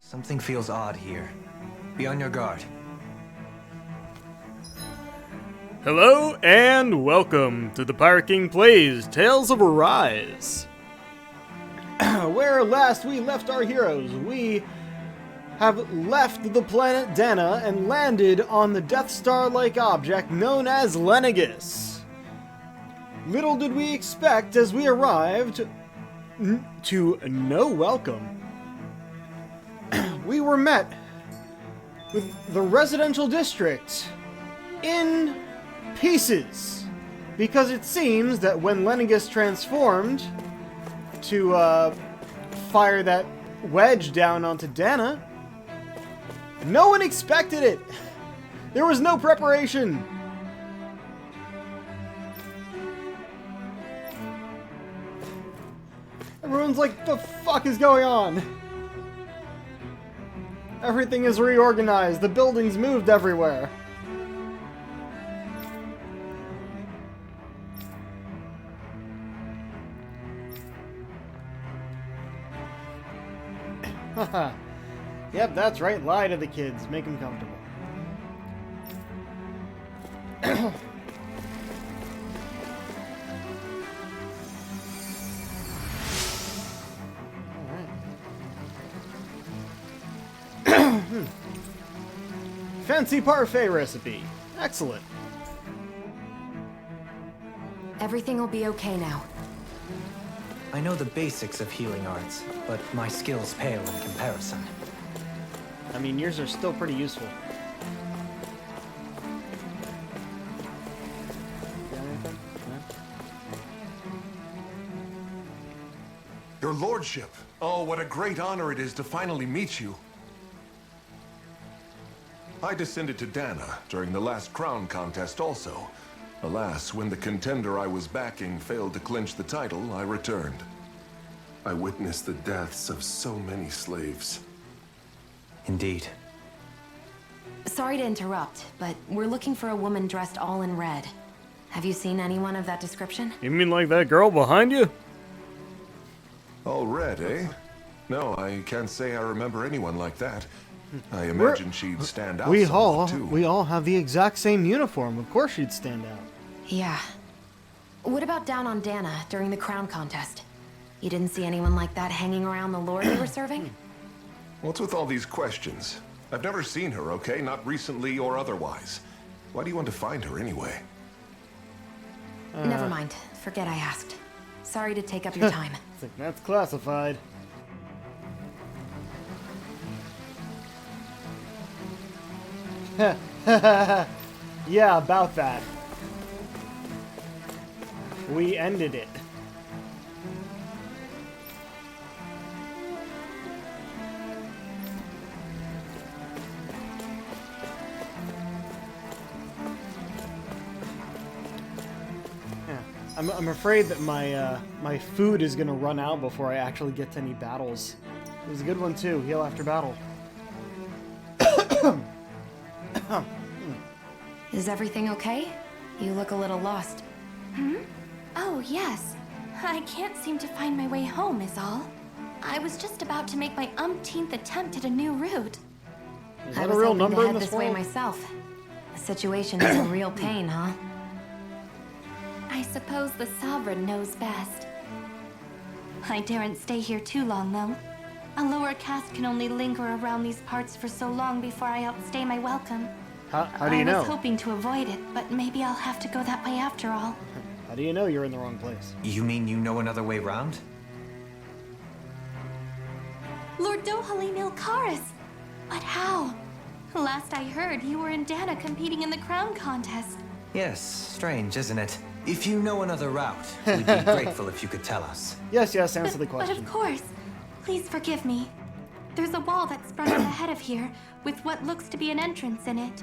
Something feels odd here. Be on your guard. Hello and welcome to the Pirate King Plays Tales of Arise. Where last we left our heroes, we have left the planet Dana and landed on the Death Star-like object known as Lenegis. Little did we expect as we arrived to no welcome. We were met with the residential district in pieces, because it seems that when Lenegis transformed to fire that wedge down onto Dana, no one expected it. There was no preparation. Everyone's like, the fuck is going on? Everything is reorganized. The buildings moved everywhere. Haha. Yep, that's right. Lie to the kids. Make them comfortable. Alright. Fancy parfait recipe. Excellent. Everything will be okay now. I know the basics of healing arts, but my skills pale in comparison. I mean, yours are still pretty useful. Your lordship! Oh, what a great honor it is to finally meet you. I descended to Dana during the last crown contest also. Alas, when the contender I was backing failed to clinch the title, I returned. I witnessed the deaths of so many slaves. Indeed. Sorry to interrupt, but we're looking for a woman dressed all in red. Have you seen anyone of that description? You mean like that girl behind you? All red, eh? No, I can't say I remember anyone like that. I imagine she'd stand out somewhat, too. We all have the exact same uniform. Of course she'd stand out. Yeah. What about down on Dana during the crown contest? You didn't see anyone like that hanging around the lord you were serving? What's with all these questions? I've never seen her, okay? Not recently or otherwise. Why do you want to find her anyway? Never mind. Forget I asked. Sorry to take up your time. It's like, that's classified. Yeah, about that. We ended it. I'm afraid that my food is gonna run out before I actually get to any battles. It was a good one too. Heal after battle. Is everything okay? You look a little lost. Oh, yes. I can't seem to find my way home, is all. I was just about to make my umpteenth attempt at a new route. Is I that was a real hoping number to in head this this way world? myself. The situation is in real pain, huh? I suppose the Sovereign knows best. I daren't stay here too long, though. A lower caste can only linger around these parts for so long before I outstay my welcome. How do you know? I was hoping to avoid it, but maybe I'll have to go that way after all. How do you know you're in the wrong place? You mean you know another way round? Lord Dohalim Ilkaris! But how? Last I heard, you were in Dana competing in the crown contest. Yes, strange, isn't it? If you know another route, we'd be grateful if you could tell us. Yes, answer the But question. of course. Please forgive me. There's a wall that sprung up ahead of here, with what looks to be an entrance in it.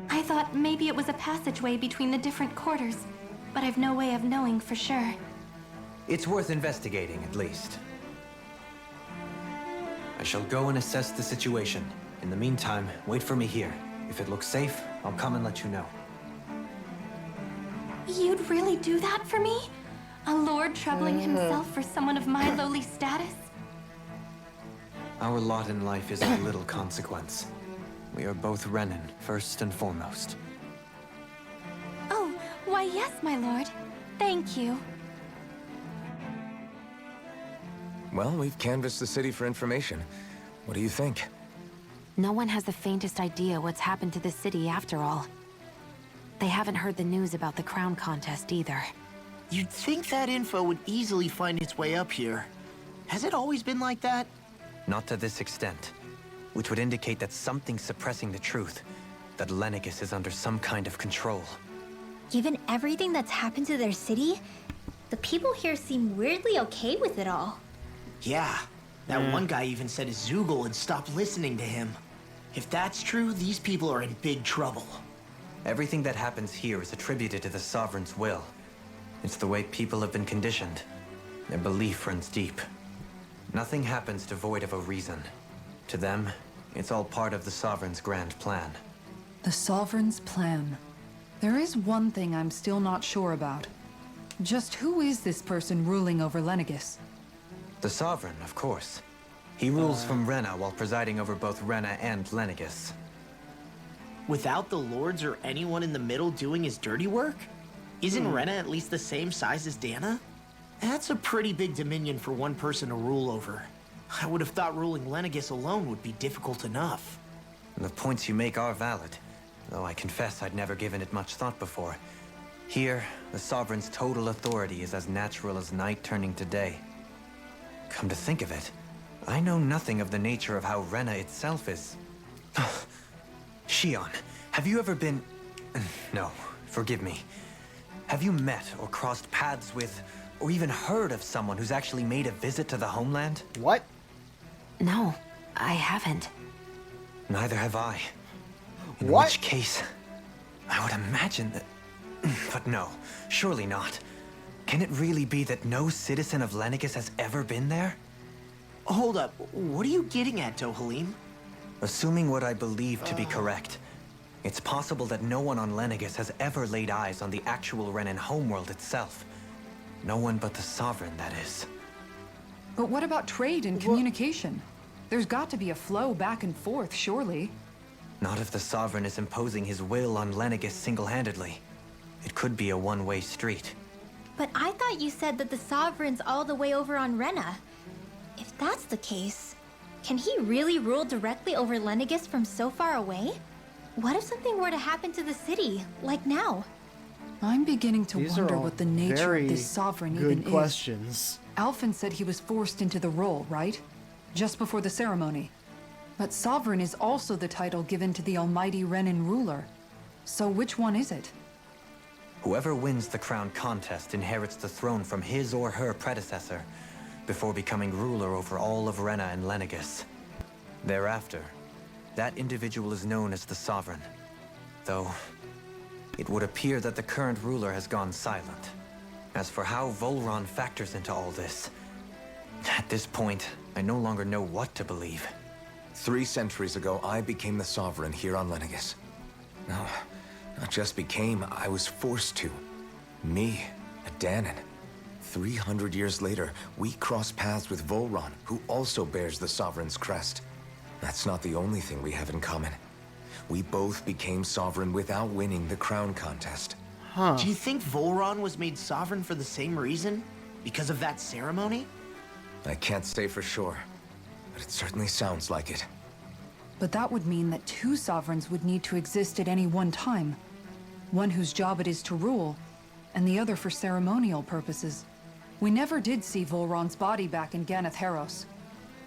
I thought maybe it was a passageway between the different quarters, but I've no way of knowing for sure. It's worth investigating, at least. I shall go and assess the situation. In the meantime, wait for me here. If it looks safe, I'll come and let you know. You'd really do that for me? A lord troubling himself for someone of my lowly status? Our lot in life is of little consequence. We are both Renan, first and foremost. Oh, why yes, my lord. Thank you. Well, we've canvassed the city for information. What do you think? No one has the faintest idea what's happened to the city after all. They haven't heard the news about the crown contest either. You'd think that info would easily find its way up here. Has it always been like that? Not to this extent, which would indicate that something's suppressing the truth, that Lenegis is under some kind of control. Given everything that's happened to their city, the people here seem weirdly okay with it all. Yeah. That one guy even said Zoogle had stopped listening to him. If that's true, these people are in big trouble. Everything that happens here is attributed to the Sovereign's will. It's the way people have been conditioned. Their belief runs deep. Nothing happens devoid of a reason. To them, it's all part of the Sovereign's grand plan. The Sovereign's plan. There is one thing I'm still not sure about. Just who is this person ruling over Lenegis? The Sovereign, of course. He rules from Rena while presiding over both Rena and Lenegis. Without the lords or anyone in the middle doing his dirty work? Isn't Rena at least the same size as Dana? That's a pretty big dominion for one person to rule over. I would have thought ruling Lenegis alone would be difficult enough. The points you make are valid, though I confess I'd never given it much thought before. Here, the Sovereign's total authority is as natural as night turning to day. Come to think of it, I know nothing of the nature of how Rena itself is. Shion, have you ever been... No, forgive me. Have you met or crossed paths with, or even heard of someone who's actually made a visit to the homeland? What? No, I haven't. Neither have I. In What? which case, I would imagine that... But no, surely not. Can it really be that no citizen of Lenegis has ever been there? Hold up, what are you getting at, Dohalim? Assuming what I believe to be correct, it's possible that no one on Lenegis has ever laid eyes on the actual Renan homeworld itself. No one but the Sovereign, that is. But what about trade and communication? There's got to be a flow back and forth, surely. Not if the Sovereign is imposing his will on Lenegis single-handedly. It could be a one-way street. But I thought you said that the Sovereign's all the way over on Rena. If that's the case, can he really rule directly over Lenegis from so far away? What if something were to happen to the city, like now? I'm beginning to These are wonder all what the nature very of this Sovereign good even questions. is. Alphen said he was forced into the role, right? Just before the ceremony. But Sovereign is also the title given to the almighty Renan ruler. So which one is it? Whoever wins the crown contest inherits the throne from his or her predecessor, before becoming ruler over all of Rena and Lenegis. Thereafter, that individual is known as the Sovereign. Though, it would appear that the current ruler has gone silent. As for how Volron factors into all this, at this point, I no longer know what to believe. 3 centuries ago, I became the Sovereign here on Lenegis. No, not just became, I was forced to. Me, a Danon. 300 years later, we cross paths with Volron, who also bears the Sovereign's crest. That's not the only thing we have in common. We both became Sovereign without winning the crown contest. Do you think Volron was made sovereign for the same reason? Because of that ceremony? I can't say for sure, but it certainly sounds like it. But that would mean that 2 sovereigns would need to exist at any one time. One whose job it is to rule, and the other for ceremonial purposes. We never did see Volron's body back in Ganath Haros.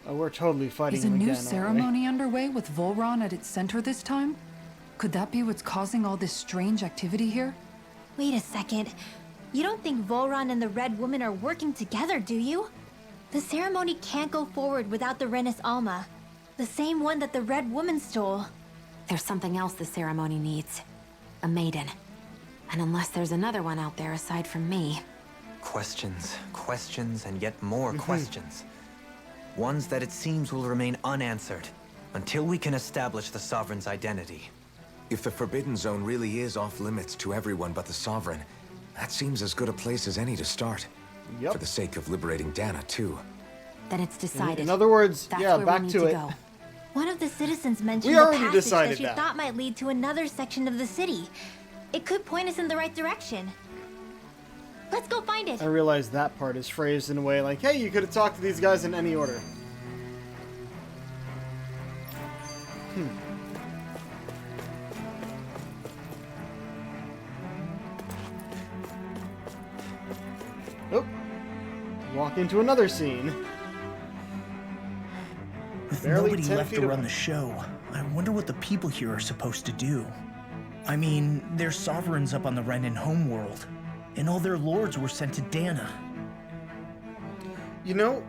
Oh, we're totally fighting Is a him new again, aren't we? ceremony underway with Volron at its center this time? Could that be what's causing all this strange activity here? Wait a second. You don't think Volron and the Red Woman are working together, do you? The ceremony can't go forward without the Renis Alma. The same one that the Red Woman stole. There's something else the ceremony needs. A maiden. And unless there's another one out there aside from me... Questions, questions, and yet more questions. Ones that it seems will remain unanswered, until we can establish the Sovereign's identity. If the Forbidden Zone really is off limits to everyone but the Sovereign, that seems as good a place as any to start. Yep. For the sake of liberating Dana, too. Then it's decided. In other words, That's yeah, where back we need to it. go. One of the citizens mentioned We a already passage decided that she that. thought might lead to another section of the city. It could point us in the right direction. Let's go find it. I realize that part is phrased in a way like, hey, you could have talked to these guys in any order. Oh. Walk into another scene. With Barely nobody 10 left feet to run away. the show, I wonder what the people here are supposed to do. I mean, there's sovereigns up on the Renan homeworld, and all their lords were sent to Dana. You know,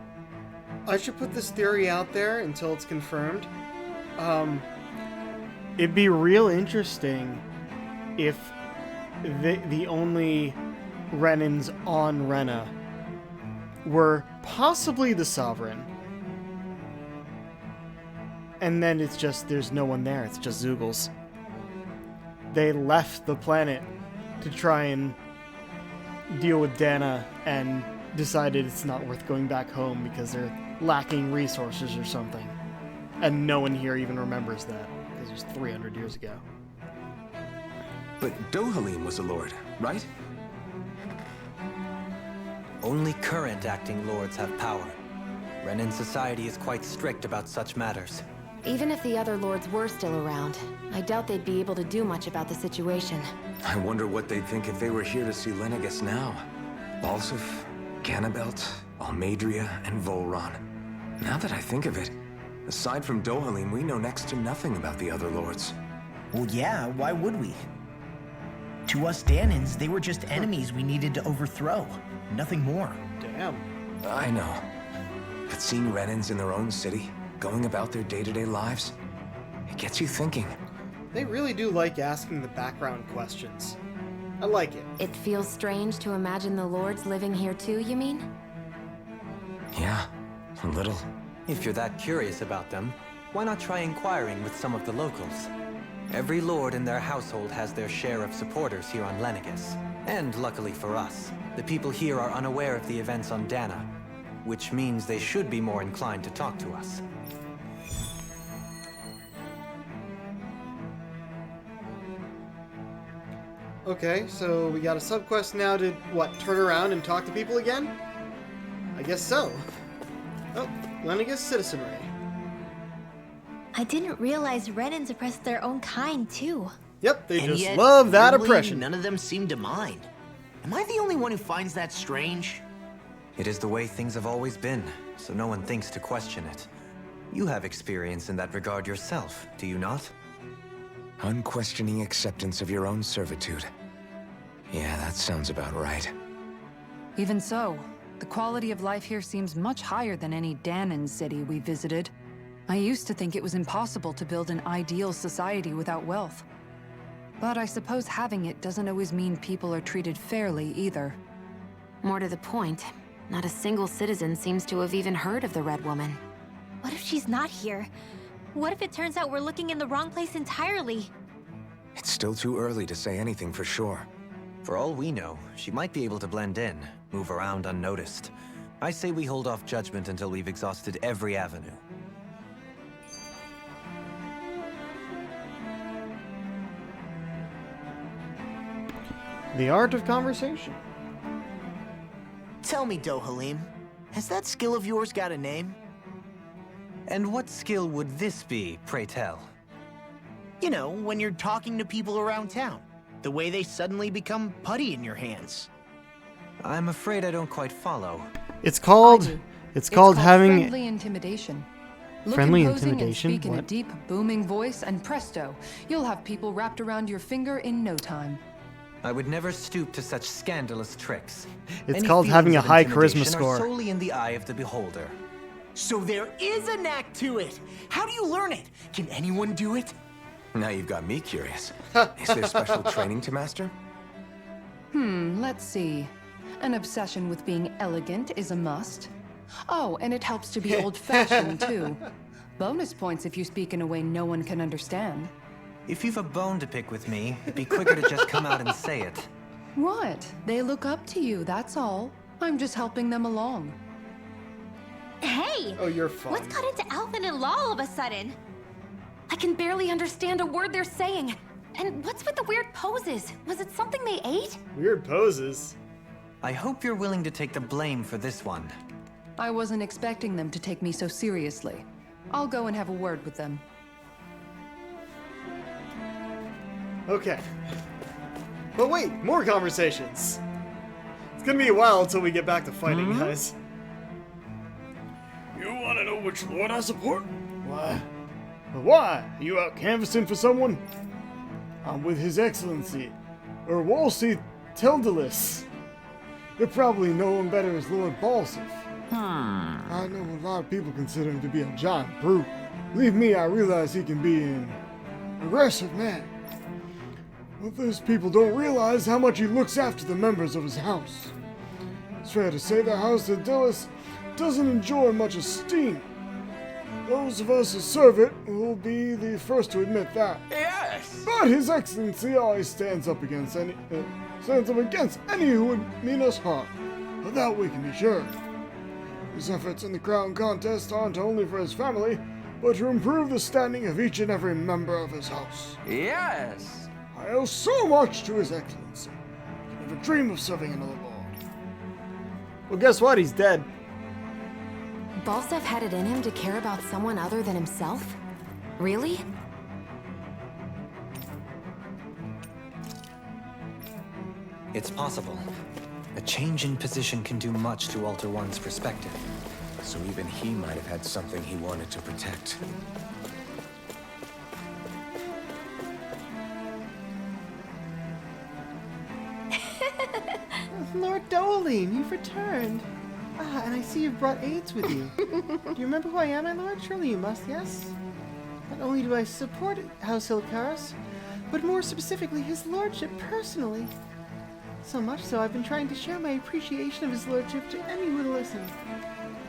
I should put this theory out there until it's confirmed. It'd be real interesting if the only Renans on Rena were possibly the Sovereign. And then it's just, there's no one there, it's just Zoogles. They left the planet to try and deal with Dana and decided it's not worth going back home because they're lacking resources or something. And no one here even remembers that, because it was 300 years ago. But Dohalim was a lord, right? Only current acting lords have power. Renan society is quite strict about such matters. Even if the other lords were still around, I doubt they'd be able to do much about the situation. I wonder what they'd think if they were here to see Lenegis now. Balsif, Ganabelt, Almadria, and Volron. Now that I think of it, aside from Dohalim, we know next to nothing about the other lords. Well, yeah, why would we? To us Danans, they were just enemies we needed to overthrow. Nothing more. Damn. I know. But seeing Renans in their own city, going about their day-to-day lives, it gets you thinking. They really do like asking the background questions. I like it. It feels strange to imagine the lords living here too, you mean? Yeah, a little. If you're that curious about them, why not try inquiring with some of the locals? Every lord in their household has their share of supporters here on Lenegis. And luckily for us, the people here are unaware of the events on Dana, which means they should be more inclined to talk to us. Okay, so we got a subquest now to, what, turn around and talk to people again? I guess so. Oh, Lenegis citizenry. I didn't realize Renans oppressed their own kind, too. Yep, they And just yet, love that weirdly, oppression. None of them seem to mind. Am I the only one who finds that strange? It is the way things have always been, so no one thinks to question it. You have experience in that regard yourself, do you not? Unquestioning acceptance of your own servitude. Yeah, that sounds about right. Even so, the quality of life here seems much higher than any Danan city we visited. I used to think it was impossible to build an ideal society without wealth. But I suppose having it doesn't always mean people are treated fairly either. More to the point, not a single citizen seems to have even heard of the Red Woman. What if she's not here? What if it turns out we're looking in the wrong place entirely? It's still too early to say anything for sure. For all we know, she might be able to blend in, move around unnoticed. I say we hold off judgment until we've exhausted every avenue. The art of conversation. Tell me, Dohalim, has that skill of yours got a name? And what skill would this be, pray tell? You know, when you're talking to people around town. The way they suddenly become putty in your hands. I'm afraid I don't quite follow. It's called... I do. It's called having... friendly intimidation. Look Friendly imposing intimidation? And speak in a What? deep, booming voice, and presto, you'll have people wrapped around your finger in no time. I would never stoop to such scandalous tricks. It's Any called having a feelings of high intimidation charisma score. are solely in the eye of the beholder. So there is a knack to it. How do you learn it? Can anyone do it? Now you've got me curious. Is there special training to master? Let's see. An obsession with being elegant is a must. Oh, and it helps to be old-fashioned, too. Bonus points if you speak in a way no one can understand. If you've a bone to pick with me, it'd be quicker to just come out and say it. What? They look up to you, that's all. I'm just helping them along. Hey! Oh, you're fine. What's got into Alvin and Law all of a sudden? I can barely understand a word they're saying. And what's with the weird poses? Was it something they ate? Weird poses. I hope you're willing to take the blame for this one. I wasn't expecting them to take me so seriously. I'll go and have a word with them. Okay. But wait, more conversations. It's gonna be a while until we get back to fighting, guys. You wanna know which lord I support? Why? But why? Are you out canvassing for someone? I'm with His Excellency, Wolsey Tildalis. You probably know him better as Lord Balsif. I know a lot of people consider him to be a giant brute. Believe me, I realize he can be an aggressive man. But those people don't realize how much he looks after the members of his house. It's fair to say the House of Dillis doesn't enjoy much esteem. Those of us who serve it will be the first to admit that. Yes! But His Excellency always stands up against any who would mean us harm. Of that we can be sure. His efforts in the crown contest aren't only for his family, but to improve the standing of each and every member of his house. Yes! I owe so much to His Excellency. I never dream of serving another lord. Well, guess what? He's dead. Balsef had it in him to care about someone other than himself? Really? It's possible. A change in position can do much to alter one's perspective. So even he might have had something he wanted to protect. Lord Doline, you've returned. Ah, and I see you've brought aides with you. Do you remember who I am, my lord? Surely you must, yes? Not only do I support House Hilcaris, but more specifically his lordship personally. So much so I've been trying to share my appreciation of his lordship to anyone who will listen.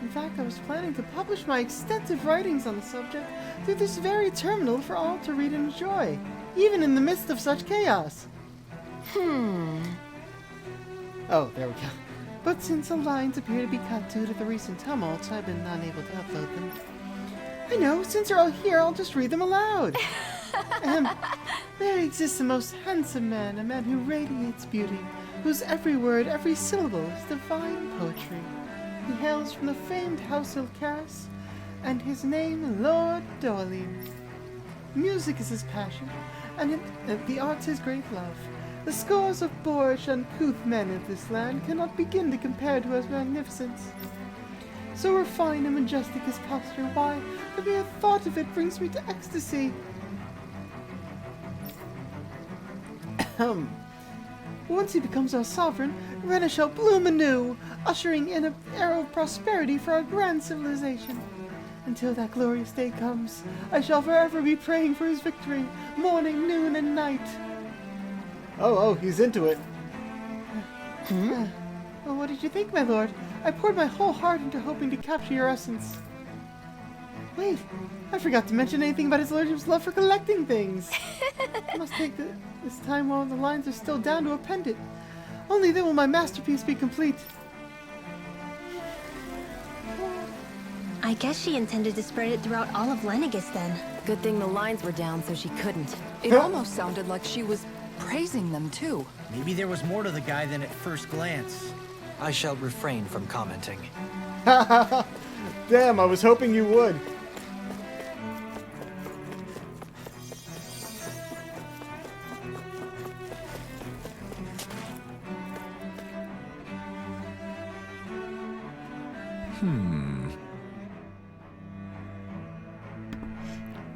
In fact, I was planning to publish my extensive writings on the subject through this very terminal for all to read and enjoy, even in the midst of such chaos. Oh, there we go. But since the lines appear to be cut due to the recent tumults, I've been unable to upload them. I know, since you're all here, I'll just read them aloud. There exists a most handsome man, a man who radiates beauty, whose every word, every syllable is divine poetry. He hails from the famed House Hilcaris, and his name Lord Doline. Music is his passion, and the arts his great love. The scores of boorish, uncouth men of this land cannot begin to compare to his magnificence. So refined and majestic his posture, why, the mere thought of it brings me to ecstasy. Once he becomes our sovereign, Rena shall bloom anew, ushering in an era of prosperity for our grand civilization. Until that glorious day comes, I shall forever be praying for his victory, morning, noon, and night. Oh, he's into it. Well, what did you think, my lord? I poured my whole heart into hoping to capture your essence. Wait, I forgot to mention anything about his lordship's love for collecting things. I must take this time while the lines are still down to append it. Only then will my masterpiece be complete. I guess she intended to spread it throughout all of Lenegis then. Good thing the lines were down so she couldn't. It almost sounded like she was praising them too. Maybe there was more to the guy than at first glance. I shall refrain from commenting. Damn, I was hoping you would.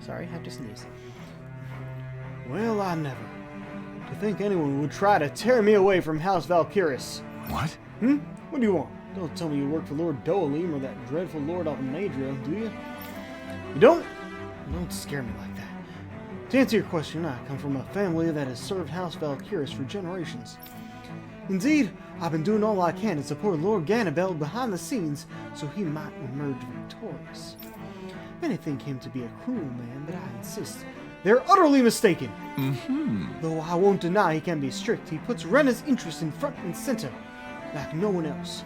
Sorry, have to sneeze. Well, I never. To think anyone would try to tear me away from House Valkyris. What? What do you want? Don't tell me you work for Lord Doline or that dreadful Lord Alnadria, do you? You don't? Don't scare me like that. To answer your question, I come from a family that has served House Valkyris for generations. Indeed, I've been doing all I can to support Lord Ganabel behind the scenes so he might emerge victorious. Many think him to be a cruel man, but I insist they're utterly mistaken. Though I won't deny he can be strict, he puts Rena's interests in front and center, like no one else.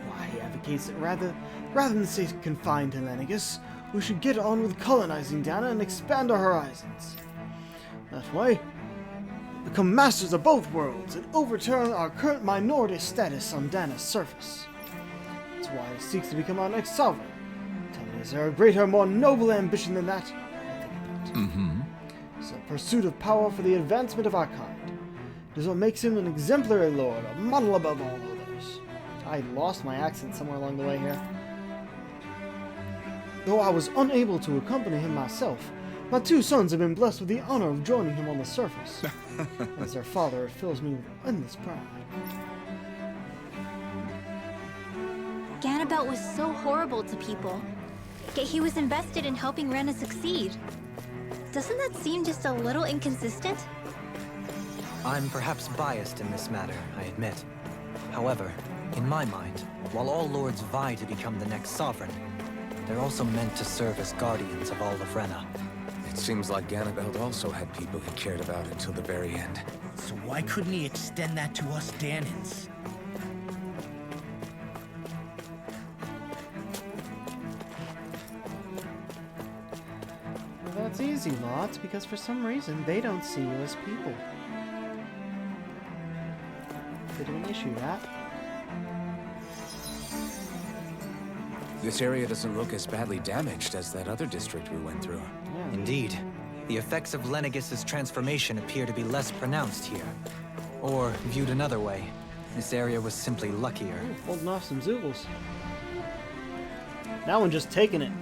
Why, he advocates that rather Rather than stay confined to Lennigus, we should get on with colonizing Dana and expand our horizons. That way, become masters of both worlds and overturn our current minority status on Dana's surface. That's why he seeks to become our next sovereign. Tell me, is there a greater, more noble ambition than that? I think not. It's a pursuit of power for the advancement of our kind. It is what makes him an exemplary lord, a model above all others. I lost my accent somewhere along the way here. Though I was unable to accompany him myself, my two sons have been blessed with the honor of joining him on the surface. As their father, it fills me with endless pride. Ganabelt was so horrible to people, yet he was invested in helping Rena succeed. Doesn't that seem just a little inconsistent? I'm perhaps biased in this matter, I admit. However, in my mind, while all lords vie to become the next sovereign, they're also meant to serve as guardians of all of Rena. It seems like Ganabelt also had people he cared about until the very end. So why couldn't he extend that to us Danans? Well, that's easy, Lot, because for some reason they don't see you as people. Bit of an issue, that. This area doesn't look as badly damaged as that other district we went through. Yeah. Indeed, the effects of Lennigus' transformation appear to be less pronounced here. Or, viewed another way, this area was simply luckier. Ooh, holding off some Zoogles. That one just taking it.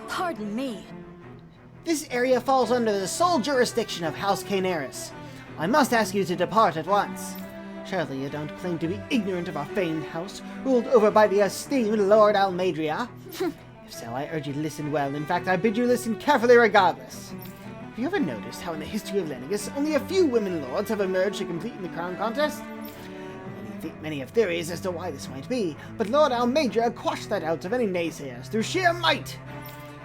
Pardon me. This area falls under the sole jurisdiction of House Caenaris. I must ask you to depart at once. Surely you don't claim to be ignorant of our famed house, ruled over by the esteemed Lord Almadria? If so, I urge you to listen well. In fact, I bid you listen carefully regardless. Have you ever noticed how in the history of Lennigus, only a few women lords have emerged to compete in the crown contest? Many have theories as to why this might be, but Lord Almadria quashed that out of any naysayers through sheer might.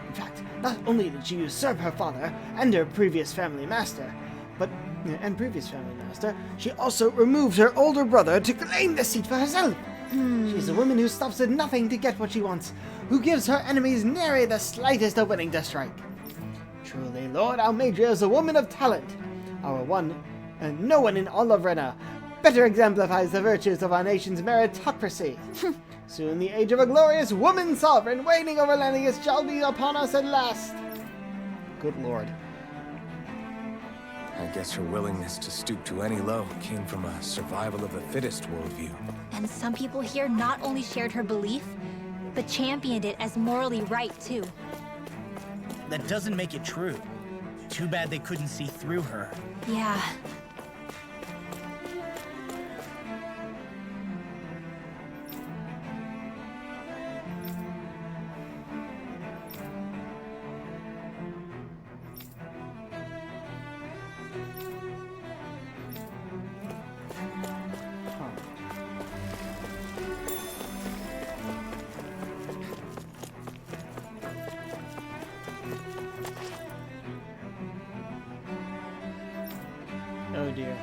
In fact, not only did she usurp her father and her previous family master, she also removed her older brother to claim the seat for herself. She's a woman who stops at nothing to get what she wants, who gives her enemies nary the slightest opening to strike. Truly, Lord Almadria is a woman of talent. Our one, and no one in all of Rena better exemplifies the virtues of our nation's meritocracy. Soon the age of a glorious woman sovereign reigning over Lennigus shall be upon us at last. Good Lord. I guess her willingness to stoop to any low came from a survival of the fittest worldview. And some people here not only shared her belief, but championed it as morally right, too. That doesn't make it true. Too bad they couldn't see through her. Yeah. Oh dear.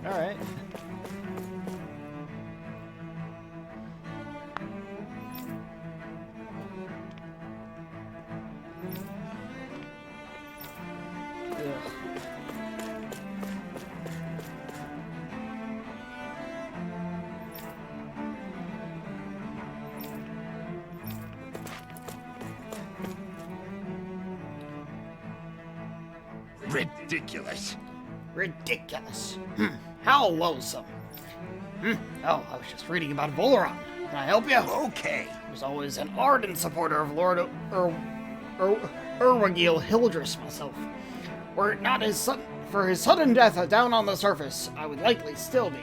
All right. Ridiculous. Ridiculous. How loathsome. Oh, I was just reading about Voloran. Can I help you? Okay. I was always an ardent supporter of Lord Urwagil Hildress myself. Were it not for his sudden death down on the surface, I would likely still be.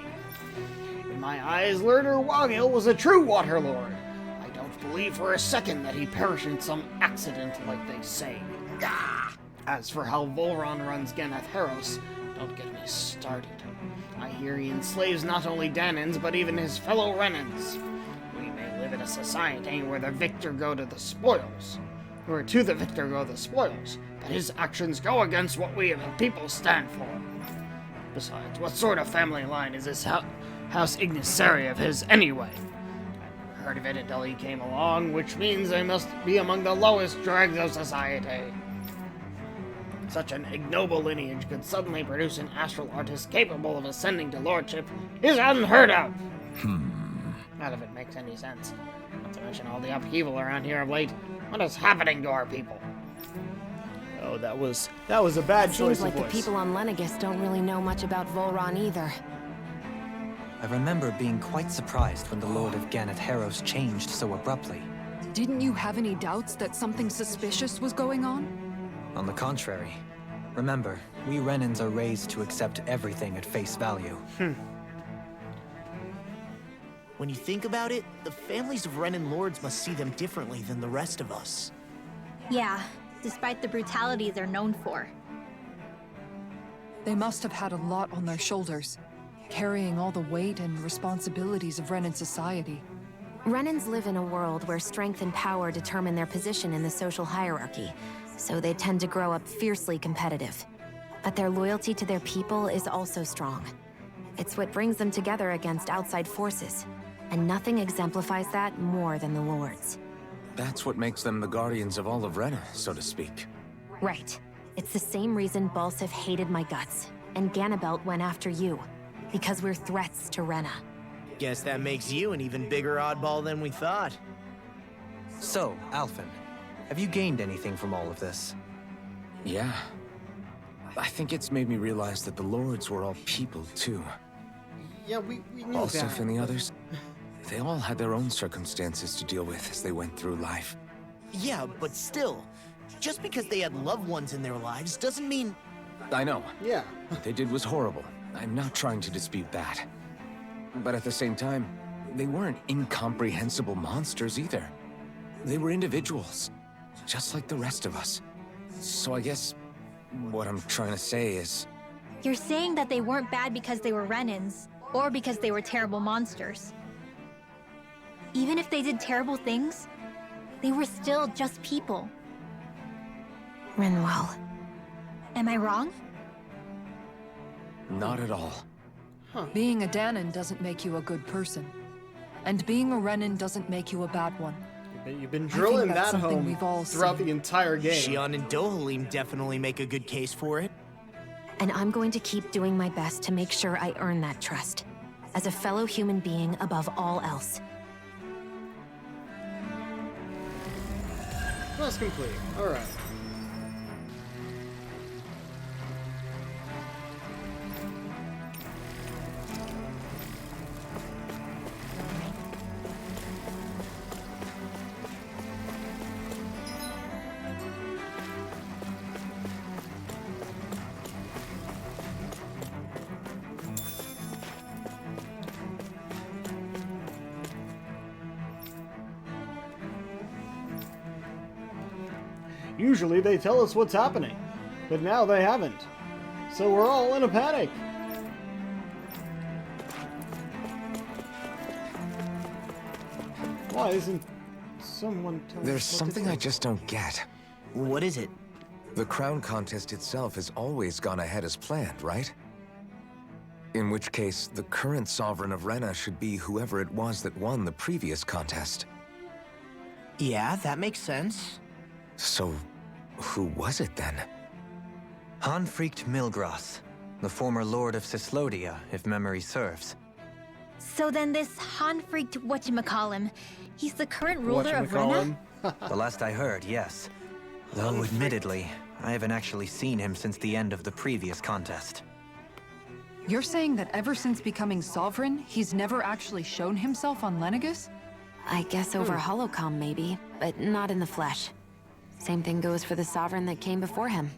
In my eyes, Lurder Woghill was a true Water Lord. I don't believe for a second that he perished in some accident like they say. Gah! As for how Volron runs Ganeth Harros, don't get me started. I hear he enslaves not only Danans, but even his fellow Renans. We may live in a society where the victor go to the spoils. Where to the victor go the spoils, but his actions go against what we the people stand for. Besides, what sort of family line is this House Ignisari of his anyway? I never heard of it until he came along, which means they must be among the lowest dregs of society. Such an ignoble lineage could suddenly produce an astral artist capable of ascending to lordship is unheard of. None of it makes any sense. Not to mention all the upheaval around here of late. What is happening to our people? Oh, that was a bad choice Seems of like the voice. people on Lenegis don't really know much about Volron either. I remember being quite surprised when the Lord of Ganeth Harros changed so abruptly. Didn't you have any doubts that something suspicious was going on? On the contrary. Remember, we Renans are raised to accept everything at face value. When you think about it, the families of Renan lords must see them differently than the rest of us. Yeah, despite the brutality they're known for. They must have had a lot on their shoulders, carrying all the weight and responsibilities of Renan society. Renans live in a world where strength and power determine their position in the social hierarchy, so they tend to grow up fiercely competitive. But their loyalty to their people is also strong. It's what brings them together against outside forces, and nothing exemplifies that more than the Lords. That's what makes them the guardians of all of Rena, so to speak. Right. It's the same reason Balsif hated my guts, and Ganabelt went after you. Because we're threats to Rena. Guess that makes you an even bigger oddball than we thought. So, Alphen, have you gained anything from all of this? Yeah. I think it's made me realize that the lords were all people, too. Yeah, we knew Also, that. and the others, they all had their own circumstances to deal with as they went through life. Yeah, but still, just because they had loved ones in their lives doesn't mean... I know. Yeah. What they did was horrible. I'm not trying to dispute that. But at the same time, they weren't incomprehensible monsters either. They were individuals, just like the rest of us. So I guess what I'm trying to say is... You're saying that they weren't bad because they were Renans, or because they were terrible monsters. Even if they did terrible things, they were still just people. Rinwell. Am I wrong? Not at all. Being a Danan doesn't make you a good person. And being a Renan doesn't make you a bad one. You've been drilling that's that something home we've all throughout seen. the entire game. Shion and Dohalim definitely make a good case for it. And I'm going to keep doing my best to make sure I earn that trust. As a fellow human being above all else. Quest complete. Alright. Usually they tell us what's happening, but now they haven't. So we're all in a panic. Why isn't someone telling There's us what to something do? I just don't get. What is it? The crown contest itself has always gone ahead as planned, right? In which case, the current sovereign of Rena should be whoever it was that won the previous contest. Yeah, that makes sense. So, who was it then? Hanfricht Milgras, the former Lord of Cislodia, if memory serves. So then this Hanfried whatchamacallem, he's the current ruler of Rena? The last I heard, yes. Though, admittedly, I haven't actually seen him since the end of the previous contest. You're saying that ever since becoming sovereign, he's never actually shown himself on Lenegis? I guess over holocom maybe, but not in the flesh. Same thing goes for the Sovereign that came before him.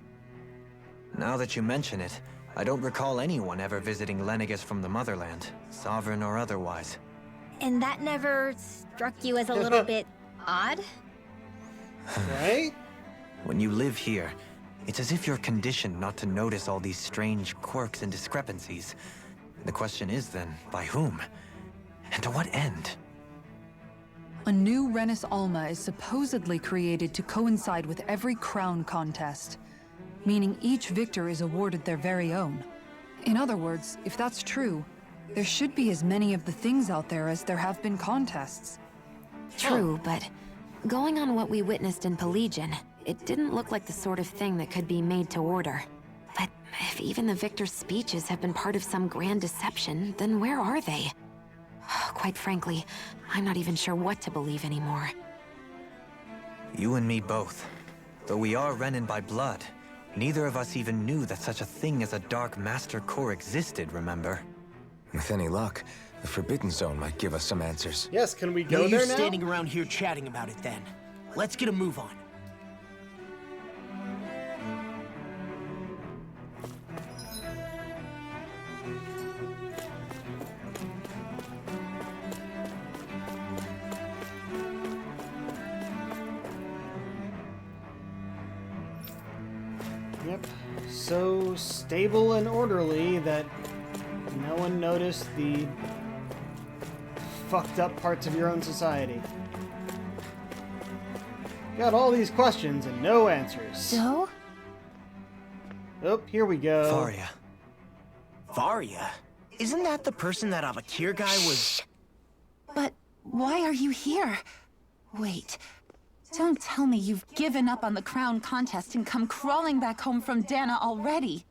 Now that you mention it, I don't recall anyone ever visiting Lenegis from the motherland, sovereign or otherwise. And that never struck you as a little bit odd? Right? When you live here, it's as if you're conditioned not to notice all these strange quirks and discrepancies. The question is then, by whom? And to what end? A new Renis Alma is supposedly created to coincide with every crown contest, meaning each victor is awarded their very own. In other words, if that's true, there should be as many of the things out there as there have been contests. True, but going on what we witnessed in Pelagian, it didn't look like the sort of thing that could be made to order. But if even the victor's speeches have been part of some grand deception, then where are they? Quite frankly, I'm not even sure what to believe anymore. You and me both. Though we are Renin by blood, neither of us even knew that such a thing as a Dark Master Core existed, remember? With any luck, the Forbidden Zone might give us some answers. Yes, can we No go there use now? standing around here chatting about it then. Let's get a move on. Yep. So stable and orderly that no one noticed the fucked up parts of your own society. Got all these questions and no answers. So? Oh, here we go. Faria. Varia? Isn't that the person that Avakir guy was... But why are you here? Wait. Don't tell me you've given up on the crown contest and come crawling back home from Dana already.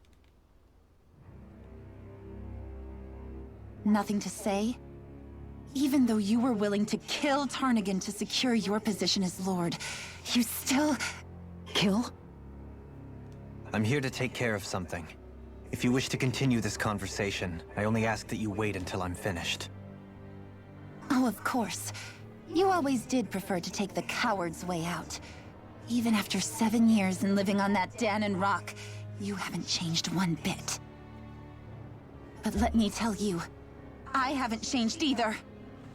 Nothing to say? Even though you were willing to kill Tarnigan to secure your position as Lord, you still... Kill? I'm here to take care of something. If you wish to continue this conversation, I only ask that you wait until I'm finished. Oh, of course. You always did prefer to take the coward's way out. Even after 7 years and living on that Danon rock, you haven't changed one bit. But let me tell you, I haven't changed either.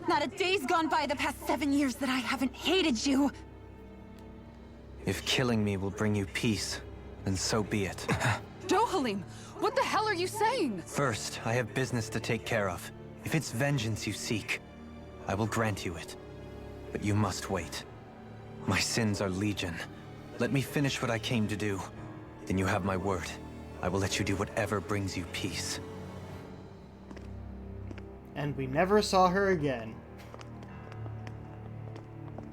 Not a day's gone by the past 7 years that I haven't hated you. If killing me will bring you peace, then so be it. Dohalim, what the hell are you saying? First, I have business to take care of. If it's vengeance you seek, I will grant you it. But you must wait. My sins are legion. Let me finish what I came to do. Then you have my word. I will let you do whatever brings you peace. And we never saw her again.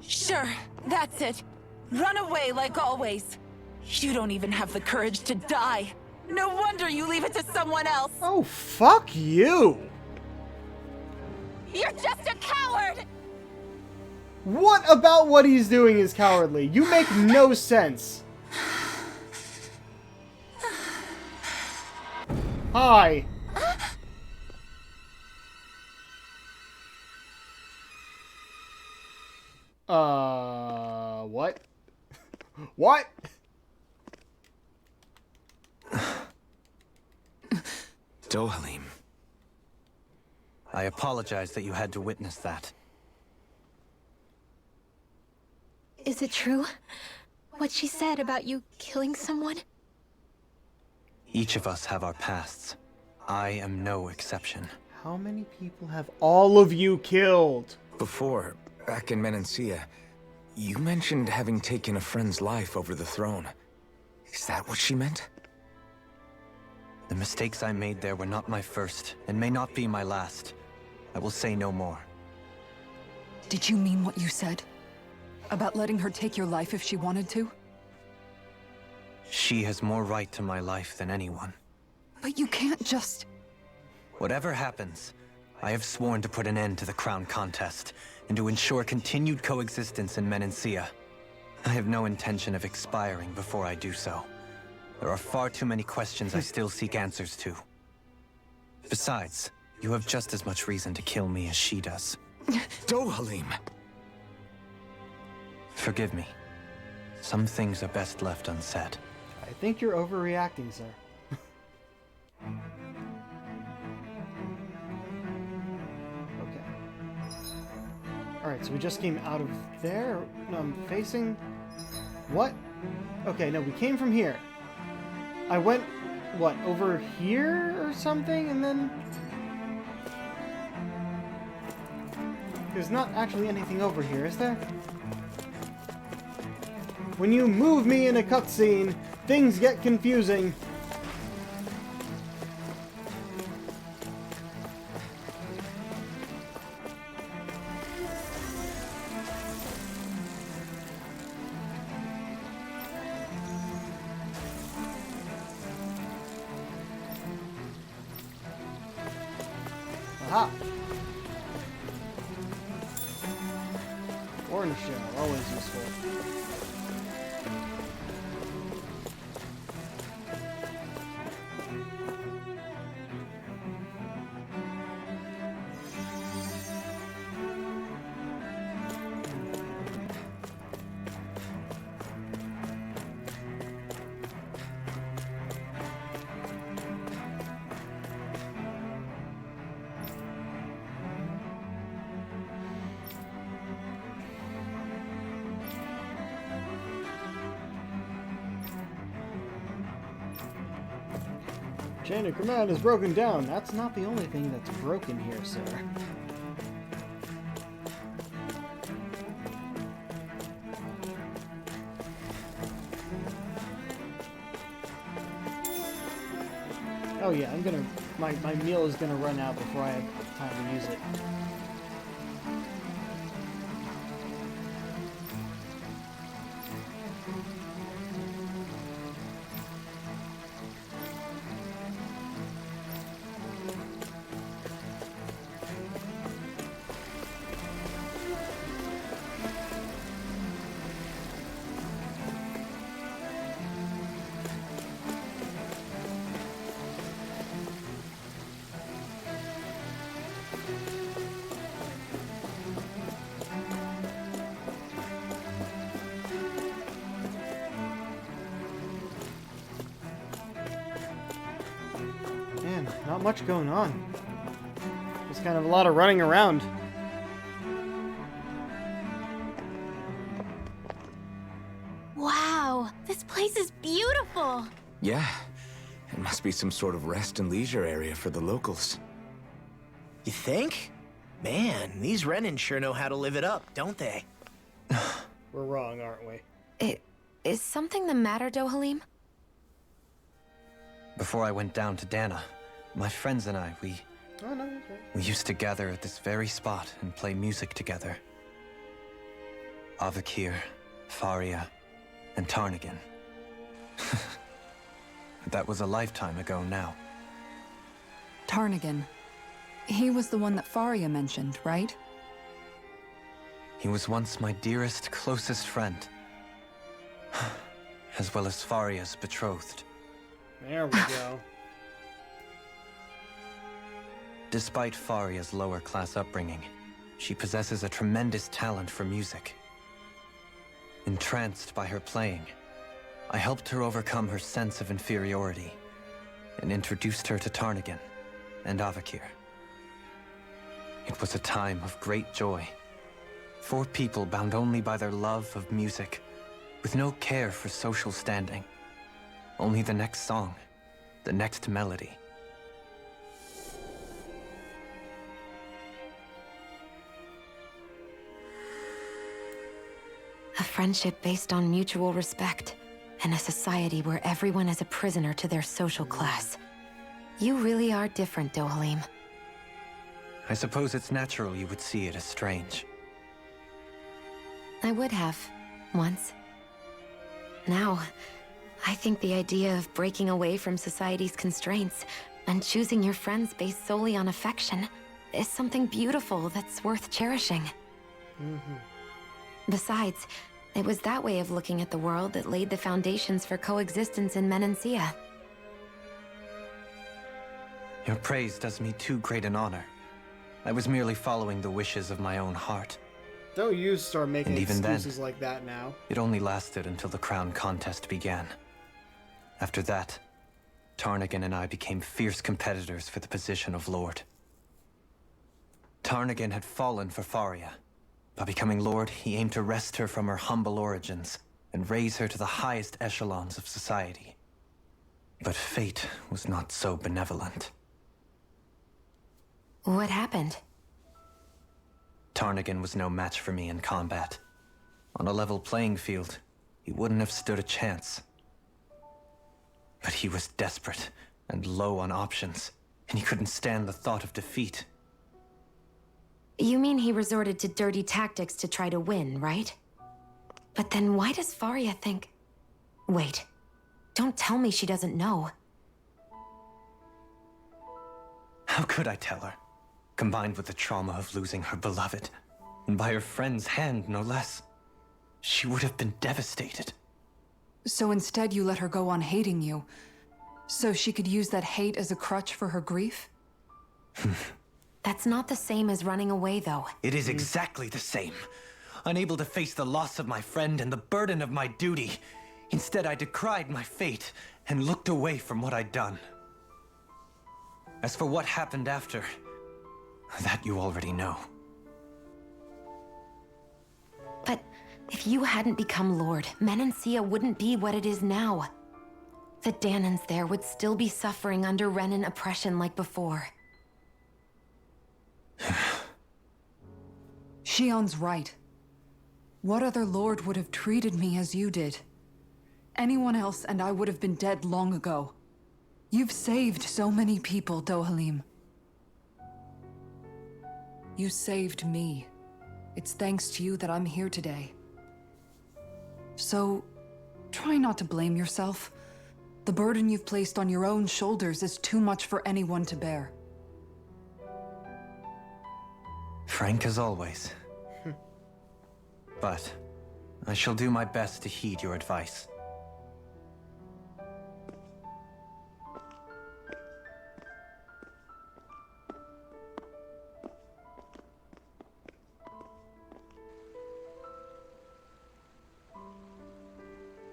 Sure, that's it. Run away like always. You don't even have the courage to die. No wonder you leave it to someone else. Oh, fuck you! You're just a coward! What about what he's doing is cowardly? You make no sense. Hi. What? What? Dohalim. I apologize that you had to witness that. Is it true? What she said about you killing someone? Each of us have our pasts. I am no exception. How many people have all of you killed? Before, back in Menancia, you mentioned having taken a friend's life over the throne. Is that what she meant? The mistakes I made there were not my first, and may not be my last. I will say no more. Did you mean what you said? About letting her take your life if she wanted to? She has more right to my life than anyone. But you can't just... Whatever happens, I have sworn to put an end to the crown contest, and to ensure continued coexistence in Menancia. I have no intention of expiring before I do so. There are far too many questions I still seek answers to. Besides, you have just as much reason to kill me as she does. Dohalim! Forgive me. Some things are best left unsaid. I think you're overreacting, sir. Alright, so we just came out of there? No, I'm facing... What? Okay, no, we came from here. I went, what, over here or something, and then... There's not actually anything over here, is there? When you move me in a cutscene, things get confusing. Aha! Orange shell, always useful. Chain of command is broken down. That's not the only thing that's broken here, sir. Oh yeah, I'm gonna... My meal is gonna run out before I have time to use it. Not much going on. Just kind of a lot of running around. Wow, this place is beautiful. Yeah, it must be some sort of rest and leisure area for the locals. You think? Man, these Renan sure know how to live it up, don't they? We're wrong, aren't we? Is something the matter, Dohalim? Before I went down to Dana, my friends and I, Oh, no, that's right. we used to gather at this very spot and play music together. Avakir, Faria, and Tarnagan. That was a lifetime ago now. Tarnagan. He was the one that Faria mentioned, right? He was once my dearest, closest friend. As well as Faria's betrothed. There we go. Despite Faria's lower-class upbringing, she possesses a tremendous talent for music. Entranced by her playing, I helped her overcome her sense of inferiority and introduced her to Tarnagan and Avakir. It was a time of great joy. 4 people bound only by their love of music, with no care for social standing. Only the next song, the next melody. A friendship based on mutual respect, and a society where everyone is a prisoner to their social class. You really are different, Dohalim. I suppose it's natural you would see it as strange. I would have, once. Now, I think the idea of breaking away from society's constraints and choosing your friends based solely on affection is something beautiful that's worth cherishing. Besides, it was that way of looking at the world that laid the foundations for coexistence in Menancia. Your praise does me too great an honor. I was merely following the wishes of my own heart. Don't you start making And even excuses then, like that now. It only lasted until the crown contest began. After that, Tarnagan and I became fierce competitors for the position of Lord. Tarnagan had fallen for Faria, By becoming Lord, he aimed to wrest her from her humble origins and raise her to the highest echelons of society. But fate was not so benevolent. What happened? Tarnigan was no match for me in combat. On a level playing field, he wouldn't have stood a chance. But he was desperate and low on options, and he couldn't stand the thought of defeat. You mean he resorted to dirty tactics to try to win, right? But then why does Faria think... Wait. Don't tell me she doesn't know. How could I tell her? Combined with the trauma of losing her beloved, and by her friend's hand, no less. She would have been devastated. So instead you let her go on hating you, so she could use that hate as a crutch for her grief? That's not the same as running away, though. It is exactly the same. Unable to face the loss of my friend and the burden of my duty. Instead, I decried my fate and looked away from what I'd done. As for what happened after, that you already know. But if you hadn't become Lord, Menancia wouldn't be what it is now. The Danans there would still be suffering under Renan oppression like before. Shion's right. What other lord would have treated me as you did? Anyone else and I would have been dead long ago. You've saved so many people, Dohalim. You saved me. It's thanks to you that I'm here today. So, try not to blame yourself. The burden you've placed on your own shoulders is too much for anyone to bear. Frank as always. But I shall do my best to heed your advice.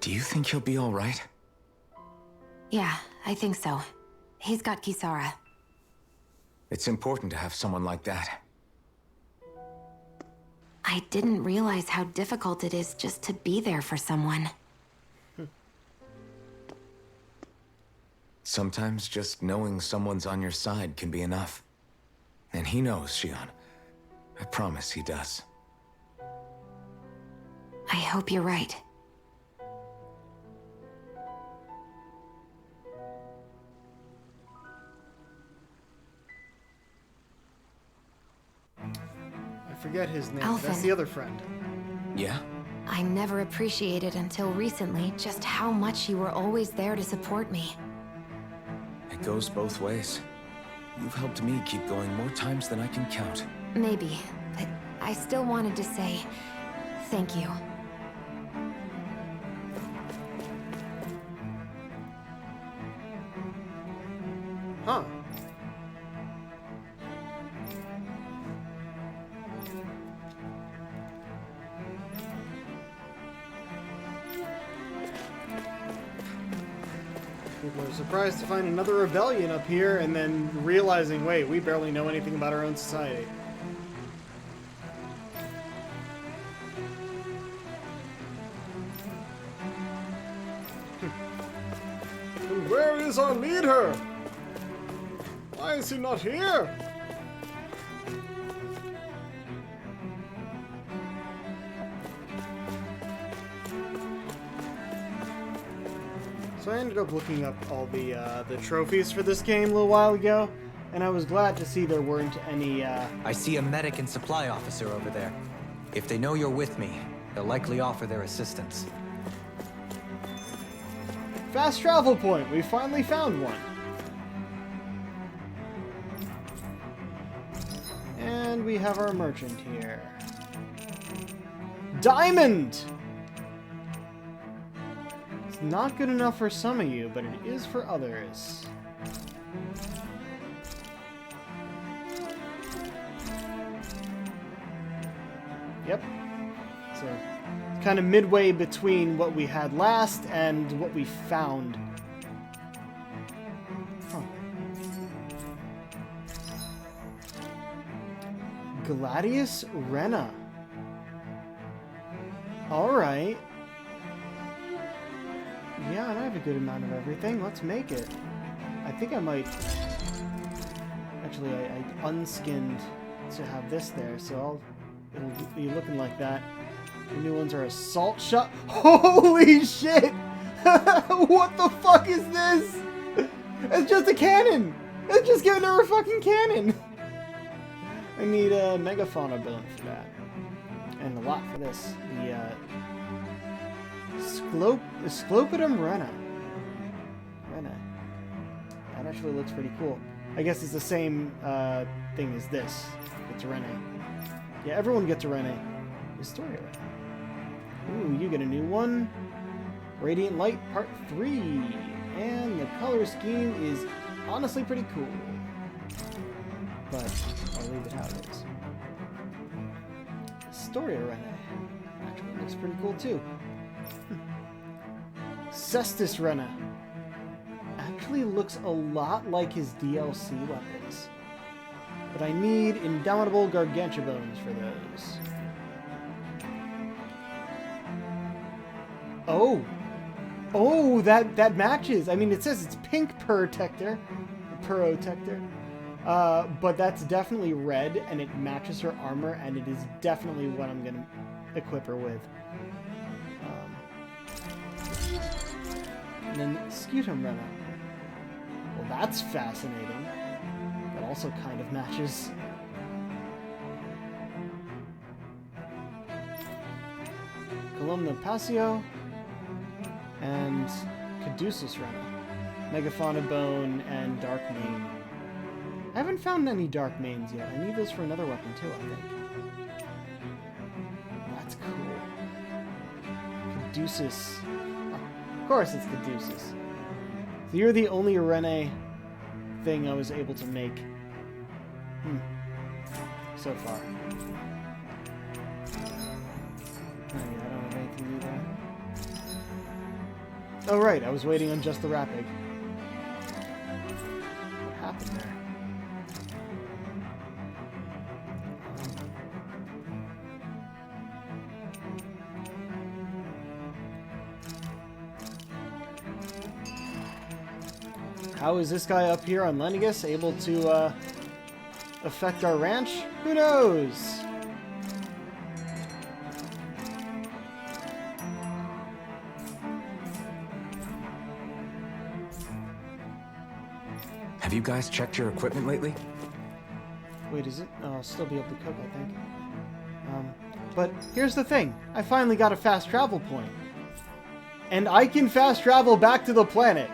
Do you think he'll be all right? Yeah, I think so. He's got Kisara. It's important to have someone like that. I didn't realize how difficult it is just to be there for someone. Sometimes just knowing someone's on your side can be enough. And he knows, Shion. I promise he does. I hope you're right. I forget his name. Alphen. That's the other friend. Yeah? I never appreciated until recently just how much you were always there to support me. It goes both ways. You've helped me keep going more times than I can count. Maybe, but I still wanted to say thank you. Huh. People are surprised to find another rebellion up here and then realizing, wait, we barely know anything about our own society. And where is our leader? Why is he not here? So I ended up looking up all the trophies for this game a little while ago, and I was glad to see there weren't any, I see a medic and supply officer over there. If they know you're with me, they'll likely offer their assistance. fast travel point. We finally found one. And we have our merchant here. Diamond! It's not good enough for some of you, but it is for others. Yep. So, kind of midway between what we had last and what we found. Huh. Gladius Rena. Alright. Yeah, and I have a good amount of everything. Let's make it. I think I might... Actually, I unskinned to have this there, so it'll be looking like that. The new ones are assault shot. Holy shit! What the fuck is this? It's just a cannon! It's just giving her a fucking cannon! I need a megafauna bone for that. And a lot for this. The Sclopidum Rena. That actually looks pretty cool. I guess it's the same thing as this. It's a Rene. Yeah, everyone gets a Rene. Historia Rene. Ooh, you get a new one. Radiant Light Part 3. And the color scheme is honestly pretty cool. But I'll leave it how it is. Historia Rene. Actually looks pretty cool too. Cestus Rena. Actually looks a lot like his DLC weapons. But I need Indomitable Gargantua Bones for those. Oh! Oh, that matches! I mean, it says it's pink Purotector. But that's definitely red, and it matches her armor, and it is definitely what I'm gonna equip her with. And then Scutum Rena. Well, that's fascinating. That also kind of matches. Columna Passio and Caduceus Rena. Megafauna Bone and Dark Mane. I haven't found any Dark Manes yet. I need those for another weapon too, I think. That's cool. Caduceus. Of course it's Caduceus. So you're the only Rene thing I was able to make. So far. Oh, yeah, I don't have anything new there. Oh right, I was waiting on just the Rapig. What happened there? How is this guy up here on Lennigus able to affect our ranch? Who knows? Have you guys checked your equipment lately? Wait, is it? Oh, I'll still be able to cook, I think. But here's the thing. I finally got a fast travel point. And I can fast travel back to the planet.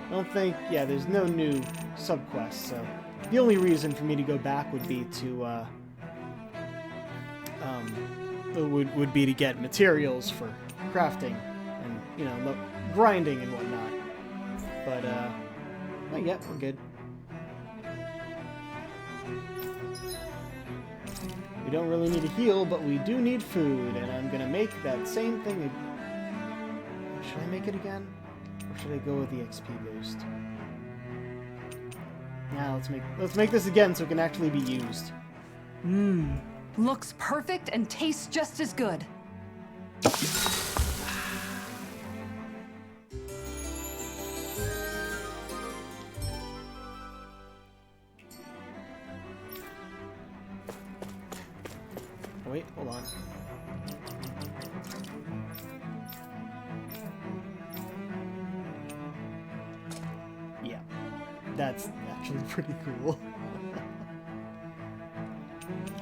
I don't think... Yeah, there's no new subquests, so... The only reason for me to go back would be to, would be to get materials for crafting and, you know, grinding and whatnot. But, not yet, we're good. We don't really need to heal, but we do need food, and I'm gonna make that same thing. Should I make it again? Or should I go with the XP boost? Now let's make this again so it can actually be used. Looks perfect and tastes just as good. Wait, hold on. Yeah, that's actually pretty cool.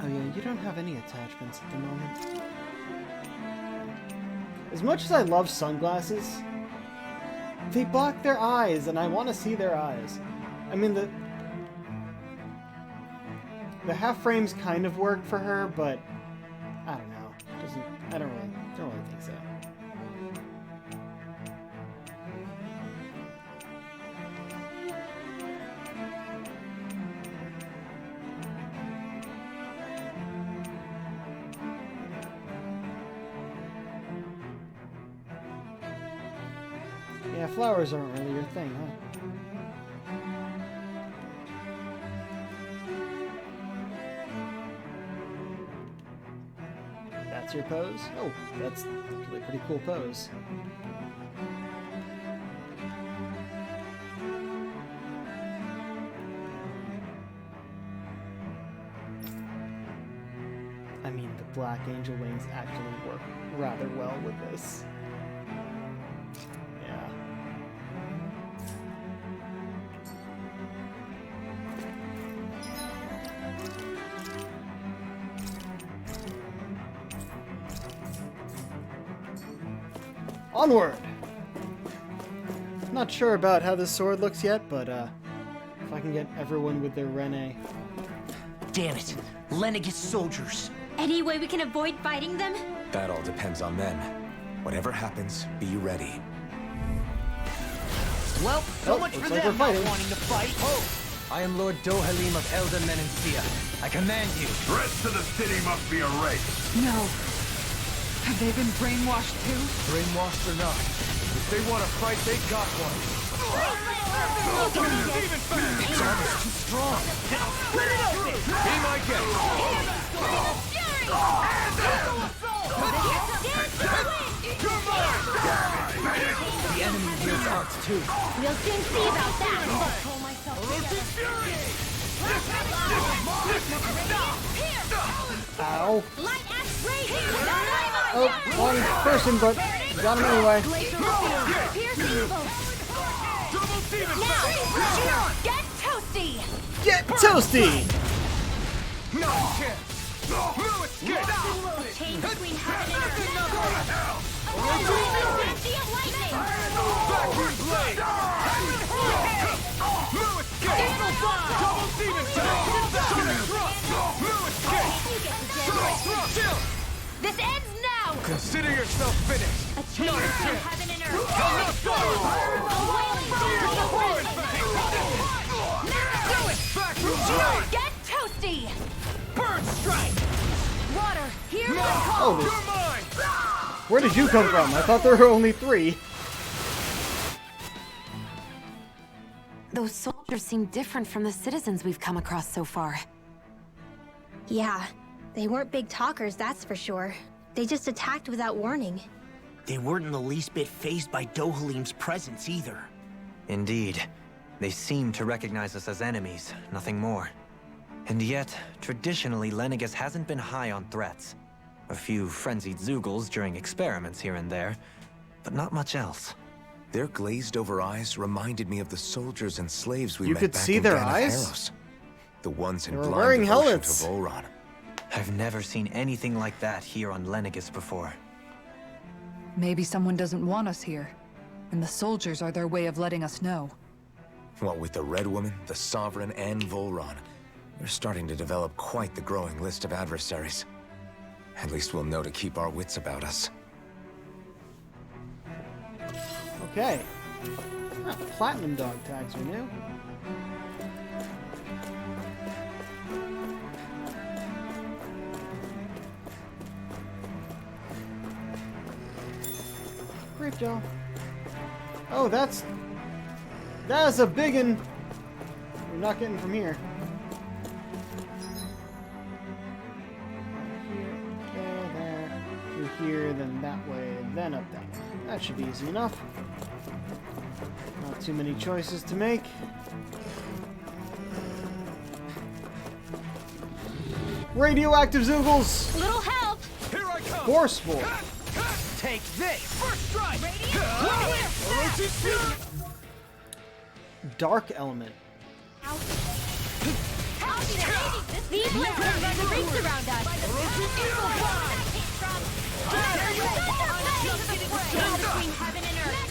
Oh yeah, you don't have any attachments at the moment. As much as I love sunglasses, they block their eyes, and I want to see their eyes. I mean, the half frames kind of work for her, but I don't know. I don't really think so. Yeah, flowers aren't really your thing, huh? That's your pose? Oh, that's actually a pretty cool pose. I mean, the Black Angel wings actually work rather well with this. Yeah. Onward! Not sure about how this sword looks yet, but if I can get everyone with their Rene. Damn it! Lenegis soldiers! Any way we can avoid fighting them? That all depends on them. Whatever happens, be ready. Well, so much looks for like them we're not fighting. wanting to fight. Oh, I am Lord Dohalim of Elden Menencia. I command you. The rest of the city must be erased. No. Have they been brainwashed too? Brainwashed or not, if they want to fight, they got one. Its arm is too strong. Be my guest. The enemy wields arts too. We'll soon see about that. Ow. Light axe rage! Oh, wrong person, but got him anyway. Now, get toasty! Get toasty! No chance. No escape. Change between heaven and earth. Fancy of lightning! Backward blade. No escape. Double demon tag. Sonic thrust. No escape. Sonic thrust. Chill. This ends now! Consider yourself finished. A change between heaven and earth. Backward blade. Get toasty! Bird strike. Water, here No. Holy. You're mine. Where did you come from? I thought there were only 3. Those soldiers seem different from the citizens we've come across so far. Yeah, they weren't big talkers, that's for sure. They just attacked without warning. they weren't in the least bit fazed by Dohalim's presence either. Indeed. They seem to recognize us as enemies, nothing more. And yet, traditionally, Lenegis hasn't been high on threats. A few frenzied Zeugles during experiments here and there, but not much else. Their glazed-over eyes reminded me of the soldiers and slaves we You met could back see in their Danaheros. eyes? The ones in They were blind wearing devotion helmets. to Volron. I've never seen anything like that here on Lenegis before. Maybe someone doesn't want us here, and the soldiers are their way of letting us know. What with the Red Woman, the Sovereign, and Volron, we're starting to develop quite the growing list of adversaries. At least we'll know to keep our wits about us. Okay. Huh, platinum dog tags are new. Great job. Oh, that's a big one. We're not getting from here. Here, there, through here, then that way, then up that way. That should be easy enough. Not too many choices to make. Radioactive Zeugles! Little help! Here I come! Forceful! Take this! First strike! Dark element. These lights are run the rings around us! Between heaven and earth!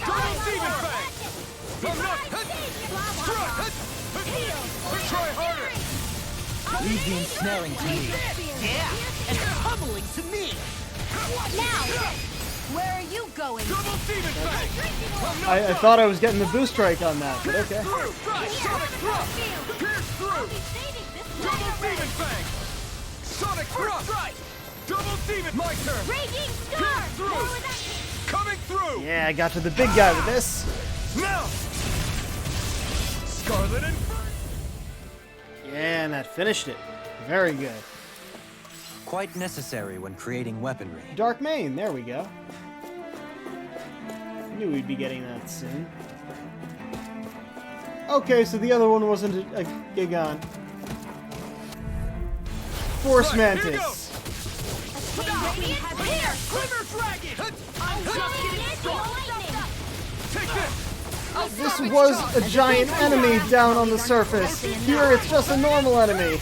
Try harder! Leave the ensnaring to me. Yeah! And pummeling to me! Now! Where are you going? Double demon fang! I thought I was getting the boost strike on that, but okay. Through! Sonic thrust! Pierce through! Double demon fang! Sonic thrust! Double demon! My turn! Raging star! Through! Coming through! Yeah, I got to the big guy with this. Now! Scarlet and... Yeah, and that finished it. Very good. quite necessary when creating weaponry. Dark Mane, there we go. Knew we'd be getting that soon. Okay, so the other one wasn't a Gigan. Force Mantis. This was a giant enemy down on the surface. Here it's just a normal enemy.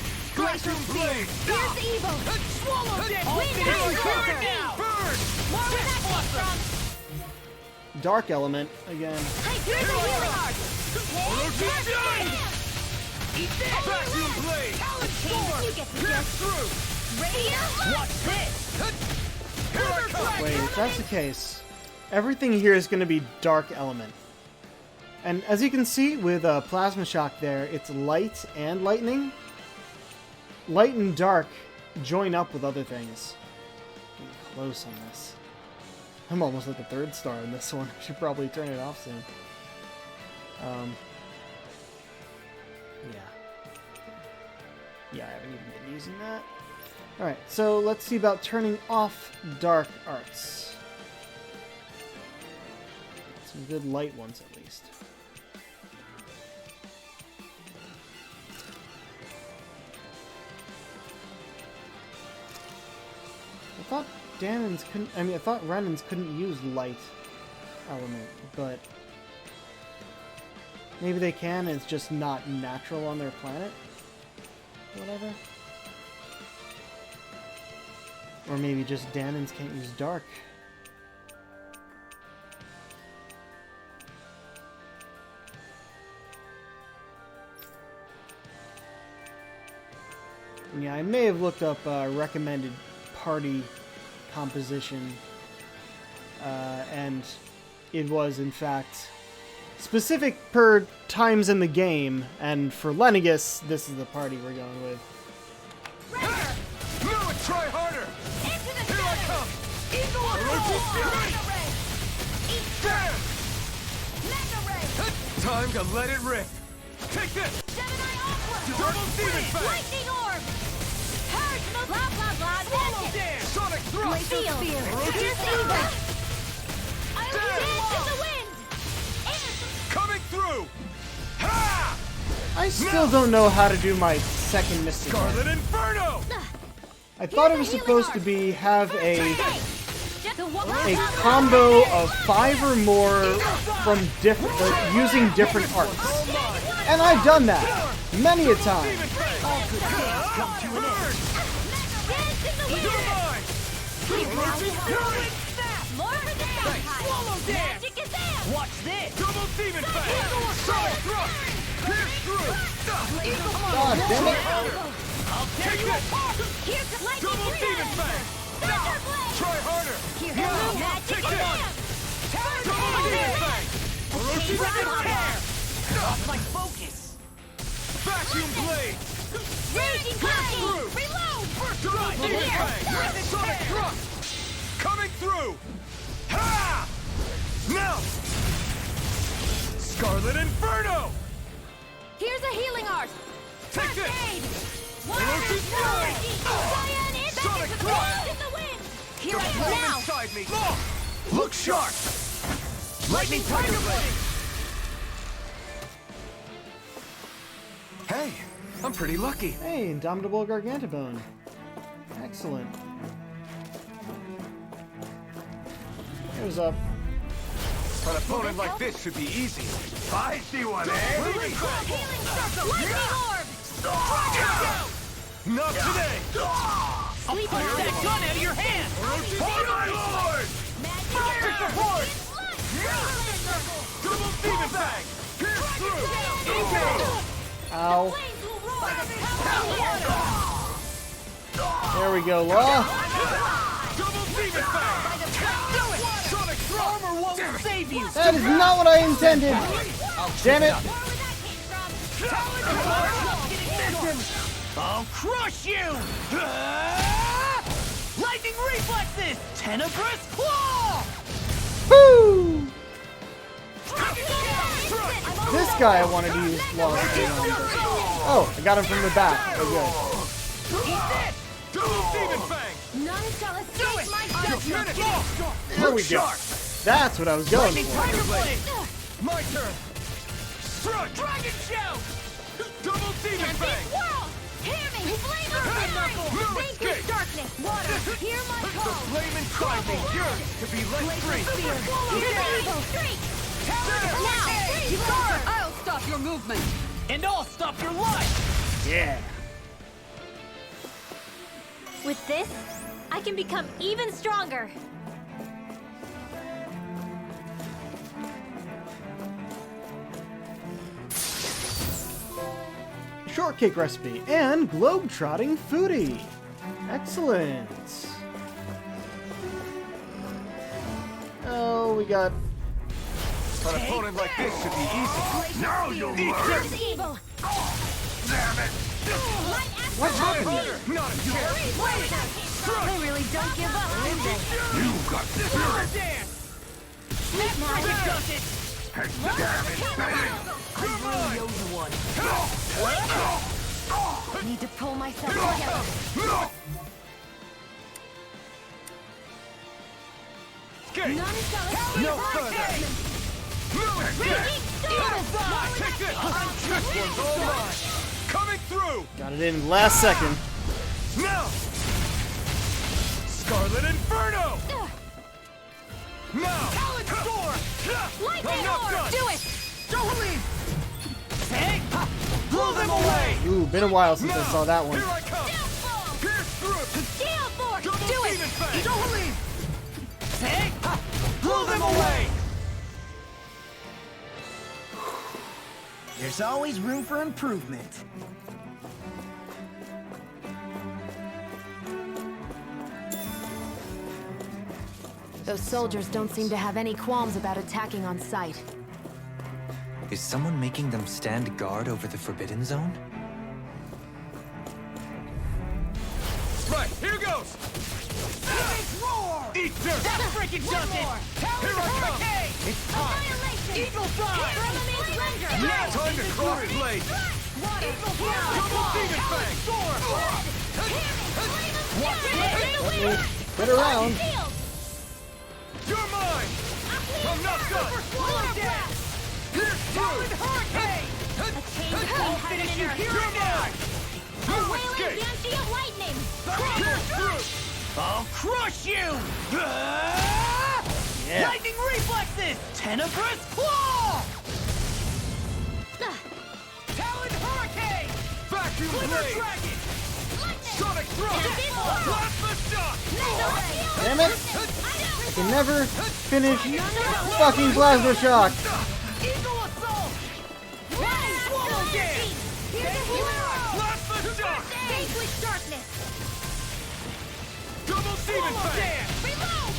Dark element again. Wait, if that's the case, everything here is going to be dark element. And as you can see with Plasma Shock there, it's light and lightning. Light and dark join up with other things. Getting close on this. I'm almost at the 3rd star in this one. I should probably turn it off soon. Yeah, I haven't even been using that. Alright, so let's see about turning off dark arts. Some good light ones at least. I thought Danon's couldn't, I thought Renan's couldn't use light element, but maybe they can, it's just not natural on their planet? Whatever. Or maybe just Danons can't use dark. Yeah, I may have looked up recommended party composition, and it was, in fact, specific per times in the game, and for Lennigus, this is the party we're going with. Try harder! Into the Here I come! Time to let it rip! Take this! Gemini Aqua! Double Demon Fang! Lightning Orb! Purge the blah blah blah! Swallow Dance! Sonic Thrust! Field! Pierce Eagle! I'll dance in the wind! Coming through! Ha! I still don't know how to do my second Mystic Scarlet Inferno! I thought it was supposed to be have a combo of 5 or more from different, using different arts. And I've done that many a time. Watch this! Double Demon Fang! Sonic Thrust! Pierce through! God damn it! I'll take it! Double Demon Fang! Try harder! Take it! Double Demon Fang! Orochi Tear! Off my focus! Vacuum Blade! Raging Blade! Reload! Double Demon Fang! Sonic Thrust! Coming through! Ha! Now! Scarlet Inferno! Here's a healing art! Take this! Aid! Orochi Fury! Sonic Thrust! In the wind! Here Don't I come go now! inside me! Look sharp! Lightning Tiger Blade! Hey, I'm pretty lucky. Hey, Indomitable Gargantabone. Excellent. Here's up. An opponent like this should be easy. I see one, eh? Healing circle! Lightning orb! Not today! Sleep on that gun out of your hand! For my lord! Take the force! Double Demon Fang! Pierce through! Ow. There we go, Law. Double Demon Fang! Sonic Thrust! Armor won't save you! That is not what I intended. Damn it. I'll crush you! Lightning reflexes! Tenebrous Claw! Woo! This guy I wanted to use Law's on. Oh, I got him from the back. Oh, good. Double Demon Fang! None shall escape my You'll judgment! finish! There we go. That's what I was going Lightning for. Tiger Blade! My turn! Strike! Dragon Shout! Double Demon Fang! World! Hear me! Flame of No Vanquish escape! darkness! Water! Hear my The call! flame inside me yearns to be let free! Hear the evil shriek! Now! I'll stop your movement. And I'll stop your life! Yeah. With this, I can become even stronger! Shortcake recipe and globe-trotting foodie. Excellent. Oh, we got... An opponent like this should be easy. Now you'll eat Here's this! evil! Damn it! What's happening? Not a chance! They really don't give up, do they? You got spirit! Damn it! I need to pull myself together. Escape! None shall escape No my further! judgment. No escape! Take this! This one's all mine! Coming through! Got it in last second. Now! Scarlet Inferno! Now! Talon Sword! Lightning I'm not Lord, done! do it! Don't leave! Take! Blow them away! Ooh, been a while since I saw that one. Here I come! Downfall! Pierce through! Steel Force, Double do it! Demon Fang! Don't leave! Take! Blow them away! There's always room for improvement. Those soldiers don't seem to have any qualms about attacking on sight. Is someone making them stand guard over the Forbidden Zone? Right, here goes! Eat dirt! That freaking does it! Here I come! It's time! Annihilation! Evil fire! Firmament render! Now time to cross blade! Water! Double Demon Fang! Sword! Get around. You're mine! I'm not done! Pierce through! Hurricane! I'll finish you here You're mine! No Wailing escape! Yancy of lightning! Pierce through! I'll crush you! Yeah. Lightning reflexes! Tenebrous claw! Talon hurricane! Vacuum blade! Dragon! Sonic thrust! Plasma shock! Damn it! I can never finish fucking plasma shock. Eagle assault! Swallow dance! Plasma shock! Vanquish darkness! Double demon fang! Reload!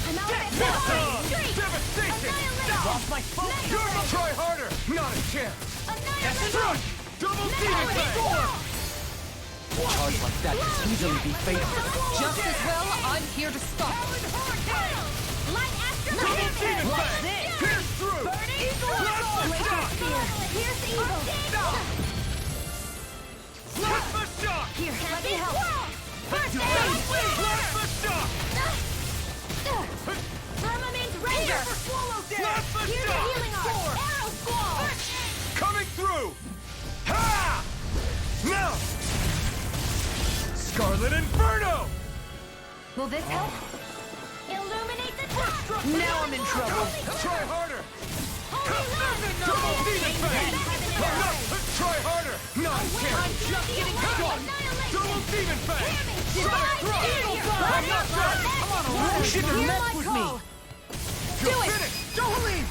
I'm out of This it! Streak! devastation! Annihilation! Lost my focus! You're gonna try harder! Not a chance! Annihilation! Double demon fang! A charge like that could easily be fatal. Just as well, I'm here to stop. Light Astral! Double demon fang! Pierce through! Plasma shock! Here's the evil! Plasma shock! Here, let me help! First aid! Plasma shock! Firmament render! Plasma Here's the shock! healing arm! Arrow squall! Coming through! Ha! Now! Scarlet Inferno! Will this help? Illuminate the top! Now I'm in trouble! Try harder! Double demon fang! Try harder! Not a chance! I'm just getting started! Double demon fang! Sonic thrust! I'm not done! I'm on a roll! You shouldn't Hear mess my with call! You're finished! Don't leave!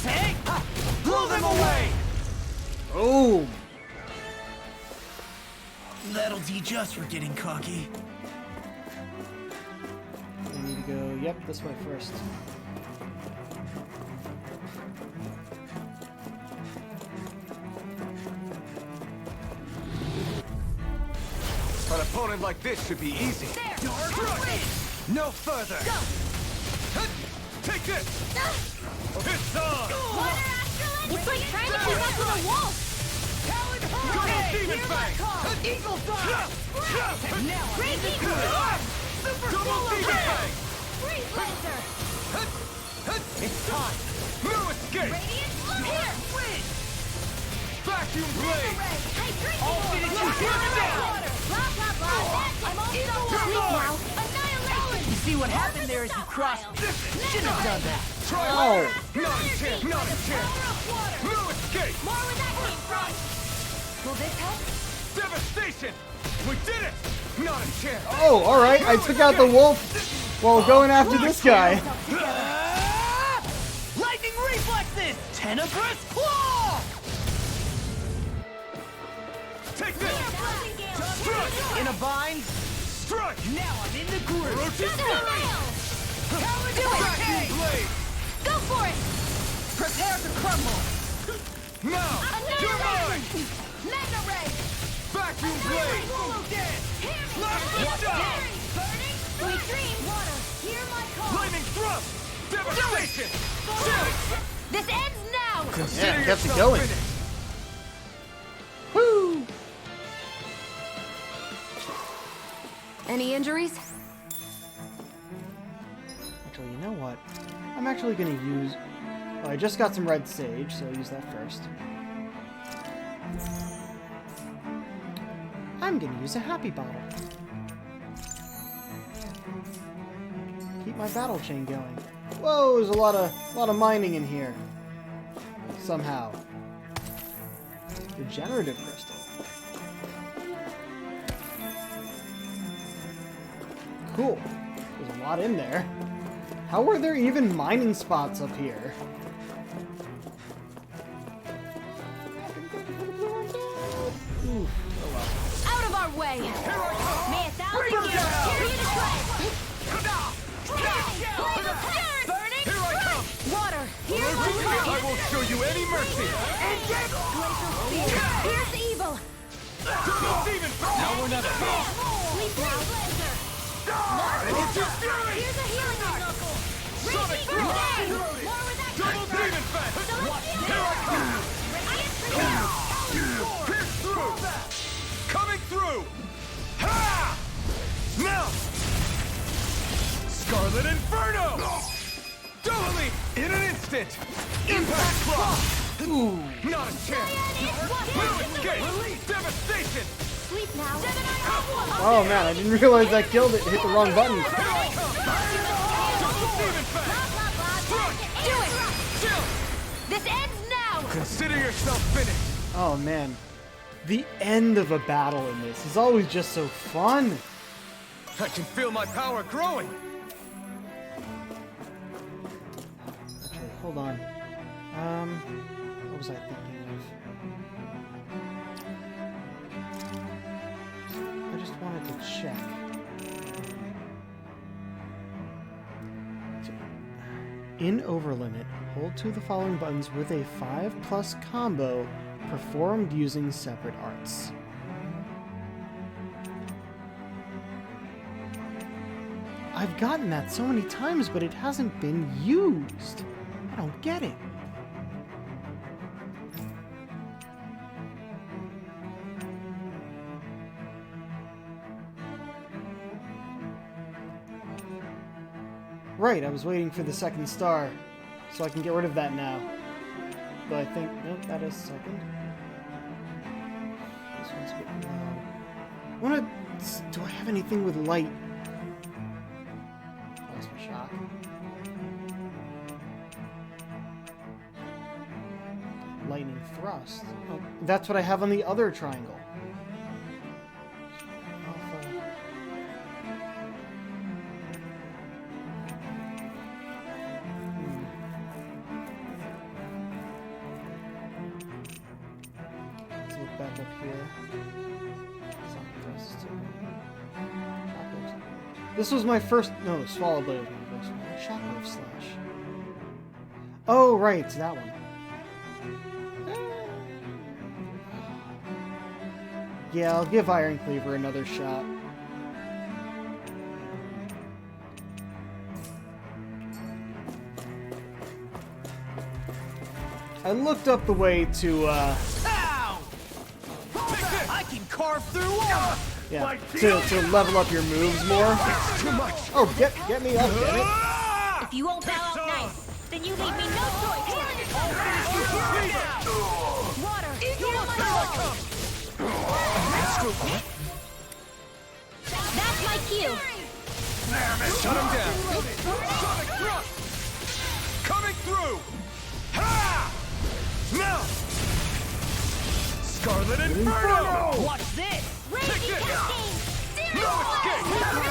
Take! Blow them away! Oh, That'll teach us for getting cocky. I need to go. Yep, this way first. An opponent like this should be easy. No further! Take this! It's on! It's like trying to keep up with a wolf! Talon Demon Fang! Eagle Fire! Now Great Eagle! Double Demon Fang! Freeze Laser! It's time! No escape! Radiant here! Vacuum Blade! All finishes here now! Blah blah blah! I'm all done now! Annihilation! You see what happened there is you crossed. Shouldn't have done that. Try Oh. Not a chance! Not a chance! No escape! More where that came from! Will this help? Devastation! We did it! Not a chance! Oh, alright, I took out the wolf while going after this guy. Lightning reflexes! Tenebrous claw! Take this! Strike! In a bind? Strike! Now I'm in the groove! Vacuum Blade! Go for it! Prepare to crumble! Now! You're mine! Mega Ray! Vacuum Blade! Blast the shot! Sweet dreams! Water, hear my call! Lightning Thrust! Devastation! Shield! This ends now! Consider Yeah, kept it yourself going. finished. Woo! Any injuries? Actually, you know what? I'm actually gonna use... Well, I just got some red sage, so I'll use that first. I'm gonna use a happy bottle. Keep my battle chain going. Whoa, there's a lot of mining in here. Somehow. Regenerative crystal. Cool. There's a lot in there. How were there even mining spots up here? Oof. Out of our way! May 1,000 years carry you to tread! Burning strike! Water, hear my call! I won't show you any mercy! Glacial spear, here's evil! Double Demon Fang! Now we're not alone! Sleep laser! Here's a healing knuckle! Sonic Raging Thrust! Blade! More where that Double comes from! Demon Fang! Celestial Here I come! Radiant Pierce through! Coming through! Ha! Now! Scarlet Inferno! Double Leap! In an instant! Impact Claw! Ooh. Not a chance! No escape! Devastation! Sleep now! Oh man, I didn't realize I killed it. Hit the wrong button. Here I come! Double Demon Fang! Do it! Shield! This ends now! Consider yourself finished! Oh man. The end of a battle in this is always just so fun. I can feel my power growing! Actually, hold on. What was I thinking of? I just wanted to check. In Overlimit, hold two of the following buttons with a 5+ combo performed using separate arts. I've gotten that so many times, but it hasn't been used. I don't get it. Right, I was waiting for the second star, so I can get rid of that now. But I think, nope, that is second. This one's a bit low. Do I have anything with light? Plasma shock. Lightning thrust. Oh, that's what I have on the other triangle. Alpha. Let's look back up here. Sonic thrust. Shockwave. This was my first. No, Swallow Blade was my first one. Shockwave slash. Oh, right, it's that one. Yeah, I'll give Iron Cleaver another shot. I looked up the way to carve through all. Yeah, to level up your moves more. Too much. Oh, get me up, damn it. If you won't bow out nice, then you leave me no choice. Water, you're my soul. That's my cue. Shut him down. Sonic thrust. Coming through. Ha! Now. Scarlet Inferno. Watch this. Take Raging this. cascade. No escape. We're not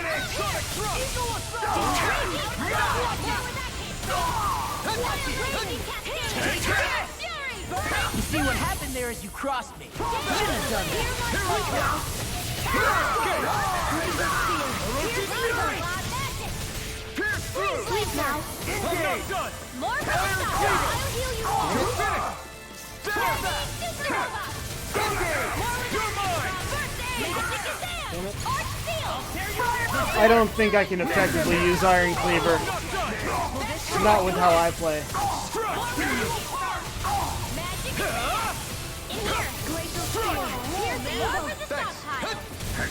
finished. Sonic thrust. Take this. You see what happened there is you crossed me. Shouldn't have done that. Pierce through. Sleep now. I'm not done. More power. I'll heal you all. You're finished. Stand back. You're mine. I don't think I can effectively use Iron Cleaver. Not with how I play.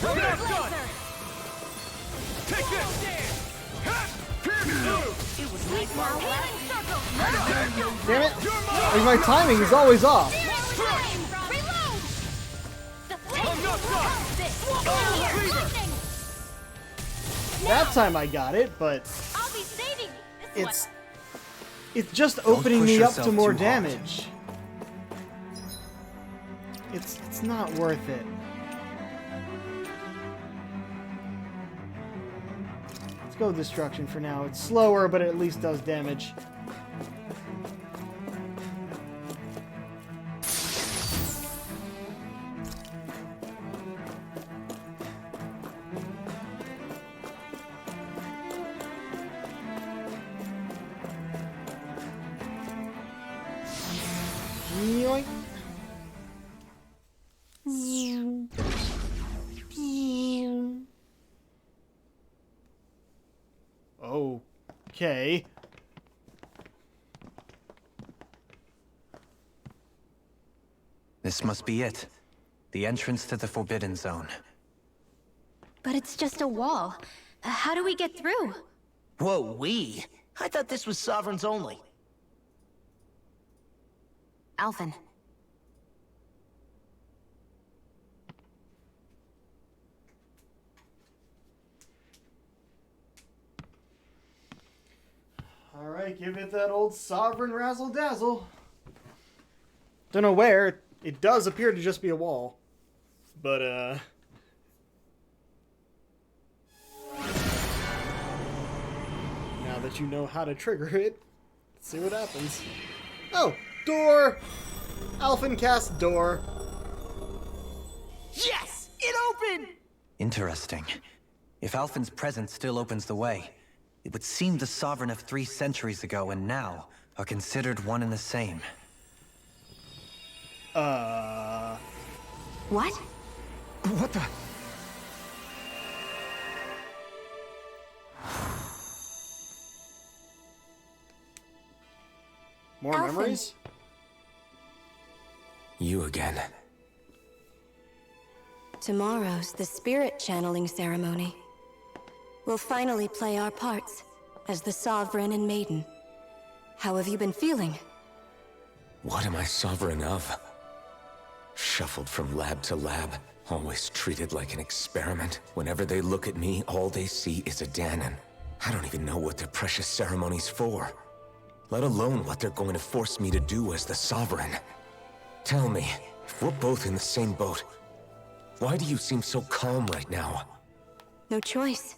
We're not done. Take this. Pierce through. Damn it! Like, my timing is always off. I'm not done. That time I got it, but I'll be saving it's just opening push me up to yourself more too hard. damage. It's not worth it. Let's go Destruction for now. It's slower, but it at least does damage. Yoink. Okay. This must be it. The entrance to the Forbidden Zone. But it's just a wall. How do we get through? Whoa, we? I thought this was Sovereigns only. Alphen. Alright, give it that old sovereign razzle dazzle. Don't know where. It does appear to just be a wall. But, now that you know how to trigger it, let's see what happens. Oh! Door! Alphen cast door. Yes! It opened! Interesting. If Alphen's presence still opens the way, it would seem the Sovereign of 3 centuries ago and now are considered one and the same. What? What the? More Alphen. memories? You again. Tomorrow's the spirit channeling ceremony. We'll finally play our parts as the Sovereign and Maiden. How have you been feeling? What am I sovereign of? Shuffled from lab to lab, always treated like an experiment. Whenever they look at me, all they see is a Danon. I don't even know what their precious ceremony's for. Let alone what they're going to force me to do as the Sovereign. Tell me, if we're both in the same boat, why do you seem so calm right now? No choice.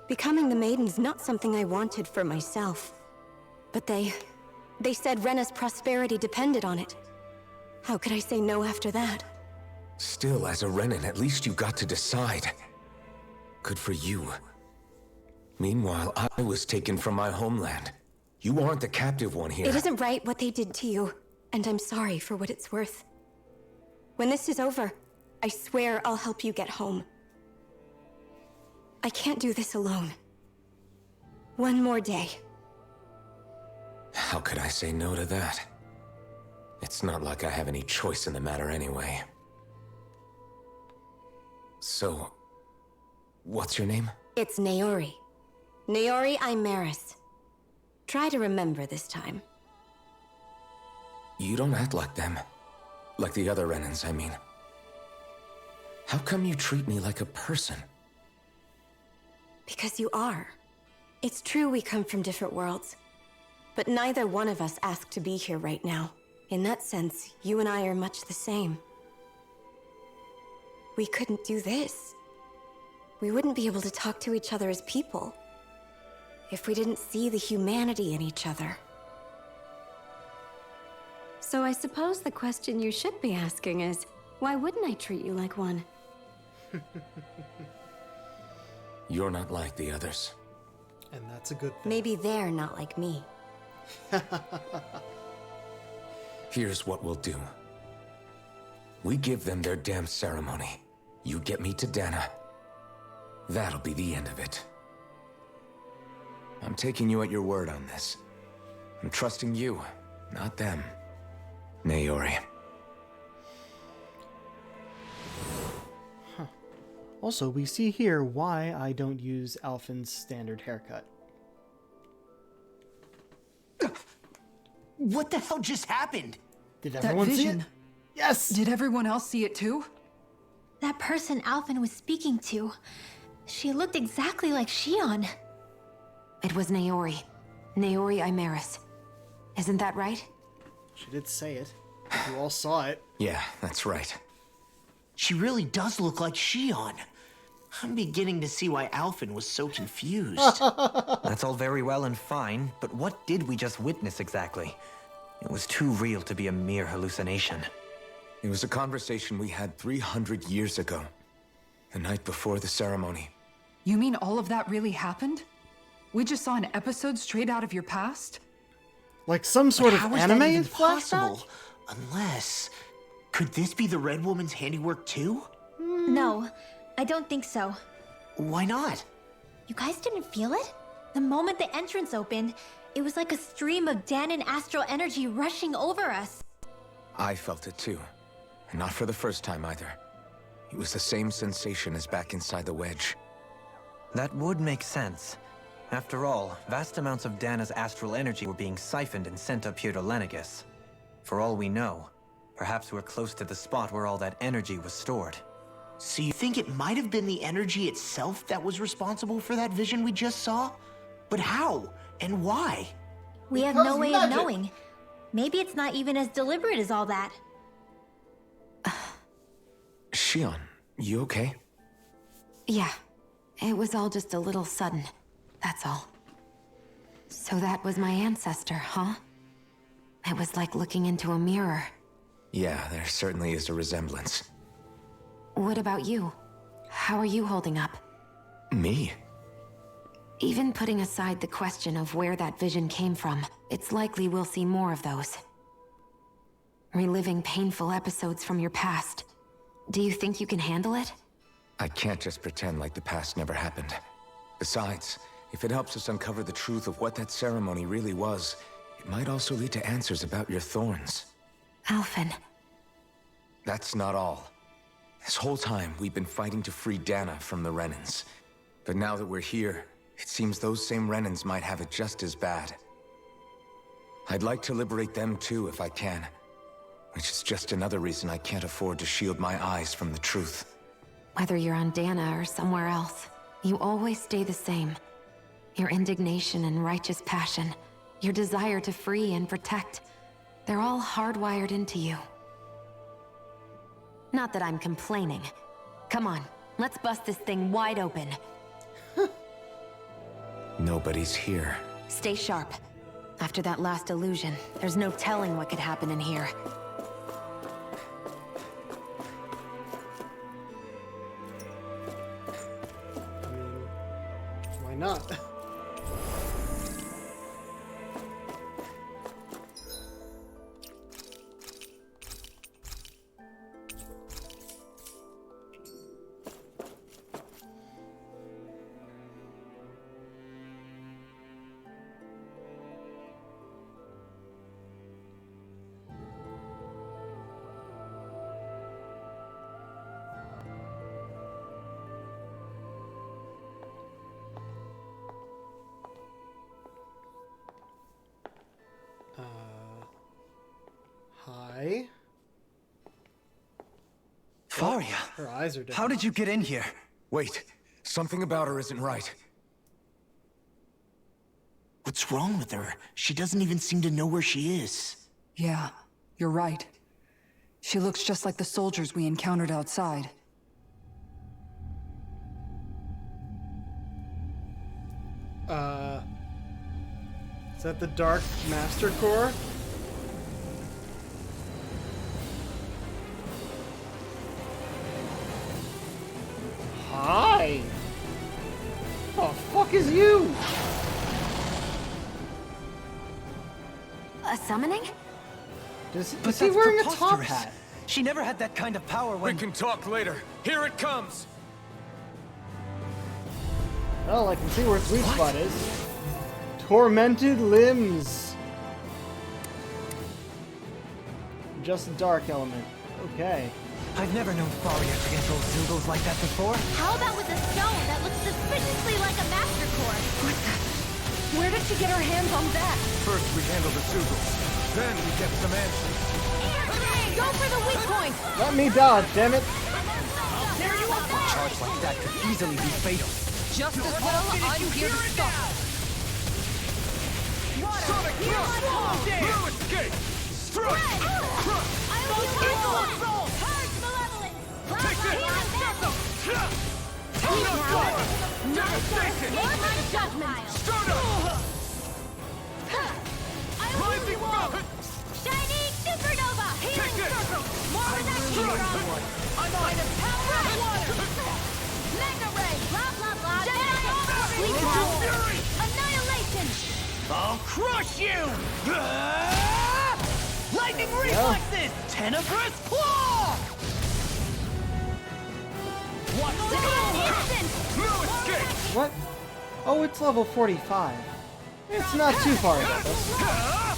Becoming the Maiden's not something I wanted for myself. But they said Rena's prosperity depended on it. How could I say no after that? Still, as a Renan, at least you got to decide. Good for you. Meanwhile, I was taken from my homeland. You aren't the captive one here. It isn't right what they did to you, and I'm sorry for what it's worth. When this is over, I swear I'll help you get home. I can't do this alone. One more day. How could I say no to that? It's not like I have any choice in the matter anyway. So, what's your name? It's Naori. Naori Imaris. Try to remember this time. You don't act like them. Like the other Renans, I mean. How come you treat me like a person? Because you are. It's true we come from different worlds. But neither one of us asked to be here right now. In that sense, you and I are much the same. We couldn't do this. We wouldn't be able to talk to each other as people if we didn't see the humanity in each other. So I suppose the question you should be asking is, why wouldn't I treat you like one? You're not like the others. And that's a good thing. Maybe they're not like me. Here's what we'll do. We give them their damn ceremony. You get me to Dana. That'll be the end of it. I'm taking you at your word on this. I'm trusting you, not them. Naori. Also, we see here why I don't use Alphen's standard haircut. What the hell just happened? Did That everyone see it? vision. Yes! Did everyone else see it too? That person Alphen was speaking to, she looked exactly like Shion. It was Naori. Naori Imaris. Isn't that right? She did say it. You all saw it. Yeah, that's right. She really does look like Shion. I'm beginning to see why Alphen was so confused. That's all very well and fine, but what did we just witness exactly? It was too real to be a mere hallucination. It was a conversation we had 300 years ago. The night before the ceremony. You mean all of that really happened? We just saw an episode straight out of your past? Like some sort of How is anime that even flashback? possible? Unless... Could this be the Red Woman's handiwork too? No, I don't think so. Why not? You guys didn't feel it? The moment the entrance opened, it was like a stream of Dan and Astral energy rushing over us. I felt it too. And not for the first time either. It was the same sensation as back inside the wedge. That would make sense. After all, vast amounts of Dana's astral energy were being siphoned and sent up here to Lenegus. For all we know, perhaps we're close to the spot where all that energy was stored. So you think it might have been the energy itself that was responsible for that vision we just saw? But how? And why? We have no way of knowing. Maybe it's not even as deliberate as all that. Shion, you okay? Yeah. It was all just a little sudden. That's all. So that was my ancestor, huh? It was like looking into a mirror. Yeah, there certainly is a resemblance. What about you? How are you holding up? Me? Even putting aside the question of where that vision came from, it's likely we'll see more of those. Reliving painful episodes from your past. Do you think you can handle it? I can't just pretend like the past never happened. Besides, if it helps us uncover the truth of what that ceremony really was, it might also lead to answers about your thorns. Alphen. That's not all. This whole time, we've been fighting to free Dana from the Renans. But now that we're here, it seems those same Renans might have it just as bad. I'd like to liberate them too if I can. Which is just another reason I can't afford to shield my eyes from the truth. Whether you're on Dana or somewhere else, you always stay the same. Your indignation and righteous passion, your desire to free and protect, they're all hardwired into you. Not that I'm complaining. Come on, let's bust this thing wide open. Nobody's here. Stay sharp. After that last illusion, there's no telling what could happen in here. Why not? Faria! Her eyes are different. How did you get in here? Wait, something about her isn't right. What's wrong with her? She doesn't even seem to know where she is. Yeah, you're right. She looks just like the soldiers we encountered outside. Is that the Dark Master Core? Hi! What the fuck is you? A summoning? Is he That's wearing a top preposterous. hat? She never had that kind of power We when... can talk later. Here it comes! Well, I can see where its weak spot is. Tormented limbs. Just a dark element. Okay. I've never known Faria to control Zoogles like that before. How about with a stone that looks suspiciously like a master core? Where did she get her hands on that? First we handle the Zoogles, then we get some answers. Go for the weak point! Let me dodge, damn it. A charge like that could easily be fatal. Just as well, I'm here to stop. Sonic Thrust! No escape! Strike! I will use Astral! Purge malevolence! Take this! Devastation! Take my judgment! Stardust! I will use Rising wall! Mountain! Shining supernova! Healing Take it! circle! More reduction! I'm By the power of water! Mega ray! Blah blah blah! Sleep Fury! Annihilation! I'll crush you! Lightning reflexes! Tenebrous claw! Instant! No escape! What? Oh, it's level 45. It's not too far ahead of us.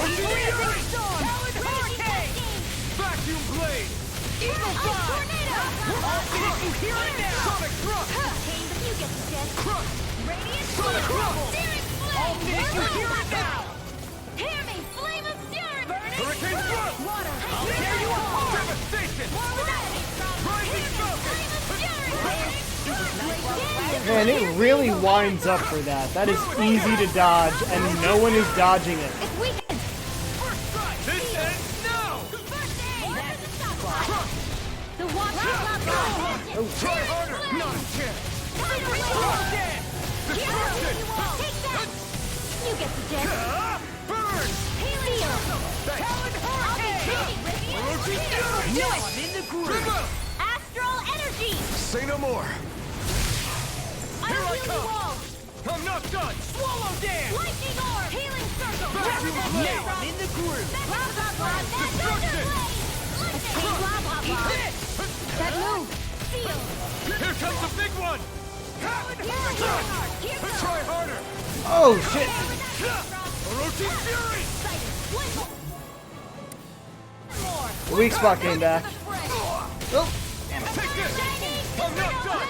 Freezing storm! Vacuum blade! Eagle dive! I'll finish you here and now! Sonic thrust! Pain, but you get the gist. Crush! Radiant Sonic Flame! rumble! Searing I'll Flame! finish you here and now! Hear me! Flame of Fury! Hurricane thrust! Water! I'll tear you apart! Devastation! Rising Falcon! Man, it really winds up for that. That is easy to dodge, and no one is dodging it. It's weakened! First strike! This ends now! The water is Try harder! Not a chance! Again! Destruction! Take that! You get the gist. Burn! Heal! Talon Hurricane! Radiant! Now I'm in the groove! Astral energy! Say no more! Here I Healing come! wall! I'm not done! Swallow dance! Lightning orb! Healing circle! Vacuum blade! I'm in the groove! Blah blah blah! Destruction! Escape blah blah blah! Hit! That move! Seal! Here comes the big one! Try harder! Oh, shit! Orochi Fury! The weak spot came back. Oh, Take this! I'm not done!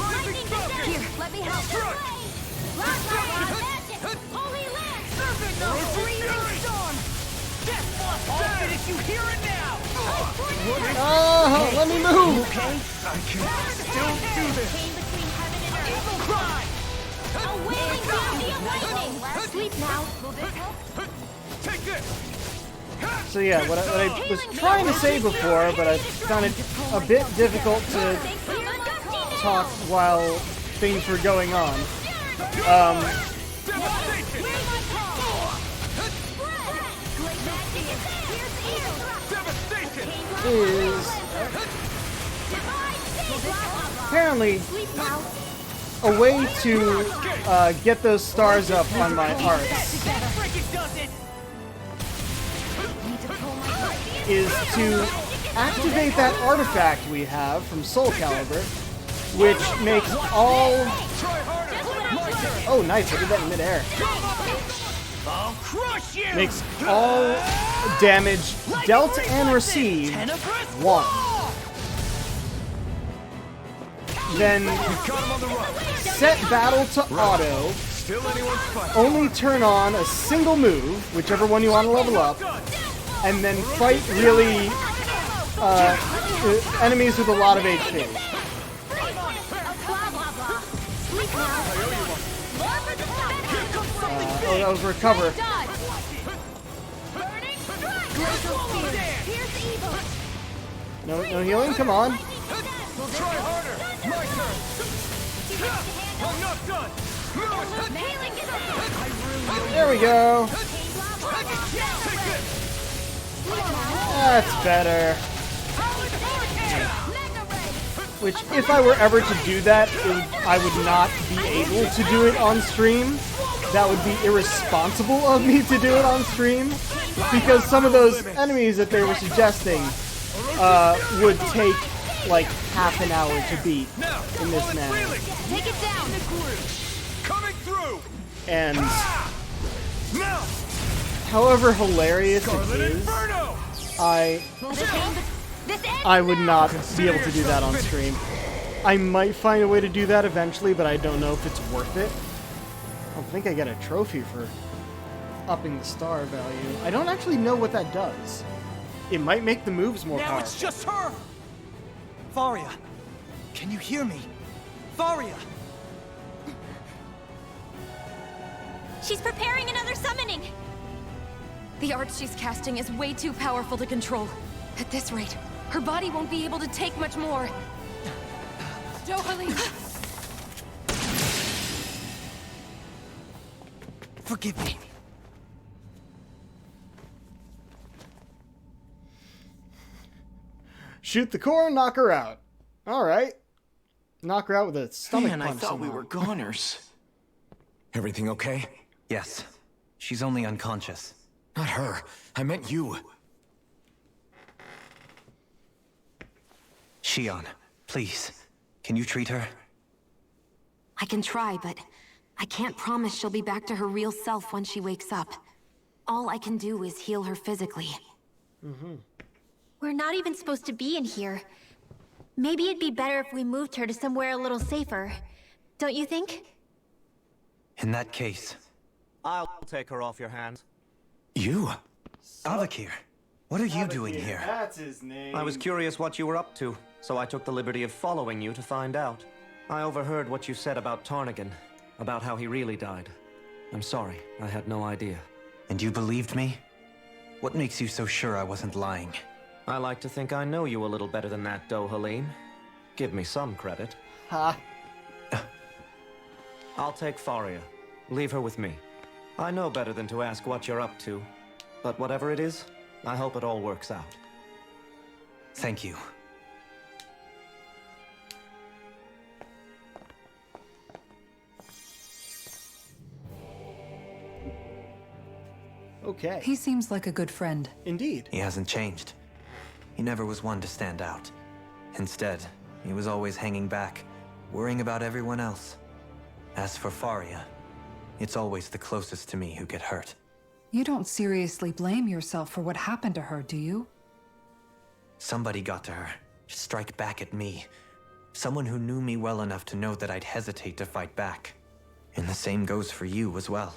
Rising Falcon! Here, let me help. Strike! Holy lance! Orochi Fury! Storm! Death! I'll finish you here and now! oh, let me move! I can still do this! Came between heaven and earth. Evil cry! A wailing bounty of lightning! Sleep now. Will this help? Take this! So yeah, what I was trying to say before, but I found it a bit difficult to talk while things were going on. Devastation! Devastation! Is apparently a way to get those stars up on my arts is to activate that artifact we have from Soul Calibur, which makes all... Oh, nice, I did that in midair. I'll crush you! Makes all damage dealt and received 1. Then set battle to auto, Still anyone's fight. only turn on a single move, whichever one you want to level up, and then fight really enemies with a lot of HP. Oh, that was recover. No healing, come on. Try harder! My turn! I'm not done! There we go. That's better. Which, if I were ever to do that, I would not be able to do it on stream. That would be irresponsible of me to do it on stream. Because some of those enemies that they were suggesting would take like half an hour to beat in this manner. Take it down. Coming through. And however hilarious it is, I would not be able to do that on stream. I might find a way to do that eventually, but I don't know if it's worth it. I don't think I get a trophy for upping the star value. I don't actually know what that does. It might make the moves more powerful. Now it's just her! Faria, can you hear me? Faria! She's preparing another summoning! The art she's casting is way too powerful to control. At this rate, her body won't be able to take much more. Dohalim! Forgive me. Shoot the core and knock her out. Alright. Knock her out with a stomach punch. Man, I thought we somehow. were goners. Everything okay? Yes. She's only unconscious. Not her. I meant you. Shion, please. Can you treat her? I can try, but I can't promise she'll be back to her real self when she wakes up. All I can do is heal her physically. We're not even supposed to be in here. Maybe it'd be better if we moved her to somewhere a little safer. Don't you think? In that case, I'll take her off your hands. You? Avakir, what are you doing here? That's his name. I was curious what you were up to, so I took the liberty of following you to find out. I overheard what you said about Tarnigan, about how he really died. I'm sorry, I had no idea. And you believed me? What makes you so sure I wasn't lying? I like to think I know you a little better than that, Dohalim. Give me some credit. Ha. I'll take Faria. Leave her with me. I know better than to ask what you're up to. But whatever it is, I hope it all works out. Thank you. Okay. He seems like a good friend. Indeed. He hasn't changed. He never was one to stand out. Instead, he was always hanging back, worrying about everyone else. As for Faria, it's always the closest to me who get hurt. You don't seriously blame yourself for what happened to her, do you? Somebody got to her, to strike back at me. Someone who knew me well enough to know that I'd hesitate to fight back. And the same goes for you as well.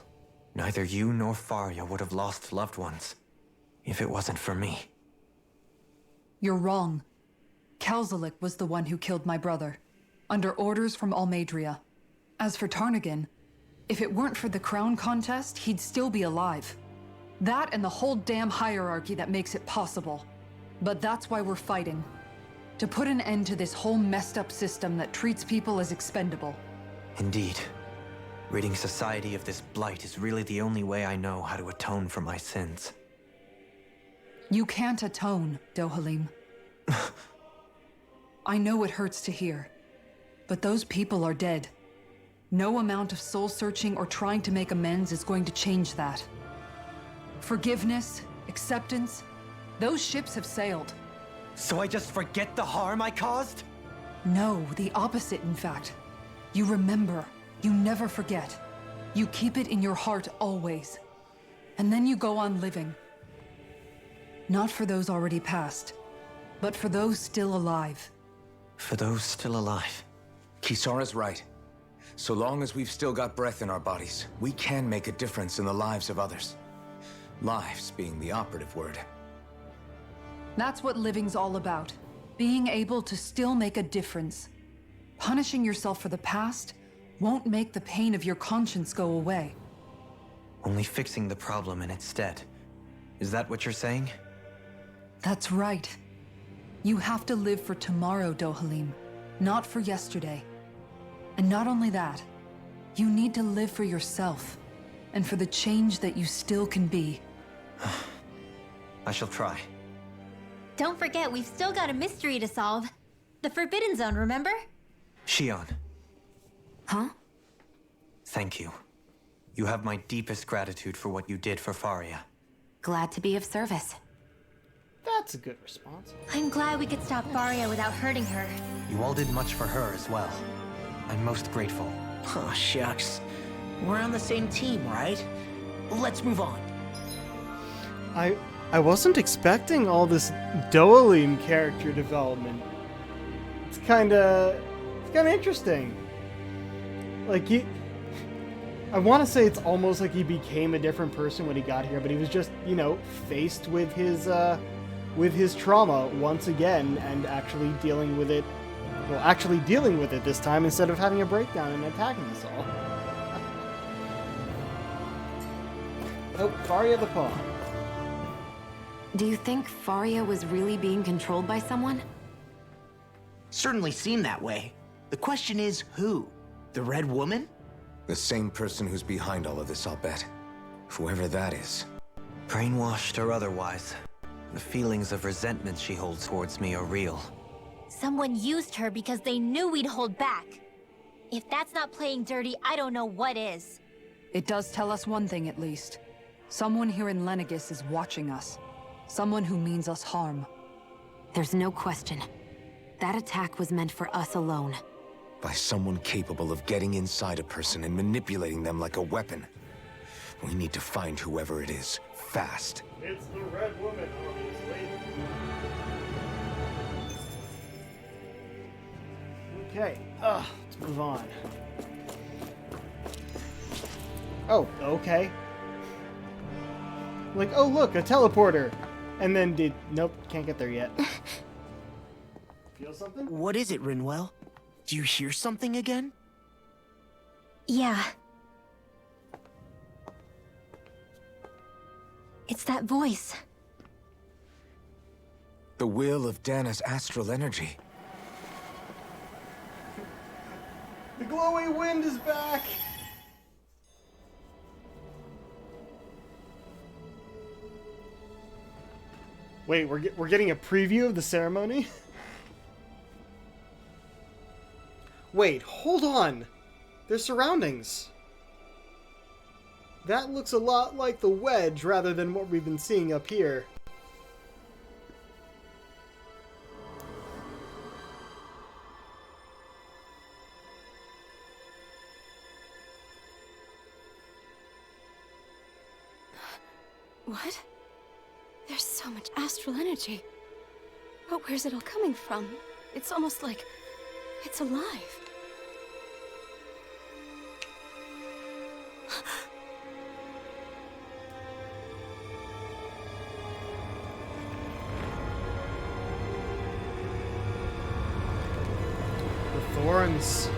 Neither you nor Faria would have lost loved ones, if it wasn't for me. You're wrong. Kalzalik was the one who killed my brother, under orders from Almadria. As for Tarnigan, if it weren't for the crown contest, he'd still be alive. That and the whole damn hierarchy that makes it possible. But that's why we're fighting. To put an end to this whole messed up system that treats people as expendable. Indeed. Ridding society of this blight is really the only way I know how to atone for my sins. You can't atone, Dohalim. I know it hurts to hear, but those people are dead. No amount of soul-searching or trying to make amends is going to change that. Forgiveness, acceptance, those ships have sailed. So I just forget the harm I caused? No, the opposite, in fact. You remember. You never forget. You keep it in your heart always. And then you go on living. Not for those already past, but for those still alive. For those still alive. Kisara's right. So long as we've still got breath in our bodies, we can make a difference in the lives of others. Lives being the operative word. That's what living's all about. Being able to still make a difference. Punishing yourself for the past won't make the pain of your conscience go away. Only fixing the problem in its stead. Is that what you're saying? That's right. You have to live for tomorrow, Dohalim, not for yesterday. And not only that, you need to live for yourself, and for the change that you still can be. I shall try. Don't forget, we've still got a mystery to solve. The Forbidden Zone, remember? Shion, Huh? thank you. You have my deepest gratitude for what you did for Faria. Glad to be of service. That's a good response. I'm glad we could stop Faria without hurting her. You all did much for her as well. I'm most grateful. Oh, shucks. We're on the same team, right? Let's move on. I wasn't expecting all this Dohalim character development. It's kind of interesting. Like I want to say it's almost like he became a different person when he got here, but he was just, you know, faced with his trauma once again and actually dealing with it. Well, actually dealing with it this time instead of having a breakdown and attacking us all. Oh, Faria the Pawn. Do you think Faria was really being controlled by someone? Certainly seemed that way. The question is, who? The Red Woman? The same person who's behind all of this, I'll bet. Whoever that is. Brainwashed or otherwise, the feelings of resentment she holds towards me are real. Someone used her because they knew we'd hold back. If that's not playing dirty, I don't know what is. It does tell us one thing at least. Someone here in Lenegis is watching us. Someone who means us harm. There's no question. That attack was meant for us alone. By someone capable of getting inside a person and manipulating them like a weapon. We need to find whoever it is, fast. It's the Red Woman, obviously. Okay, let's move on. Oh, okay. Like, oh look, a teleporter! And then nope, can't get there yet. Feel something? What is it, Rinwell? Do you hear something again? Yeah. It's that voice. The will of Dana's astral energy. The glowing wind is back! Wait, we're getting a preview of the ceremony? Wait, hold on! Their surroundings. That looks a lot like the wedge rather than what we've been seeing up here. What? There's so much astral energy. But where's it all coming from? It's almost like it's alive. The thorns.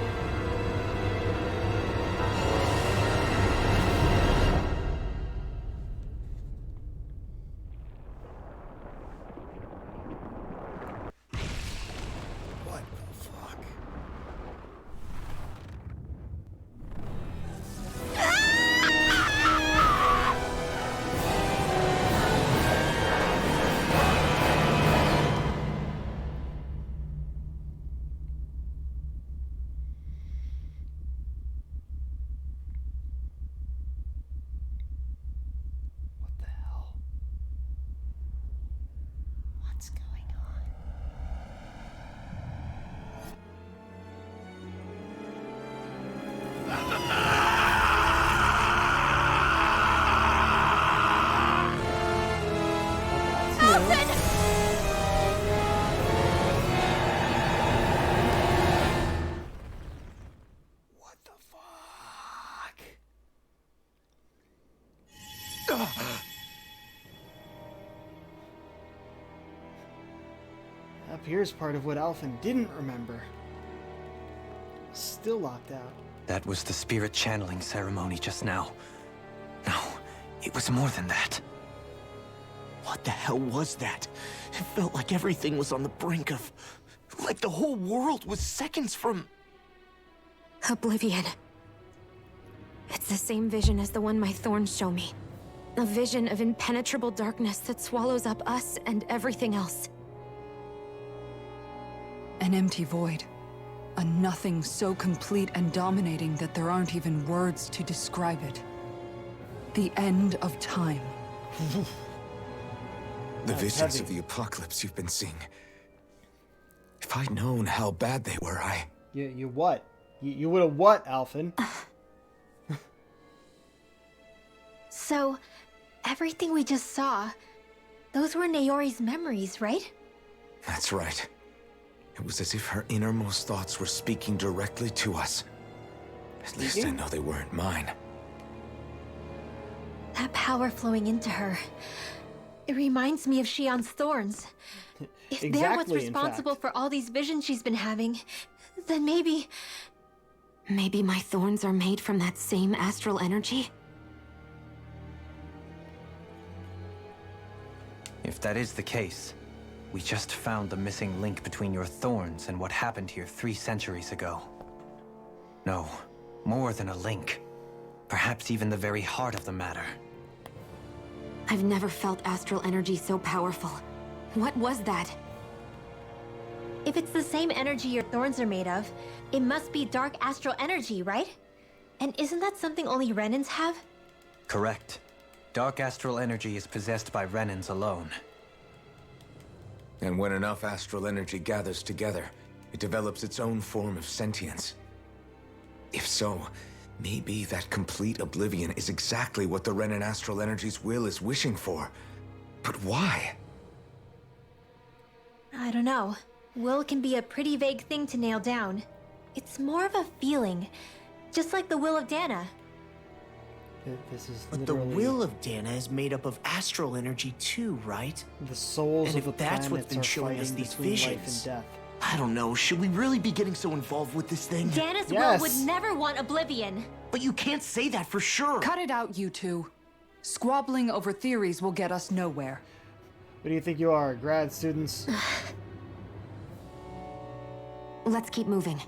What's going on? What the fuck? here's part of what Alphen didn't remember. Still locked out. That was the spirit channeling ceremony just now. No, it was more than that. What the hell was that? It felt like everything was on the brink of... like the whole world was seconds from... Oblivion. It's the same vision as the one my thorns show me. A vision of impenetrable darkness that swallows up us and everything else. An empty void. A nothing so complete and dominating that there aren't even words to describe it. The end of time. The visions of the apocalypse you've been seeing. If I'd known how bad they were, You what? You would have what, Alphen? So, everything we just saw, those were Naori's memories, right? That's right. It was as if her innermost thoughts were speaking directly to us. At least I know they weren't mine. That power flowing into her. It reminds me of Shion's thorns. If they're what's responsible for all these visions she's been having, then maybe... Maybe my thorns are made from that same astral energy? If that is the case, we just found the missing link between your thorns and what happened here 3 centuries ago. No, more than a link. Perhaps even the very heart of the matter. I've never felt astral energy so powerful. What was that? If it's the same energy your thorns are made of, it must be dark astral energy, right? And isn't that something only Renans have? Correct. Dark astral energy is possessed by Renans alone. And when enough astral energy gathers together, it develops its own form of sentience. If so, maybe that complete oblivion is exactly what the Renan astral energy's will is wishing for. But why? I don't know. Will can be a pretty vague thing to nail down. It's more of a feeling, just like the will of Dana. This is But the will of Dana is made up of astral energy too, right? The souls and of the if that's what's planets been are showing us fighting these between life visions, and death. I don't know, should we really be getting so involved with this thing? Dana's will would never want oblivion. But you can't say that for sure. Cut it out, you two. Squabbling over theories will get us nowhere. What do you think you are, grad students? Let's keep moving.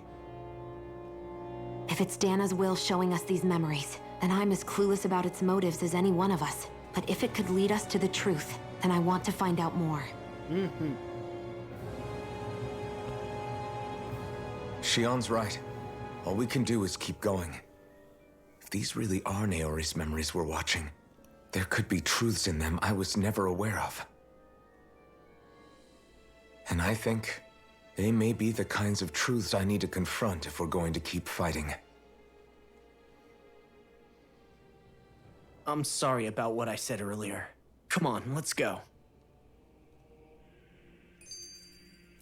If it's Dana's will showing us these memories, then I'm as clueless about its motives as any one of us. But if it could lead us to the truth, then I want to find out more. Mm-hmm. Shion's right. All we can do is keep going. If these really are Naori's memories we're watching, there could be truths in them I was never aware of. And I think they may be the kinds of truths I need to confront if we're going to keep fighting. I'm sorry about what I said earlier. Come on, let's go.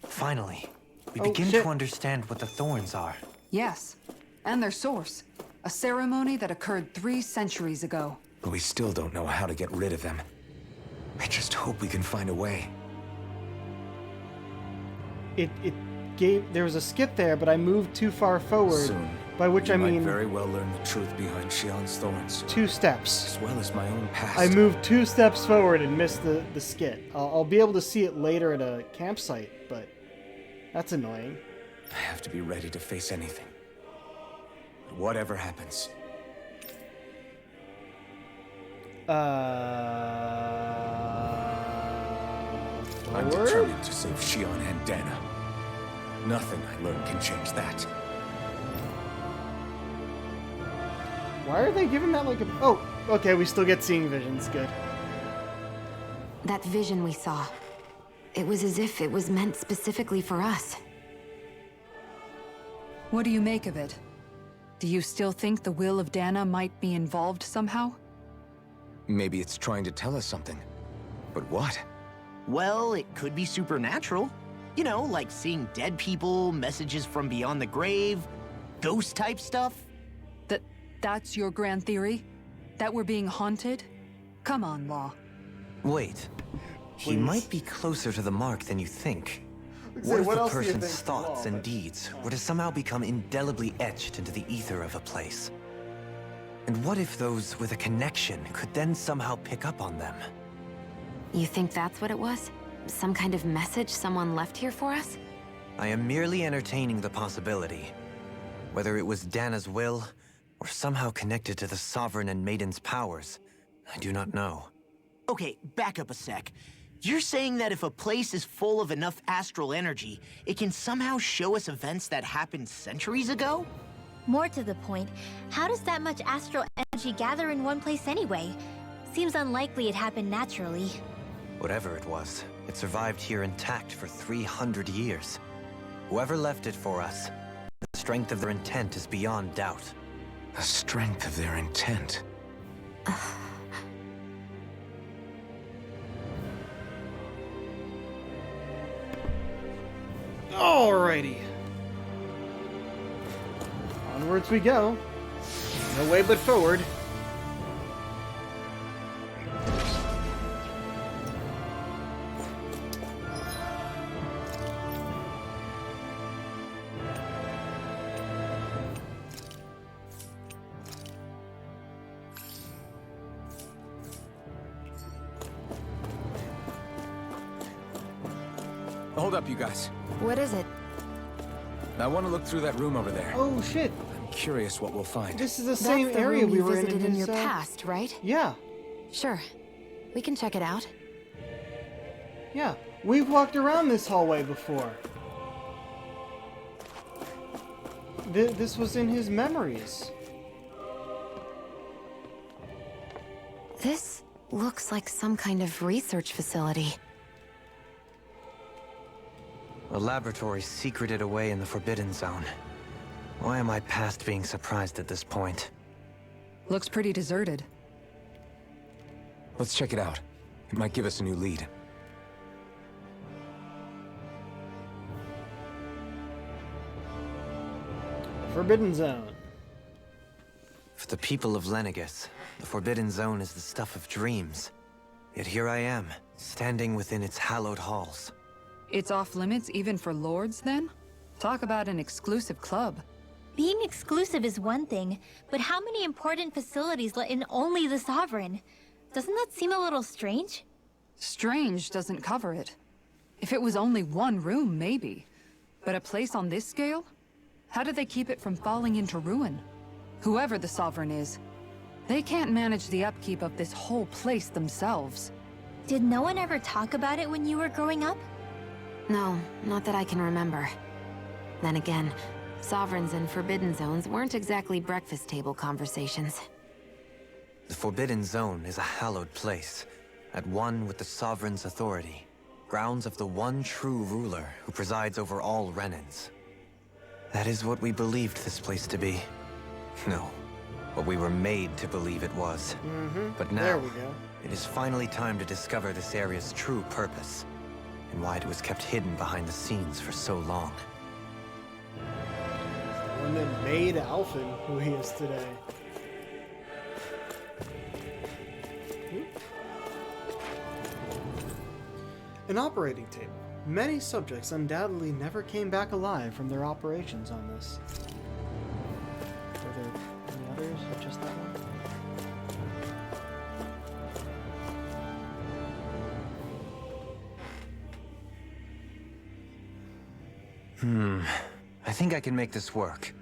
Finally, we begin to understand what the thorns are. Yes, and their source. A ceremony that occurred 3 centuries ago. But we still don't know how to get rid of them. I just hope we can find a way. There was a skip there, but I moved too far forward. Soon, by which I mean might very well learn the truth behind Shion's thorns. 2 steps. As well as my own past. I moved 2 steps forward and missed the skit. I'll be able to see it later at a campsite, but that's annoying. I have to be ready to face anything. Whatever happens. I'm determined to save Shion and Dana. Nothing I learn can change that. Why are they giving that like a... Oh, okay, we still get seeing visions. Good. That vision we saw. It was as if it was meant specifically for us. What do you make of it? Do you still think the will of Dana might be involved somehow? Maybe it's trying to tell us something. But what? Well, it could be supernatural. You know, like seeing dead people, messages from beyond the grave, ghost-type stuff. That's your grand theory? That we're being haunted? Come on, Law. Wait. He might be closer to the mark than you think. What if what a else do you person's think thoughts and deeds were to somehow become indelibly etched into the ether of a place? And what if those with a connection could then somehow pick up on them? You think that's what it was? Some kind of message someone left here for us? I am merely entertaining the possibility. Whether it was Dana's will, or somehow connected to the Sovereign and Maiden's powers, I do not know. Okay, back up a sec. You're saying that if a place is full of enough astral energy, it can somehow show us events that happened centuries ago? More to the point, how does that much astral energy gather in one place anyway? Seems unlikely it happened naturally. Whatever it was, it survived here intact for 300 years. Whoever left it for us, the strength of their intent is beyond doubt. The strength of their intent. Alrighty. Onwards we go. No way but forward. Hold up, you guys. What is it? I want to look through that room over there. Oh shit. I'm curious what we'll find. This is the That's same the area room we you were visited in his, your past, right? Yeah. Sure. We can check it out. Yeah. We've walked around this hallway before. This was in his memories. This looks like some kind of research facility. A laboratory secreted away in the Forbidden Zone. Why am I past being surprised at this point? Looks pretty deserted. Let's check it out. It might give us a new lead. Forbidden Zone. For the people of Lenegis, the Forbidden Zone is the stuff of dreams. Yet here I am, standing within its hallowed halls. It's off limits even for lords, then? Talk about an exclusive club. Being exclusive is one thing, but how many important facilities let in only the Sovereign? Doesn't that seem a little strange? Strange doesn't cover it. If it was only one room, maybe. But a place on this scale? How do they keep it from falling into ruin? Whoever the Sovereign is, they can't manage the upkeep of this whole place themselves. Did no one ever talk about it when you were growing up? No, not that I can remember. Then again, Sovereigns and Forbidden Zones weren't exactly breakfast table conversations. The Forbidden Zone is a hallowed place, at one with the Sovereign's authority, grounds of the one true ruler who presides over all Renans. That is what we believed this place to be. No, what we were made to believe it was. But now, There we go. it is finally time to discover this area's true purpose, and why it was kept hidden behind the scenes for so long. The one that made Alphen who he is today. An operating table. Many subjects undoubtedly never came back alive from their operations on this. Are there any others or just that one? I think I can make this work.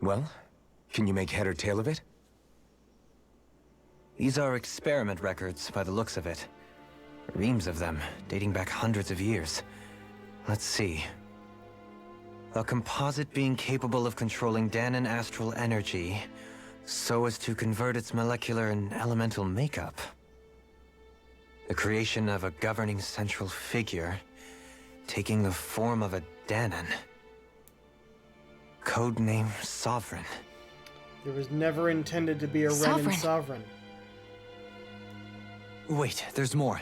Well, can you make head or tail of it? These are experiment records by the looks of it. Reams of them, dating back hundreds of years. Let's see. A composite being capable of controlling Danan astral energy, so as to convert its molecular and elemental makeup. The creation of a governing central figure, taking the form of a Danan. Codename Sovereign. There was never intended to be a Renan Sovereign. Wait, there's more.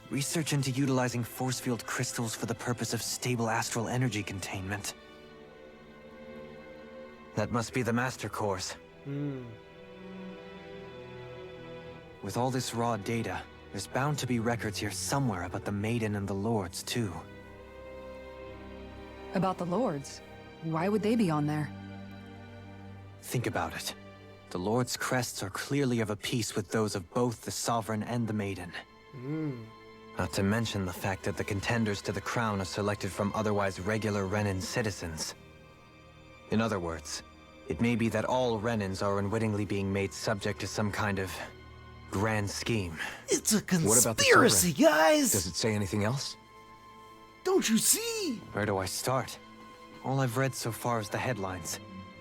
Research into utilizing force field crystals for the purpose of stable astral energy containment. That must be the Master Cores. With all this raw data, there's bound to be records here somewhere about the Maiden and the Lords, too. About the Lords? Why would they be on there? Think about it. The Lord's crests are clearly of a piece with those of both the Sovereign and the Maiden. Not to mention the fact that the contenders to the crown are selected from otherwise regular Renan citizens. In other words, it may be that all Renans are unwittingly being made subject to some kind of grand scheme. It's a What about the conspiracy, Sovereign? guys! Does it say anything else? Don't you see? Where do I start? All I've read so far is the headlines.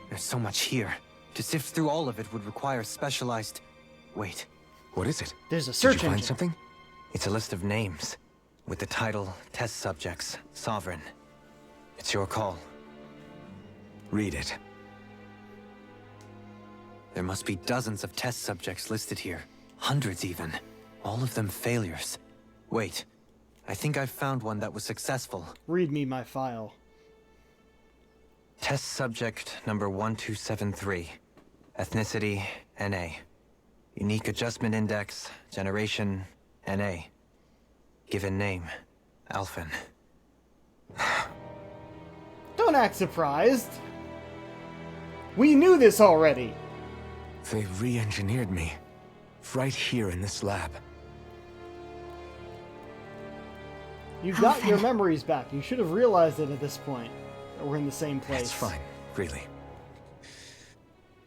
There's so much here. To sift through all of it would require specialized... Wait. What is it? There's a Did search you find engine. something? It's a list of names, with the title, Test Subjects, Sovereign. It's your call. Read it. There must be dozens of test subjects listed here. Hundreds even. All of them failures. Wait. I think I've found one that was successful. Read me my file. Test subject number 1273. Ethnicity, NA. Unique adjustment index, generation, NA. Given name, Alphen. Don't act surprised. We knew this already. They re-engineered me. Right here in this lab. You got your memories back. You should have realized it at this point. That we're in the same place. It's fine, really.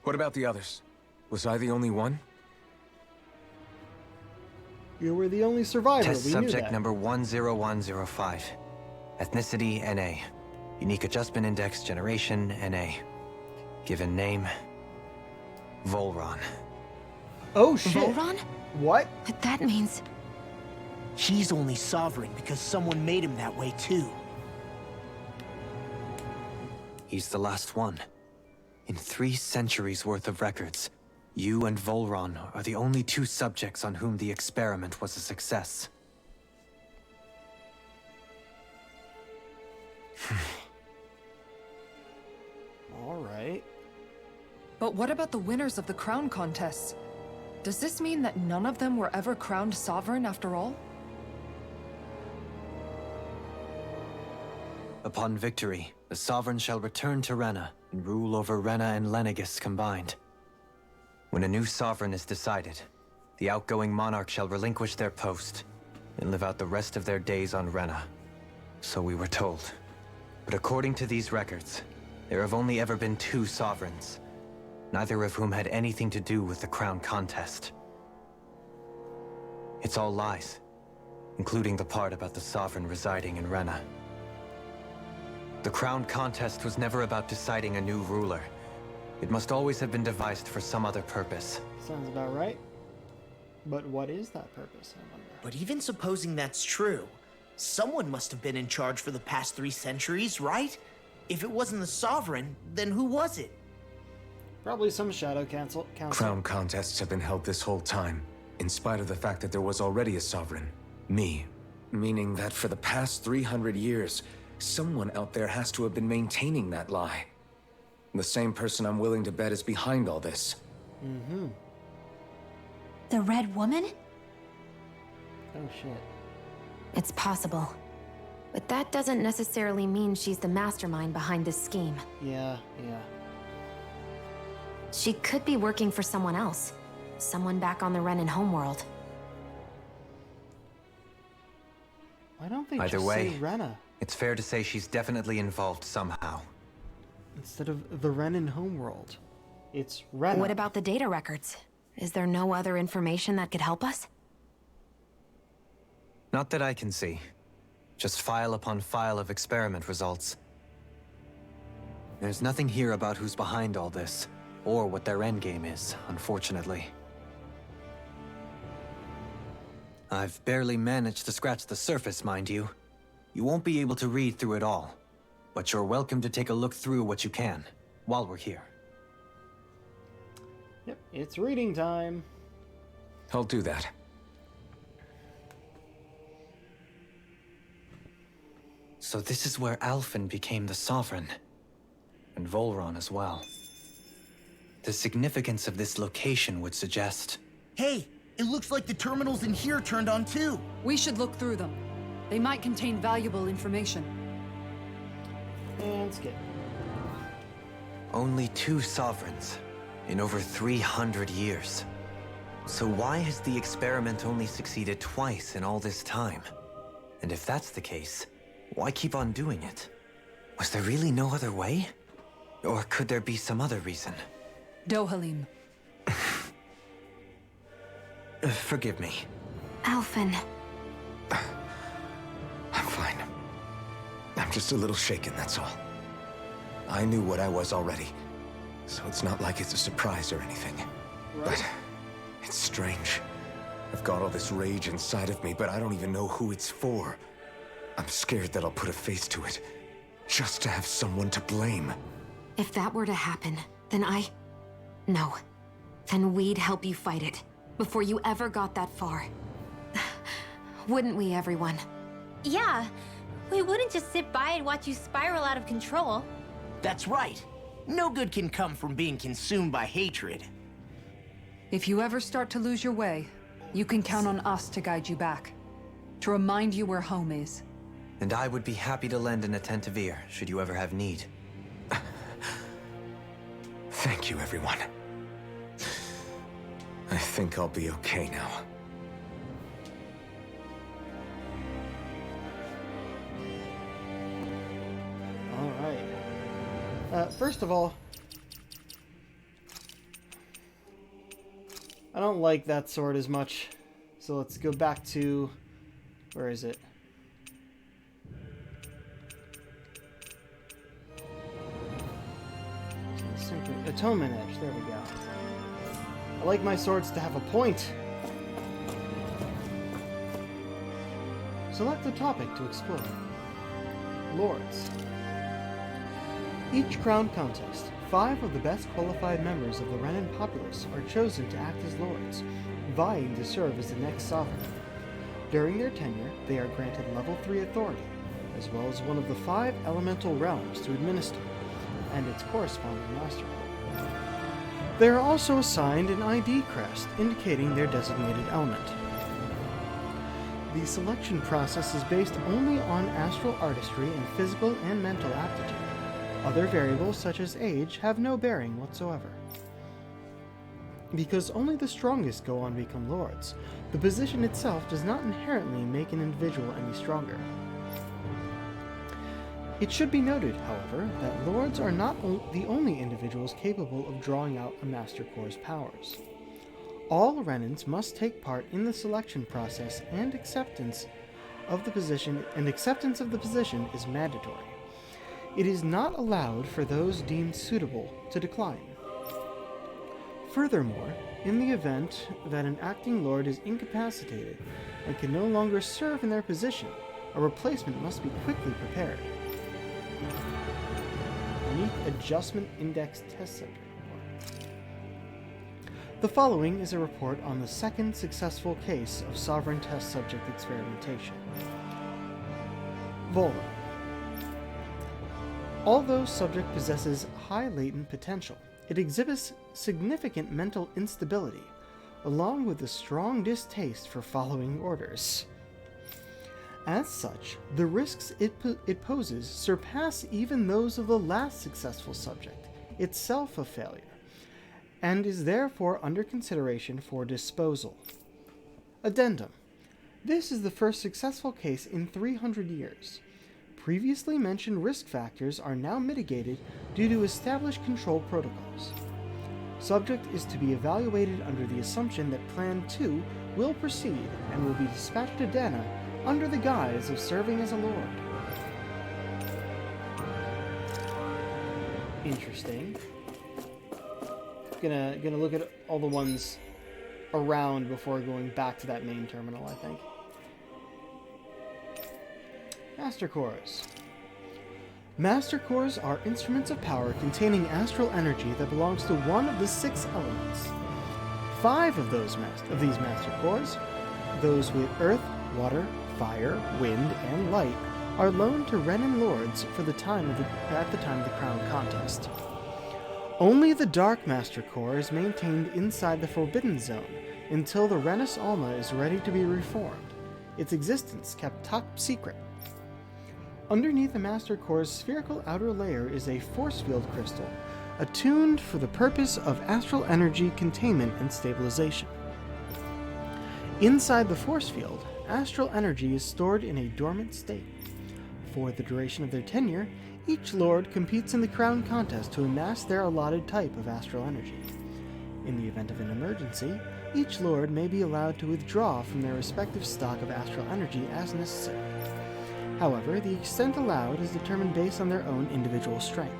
What about the others? Was I the only one? You were the only survivor. Test We knew subject that. number 10105. Ethnicity, NA. Unique adjustment index, generation, NA. Given name, Volron. Oh shit. Volron? What? But that means... He's only sovereign because someone made him that way too. He's the last one. In 3 centuries worth of records, you and Volron are the only 2 subjects on whom the experiment was a success. All right. But what about the winners of the crown contests? Does this mean that none of them were ever crowned sovereign after all? Upon victory, the Sovereign shall return to Rena and rule over Rena and Lenegis combined. When a new Sovereign is decided, the outgoing monarch shall relinquish their post and live out the rest of their days on Rena. So we were told. But according to these records, there have only ever been 2 Sovereigns, neither of whom had anything to do with the crown contest. It's all lies, including the part about the Sovereign residing in Rena. The crown contest was never about deciding a new ruler. It must always have been devised for some other purpose. Sounds about right. But what is that purpose, I wonder? But even supposing that's true, someone must have been in charge for the past 3 centuries, right? If it wasn't the Sovereign, then who was it? Probably some shadow council. Crown contests have been held this whole time, in spite of the fact that there was already a Sovereign. Me. Meaning that for the past 300 years, someone out there has to have been maintaining that lie. The same person I'm willing to bet is behind all this. Mm-hmm. The Red Woman? Oh shit. It's possible. But that doesn't necessarily mean she's the mastermind behind this scheme. Yeah. She could be working for someone else. Someone back on the Renan homeworld. Why don't they Either just way, say Rena it's fair to say she's definitely involved somehow. instead of the Renan homeworld? It's Rena. What about the data records? Is there no other information that could help us? Not that I can see. Just file upon file of experiment results. There's nothing here about who's behind all this, or what their endgame is, unfortunately. I've barely managed to scratch the surface, mind you. You won't be able to read through it all, but you're welcome to take a look through what you can, while we're here. Yep, it's reading time. I'll do that. So this is where Alphen became the Sovereign. And Volron as well. The significance of this location would suggest... Hey, it looks like the terminals in here turned on too. We should look through them. They might contain valuable information. And skip. Only 2 sovereigns in over 300 years. So why has the experiment only succeeded twice in all this time? And if that's the case, why keep on doing it? Was there really no other way? Or could there be some other reason? Dohalim. Forgive me. Alphen. I'm fine. I'm just a little shaken, that's all. I knew what I was already, so it's not like it's a surprise or anything. Right. But it's strange. I've got all this rage inside of me, but I don't even know who it's for. I'm scared that I'll put a face to it, just to have someone to blame. If that were to happen, then No. Then we'd help you fight it, before you ever got that far. Wouldn't we, everyone? Yeah, we wouldn't just sit by and watch you spiral out of control. That's right. No good can come from being consumed by hatred. If you ever start to lose your way, you can count on us to guide you back. To remind you where home is. And I would be happy to lend an attentive ear, should you ever have need. Thank you, everyone. I think I'll be okay now. Alright. First of all, I don't like that sword as much. So let's go back to... Where is it? Atonement Edge, there we go. I like my swords to have a point. Select a topic to explore. Lords. Each crown contest, 5 of the best qualified members of the Renan populace are chosen to act as lords, vying to serve as the next sovereign. During their tenure, they are granted level 3 authority, as well as one of the 5 elemental realms to administer, and its corresponding master. They are also assigned an ID crest, indicating their designated element. The selection process is based only on astral artistry and physical and mental aptitude. Other variables, such as age, have no bearing whatsoever. Because only the strongest go on to become lords, the position itself does not inherently make an individual any stronger. It should be noted, however, that lords are not the only individuals capable of drawing out a Master Core's powers. All Renans must take part in the selection process, and acceptance of the position is mandatory. It is not allowed for those deemed suitable to decline. Furthermore, in the event that an acting lord is incapacitated and can no longer serve in their position, a replacement must be quickly prepared. Unique Adjustment Index Test Subject Report. The following is a report on the second successful case of Sovereign Test Subject Experimentation. Vola. Although subject possesses high latent potential, it exhibits significant mental instability, along with a strong distaste for following orders. As such, the risks it poses surpass even those of the last successful subject, itself a failure, and is therefore under consideration for disposal. Addendum. This is the first successful case in 300 years. Previously mentioned risk factors are now mitigated due to established control protocols. Subject is to be evaluated under the assumption that Plan 2 will proceed and will be dispatched to Dana under the guise of serving as a lord. Interesting. Gonna look at all the ones around before going back to that main terminal, I think. Master Cores. Master Cores are instruments of power containing astral energy that belongs to one of the 6 elements. 5 of these Master Cores, those with earth, water, fire, wind, and light, are loaned to Renan lords for at the time of the Crown contest. Only the Dark Master Core is maintained inside the Forbidden Zone until the Renis Alma is ready to be reformed, its existence kept top secret. Underneath the Master Core's spherical outer layer is a force field crystal, attuned for the purpose of astral energy containment and stabilization. Inside the force field, astral energy is stored in a dormant state. For the duration of their tenure, each Lord competes in the Crown Contest to amass their allotted type of astral energy. In the event of an emergency, each Lord may be allowed to withdraw from their respective stock of astral energy as necessary. However, the extent allowed is determined based on their own individual strength.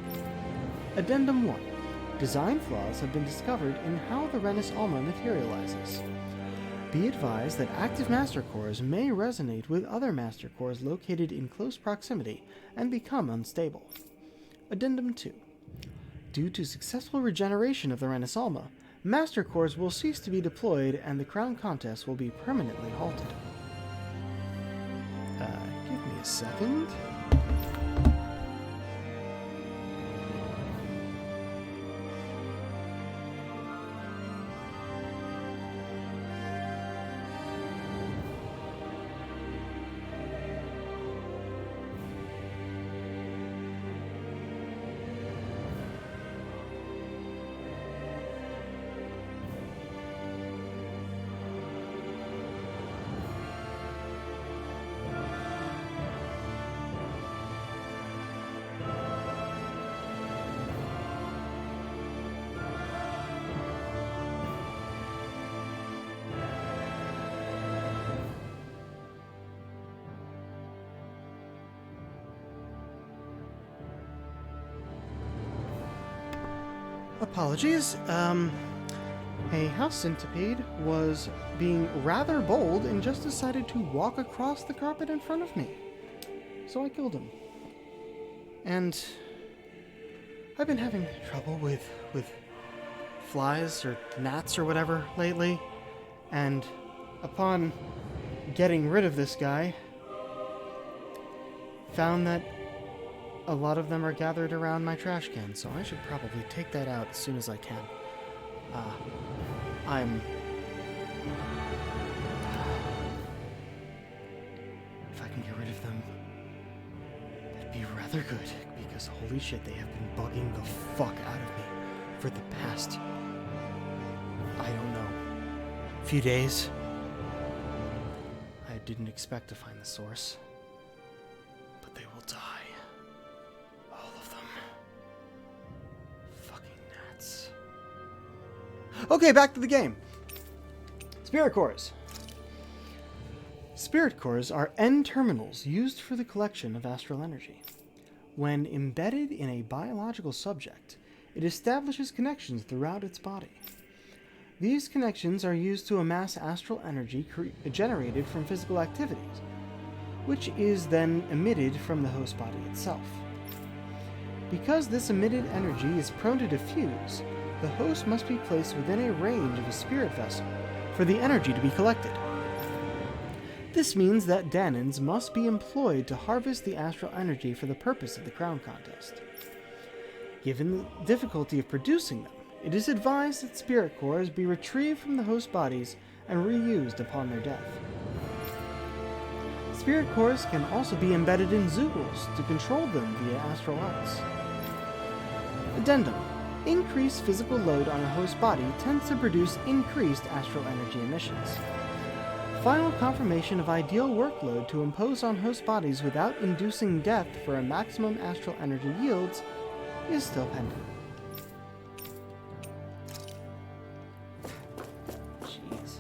Addendum 1. Design flaws have been discovered in how the Renis Alma materializes. Be advised that active Master Cores may resonate with other Master Cores located in close proximity and become unstable. Addendum 2. Due to successful regeneration of the Renis Alma, Master Cores will cease to be deployed and the Crown Contest will be permanently halted. Give me a second. Apologies. A house centipede was being rather bold and just decided to walk across the carpet in front of me. So I killed him. And I've been having trouble with flies or gnats or whatever lately. And upon getting rid of this guy, found that a lot of them are gathered around my trash can, so I should probably take that out as soon as I can. If I can get rid of them, that'd be rather good, because holy shit, they have been bugging the fuck out of me for the past, I don't know, few days. I didn't expect to find the source, but they will die. Okay, back to the game. Spirit Cores. Spirit Cores are N-terminals used for the collection of astral energy. When embedded in a biological subject, it establishes connections throughout its body. These connections are used to amass astral energy generated from physical activities, which is then emitted from the host body itself. Because this emitted energy is prone to diffuse, the host must be placed within a range of a spirit vessel for the energy to be collected. This means that Danans must be employed to harvest the astral energy for the purpose of the Crown Contest. Given the difficulty of producing them, it is advised that spirit cores be retrieved from the host bodies and reused upon their death. Spirit cores can also be embedded in Zoogles to control them via astral arts. Addendum. Increased physical load on a host body tends to produce increased astral energy emissions. Final confirmation of ideal workload to impose on host bodies without inducing death for a maximum astral energy yields is still pending. Jeez.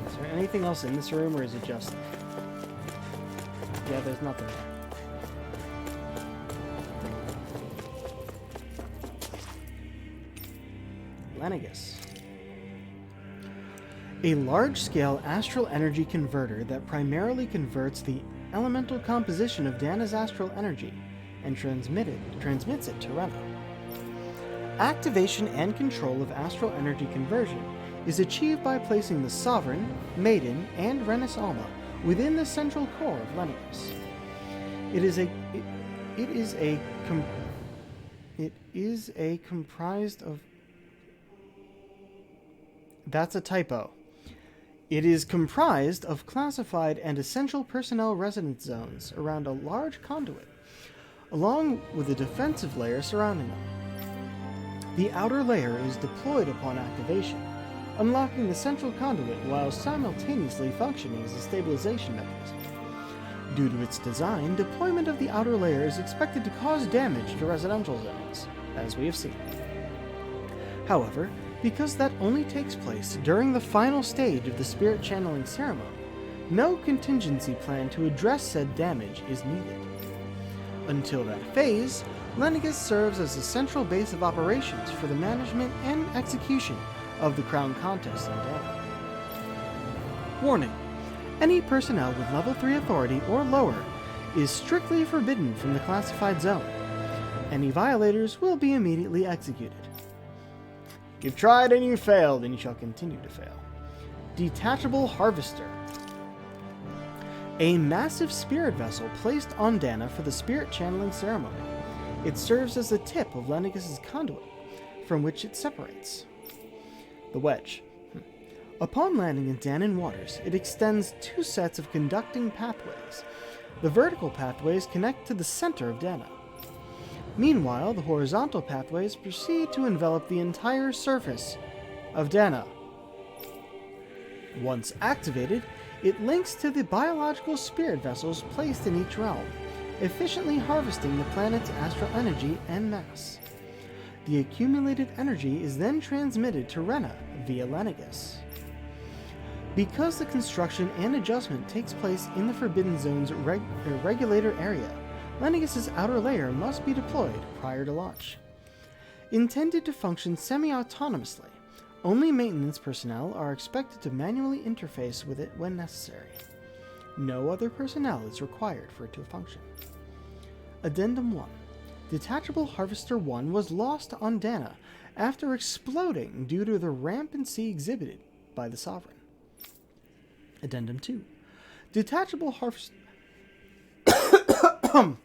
Is there anything else in this room, or is it just... Yeah, there's nothing there. Lenigus. A large-scale astral energy converter that primarily converts the elemental composition of Dana's astral energy and transmits it to Rena. Activation and control of astral energy conversion is achieved by placing the Sovereign, Maiden, and Renis Alma within the central core of Lenigus. It is a It is a comprised of... That's a typo. It is comprised of classified and essential personnel residence zones around a large conduit, along with a defensive layer surrounding them. The outer layer is deployed upon activation, unlocking the central conduit while simultaneously functioning as a stabilization mechanism. Due to its design, deployment of the outer layer is expected to cause damage to residential zones, as we have seen. However, because that only takes place during the final stage of the spirit channeling ceremony, no contingency plan to address said damage is needed. Until that phase, Lenegis serves as a central base of operations for the management and execution of the Crown Contest on Dana. Warning: any personnel with level 3 authority or lower is strictly forbidden from the classified zone. Any violators will be immediately executed. You've tried and you failed, and you shall continue to fail. Detachable Harvester. A massive spirit vessel placed on Dana for the spirit channeling ceremony. It serves as the tip of Lenegis' conduit, from which it separates. The wedge. Upon landing in Danan waters, it extends 2 sets of conducting pathways. The vertical pathways connect to the center of Dana. Meanwhile, the horizontal pathways proceed to envelop the entire surface of Dana. Once activated, it links to the biological spirit vessels placed in each realm, efficiently harvesting the planet's astral energy en masse. The accumulated energy is then transmitted to Rena via Lenegis. Because the construction and adjustment takes place in the Forbidden Zone's regulator area, Lenegis' outer layer must be deployed prior to launch. Intended to function semi-autonomously, only maintenance personnel are expected to manually interface with it when necessary. No other personnel is required for it to function. Addendum 1. Detachable Harvester 1 was lost on Dana after exploding due to the rampancy exhibited by the Sovereign. Addendum 2. Detachable Harvester... I've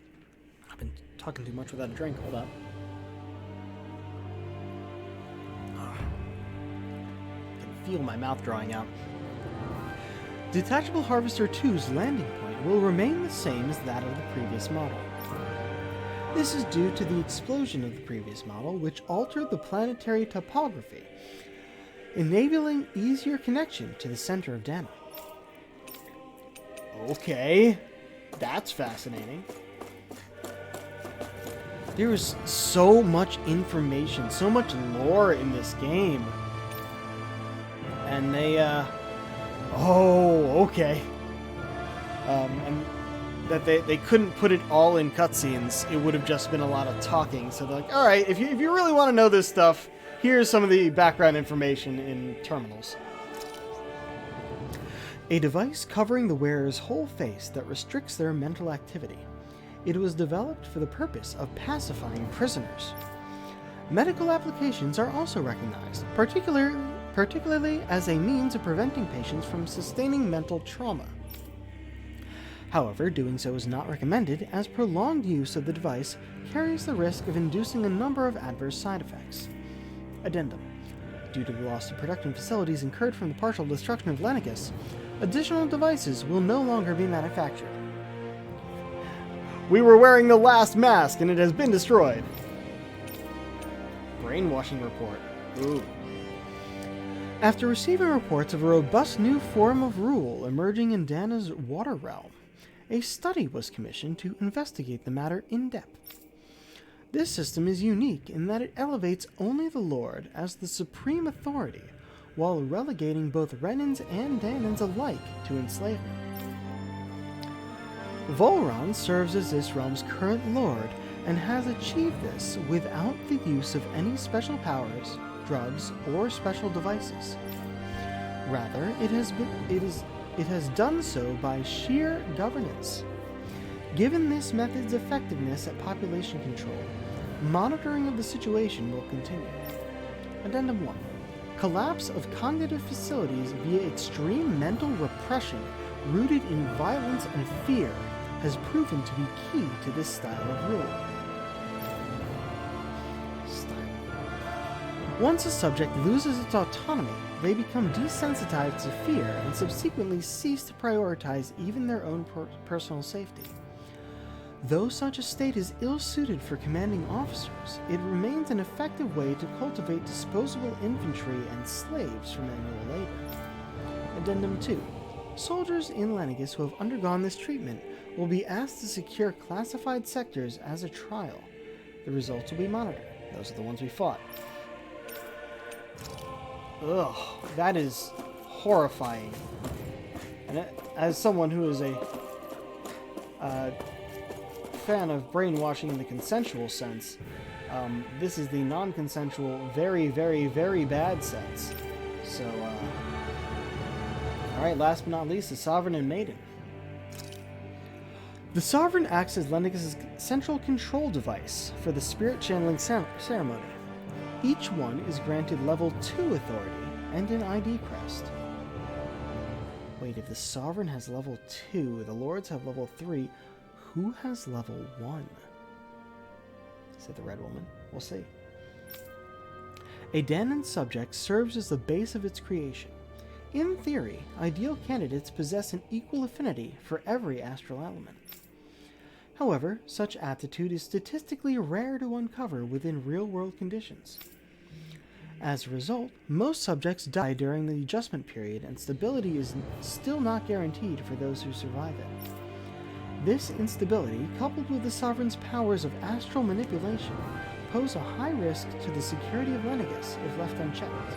been talking too much without a drink. Hold up. I can feel my mouth drying out. Detachable Harvester 2's landing point will remain the same as that of the previous model. This is due to the explosion of the previous model, which altered the planetary topography, enabling easier connection to the center of Dana. Okay, that's fascinating. There is so much information, so much lore in this game. And they, oh, okay. And that they couldn't put it all in cutscenes. It would have just been a lot of talking. So they're like, all right, if you really want to know this stuff, here's some of the background information in terminals. A device covering the wearer's whole face that restricts their mental activity. It was developed for the purpose of pacifying prisoners. Medical applications are also recognized, particularly as a means of preventing patients from sustaining mental trauma. However, doing so is not recommended, as prolonged use of the device carries the risk of inducing a number of adverse side effects. Addendum. Due to the loss of production facilities incurred from the partial destruction of Lenegis, additional devices will no longer be manufactured. We were wearing the last mask and it has been destroyed. Brainwashing Report. Ooh. After receiving reports of a robust new form of rule emerging in Dana's water realm, a study was commissioned to investigate the matter in depth. This system is unique in that it elevates only the Lord as the supreme authority, while relegating both Renans and Danans alike to enslavement. Volron serves as this realm's current lord and has achieved this without the use of any special powers, drugs, or special devices. Rather, it has done so by sheer governance. Given this method's effectiveness at population control, monitoring of the situation will continue. Addendum 1. Collapse of cognitive facilities via extreme mental repression rooted in violence and fear has proven to be key to this style of rule. Once a subject loses its autonomy, they become desensitized to fear and subsequently cease to prioritize even their own personal safety. Though such a state is ill-suited for commanding officers, it remains an effective way to cultivate disposable infantry and slaves for manual labor. Addendum 2. Soldiers in Lenegis who have undergone this treatment will be asked to secure classified sectors as a trial. The results will be monitored. Those are the ones we fought. Ugh, that is horrifying. And as someone who is a fan of brainwashing in the consensual sense, this is the non-consensual, very, very, very bad sense. So, alright, last but not least, the Sovereign and Maiden. The Sovereign acts as Lenegis' central control device for the spirit channeling ceremony. Each one is granted level 2 authority and an ID crest. Wait, if the Sovereign has level 2, the Lords have level 3, who has level 1? Said the Red Woman. We'll see. A Danon subject serves as the base of its creation. In theory, ideal candidates possess an equal affinity for every astral element. However, such aptitude is statistically rare to uncover within real-world conditions. As a result, most subjects die during the adjustment period, and stability is still not guaranteed for those who survive it. This instability, coupled with the Sovereign's powers of astral manipulation, pose a high risk to the security of Lenegis if left unchecked.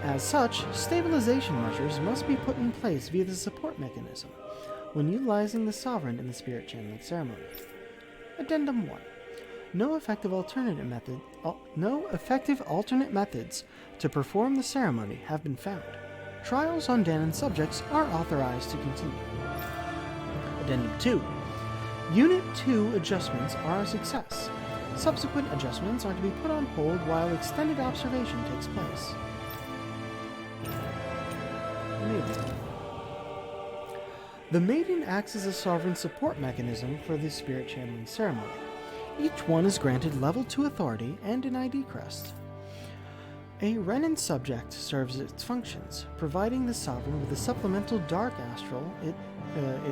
As such, stabilization measures must be put in place via the support mechanism when utilizing the Sovereign in the spirit channeling ceremony. Addendum 1. No effective alternate methods to perform the ceremony have been found. Trials on Danon subjects are authorized to continue. Addendum 2. Unit 2 adjustments are a success. Subsequent adjustments are to be put on hold while extended observation takes place. Maiden. The Maiden acts as a Sovereign support mechanism for the spirit channeling ceremony. Each one is granted level 2 authority and an ID crest. A Renan subject serves its functions, providing the Sovereign with the supplemental dark astral it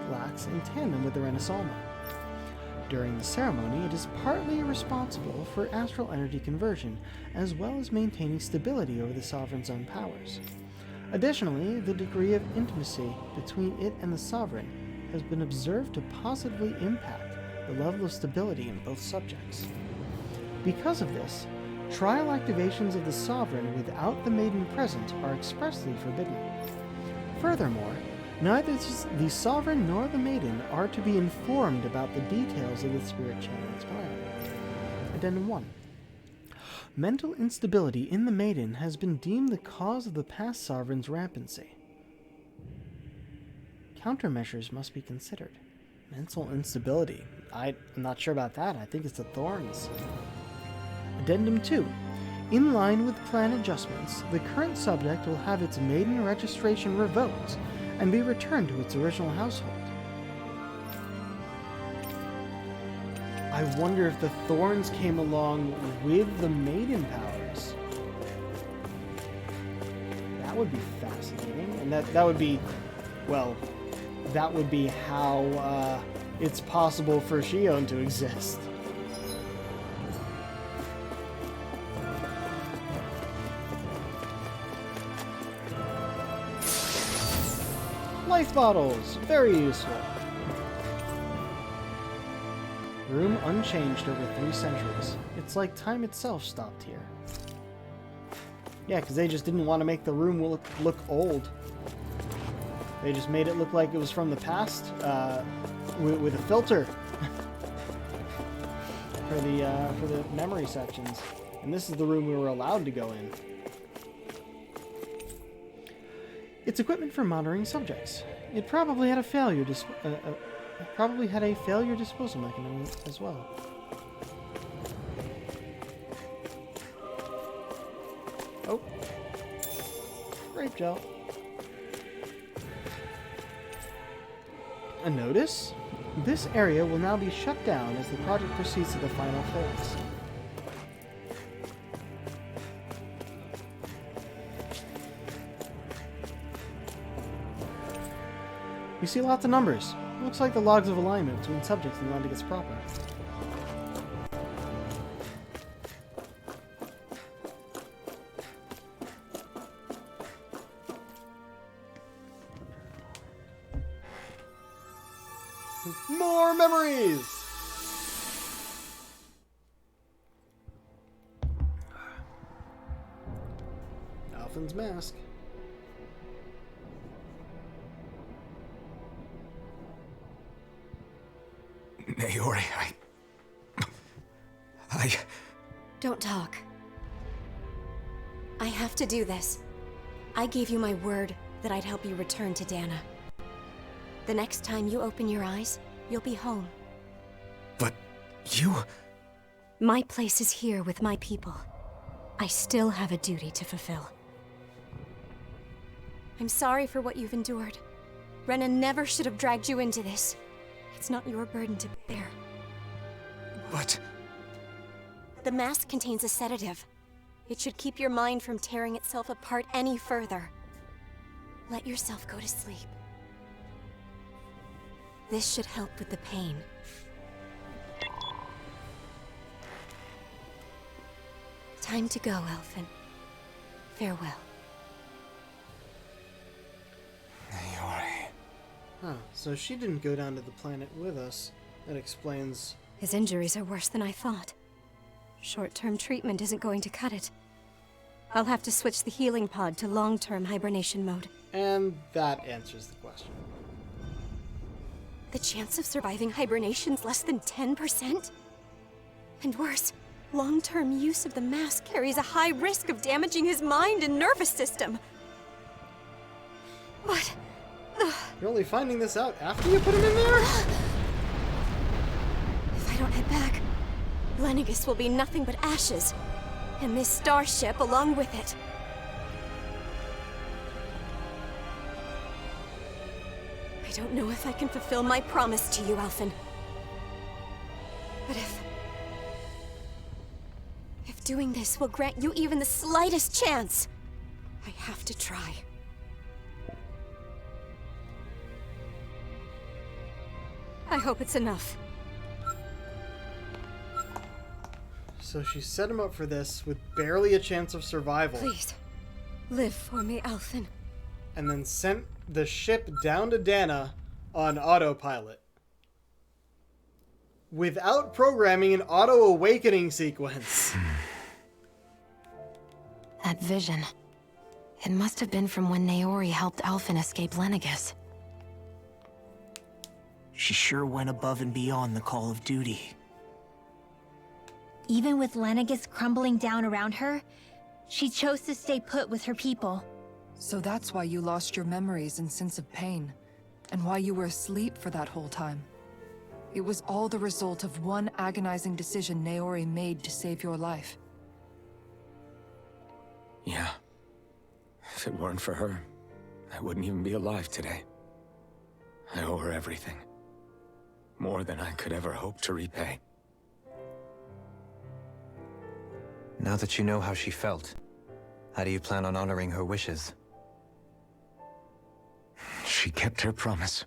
lacks in tandem with the Renasalma. During the ceremony, it is partly responsible for astral energy conversion, as well as maintaining stability over the Sovereign's own powers. Additionally, the degree of intimacy between it and the Sovereign has been observed to positively impact the level of stability in both subjects. Because of this, trial activations of the Sovereign without the Maiden present are expressly forbidden. Furthermore, neither the Sovereign nor the Maiden are to be informed about the details of the spirit channeling's plan. Addendum 1. Mental instability in the Maiden has been deemed the cause of the past Sovereign's rampancy. Countermeasures must be considered. Mental instability. I'm not sure about that. I think it's the Thorns. Addendum 2. In line with plan adjustments, the current subject will have its Maiden registration revoked and be returned to its original household. I wonder if the Thorns came along with the Maiden powers. That would be fascinating. And that would be, well, that would be how it's possible for Shion to exist. Life bottles, very useful. Room unchanged over 3 centuries. It's like time itself stopped here. Yeah, because they just didn't want to make the room look old. They just made it look like it was from the past, with a filter for the memory sections. And this is the room we were allowed to go in. It's equipment for monitoring subjects. It probably had a failure disposal mechanism as well. Oh, grape gel. A notice? This area will now be shut down as the project proceeds to the final phase. We see lots of numbers. Looks like the logs of alignment between subjects and Lendigis proper. More memories! Alphen's mask. Naori, I... Don't talk. I have to do this. I gave you my word that I'd help you return to Dana. The next time you open your eyes, you'll be home. But you... My place is here with my people. I still have a duty to fulfill. I'm sorry for what you've endured. Rena never should have dragged you into this. It's not your burden to bear. But... The mask contains a sedative. It should keep your mind from tearing itself apart any further. Let yourself go to sleep. This should help with the pain. Time to go, Elfin. Farewell. Naori. Huh, so she didn't go down to the planet with us. That explains... His injuries are worse than I thought. Short-term treatment isn't going to cut it. I'll have to switch the healing pod to long-term hibernation mode. And that answers the question. The chance of surviving hibernation's less than 10%? And worse, long-term use of the mask carries a high risk of damaging his mind and nervous system. But... You're only finding this out after you put him in there? If I don't head back, Lenigis will be nothing but ashes. And this starship along with it. I don't know if I can fulfill my promise to you, Alphen. But if doing this will grant you even the slightest chance, I have to try. I hope it's enough. So she set him up for this with barely a chance of survival. Please, live for me, Alphen. And then sent the ship down to Dana on autopilot. Without programming an auto-awakening sequence. That vision. It must have been from when Naori helped Alphen escape Lenigis. She sure went above and beyond the call of duty. Even with Lenigis crumbling down around her, she chose to stay put with her people. So that's why you lost your memories and sense of pain, and why you were asleep for that whole time. It was all the result of one agonizing decision Naori made to save your life. Yeah. If it weren't for her, I wouldn't even be alive today. I owe her everything. More than I could ever hope to repay. Now that you know how she felt, how do you plan on honoring her wishes? She kept her promise.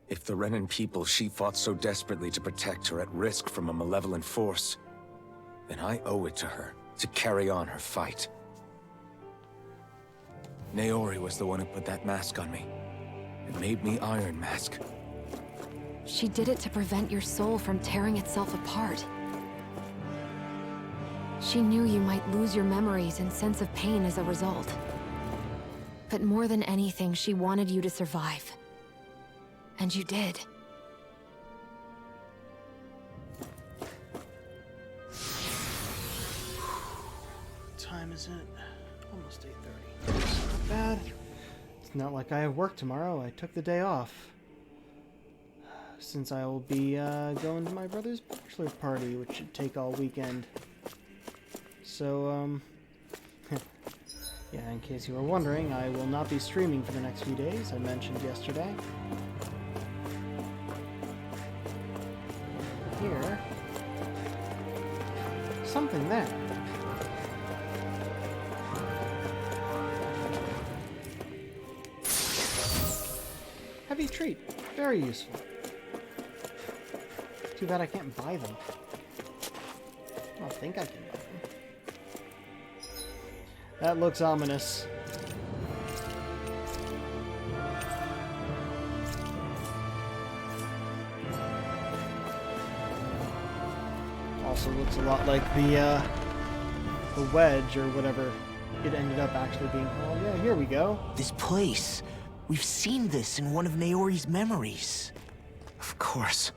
If the Renan people she fought so desperately to protect are at risk from a malevolent force, then I owe it to her to carry on her fight. Naori was the one who put that mask on me. It made me Iron Mask. She did it to prevent your soul from tearing itself apart. She knew you might lose your memories and sense of pain as a result. But more than anything, she wanted you to survive. And you did. What time is it? Almost 8:30. Not bad. It's not like I have work tomorrow. I took the day off. Since I will be going to my brother's bachelor party, which should take all weekend. So, yeah, in case you were wondering, I will not be streaming for the next few days, I mentioned yesterday. Here. Something there. Heavy treat. Very useful. Too bad I can't buy them. I don't think I can buy them. That looks ominous. Also looks a lot like the wedge or whatever it ended up actually being. Oh yeah, here we go. This place. We've seen this in one of Naori's memories. Of course.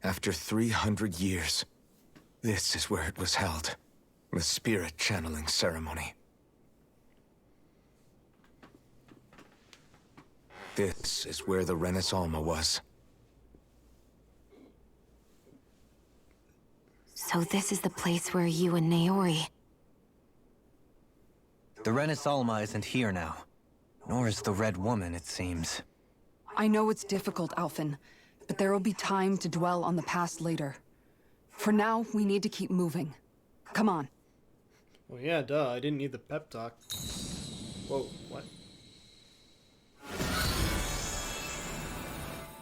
After 300 years, this is where it was held. The spirit channeling ceremony. This is where the Renis Alma was. So this is the place where you and Naori... The Renis Alma isn't here now. Nor is the Red Woman, it seems. I know it's difficult, Alphen, but there will be time to dwell on the past later. For now, we need to keep moving. Come on. Well, yeah, duh. I didn't need the pep talk. Whoa, what?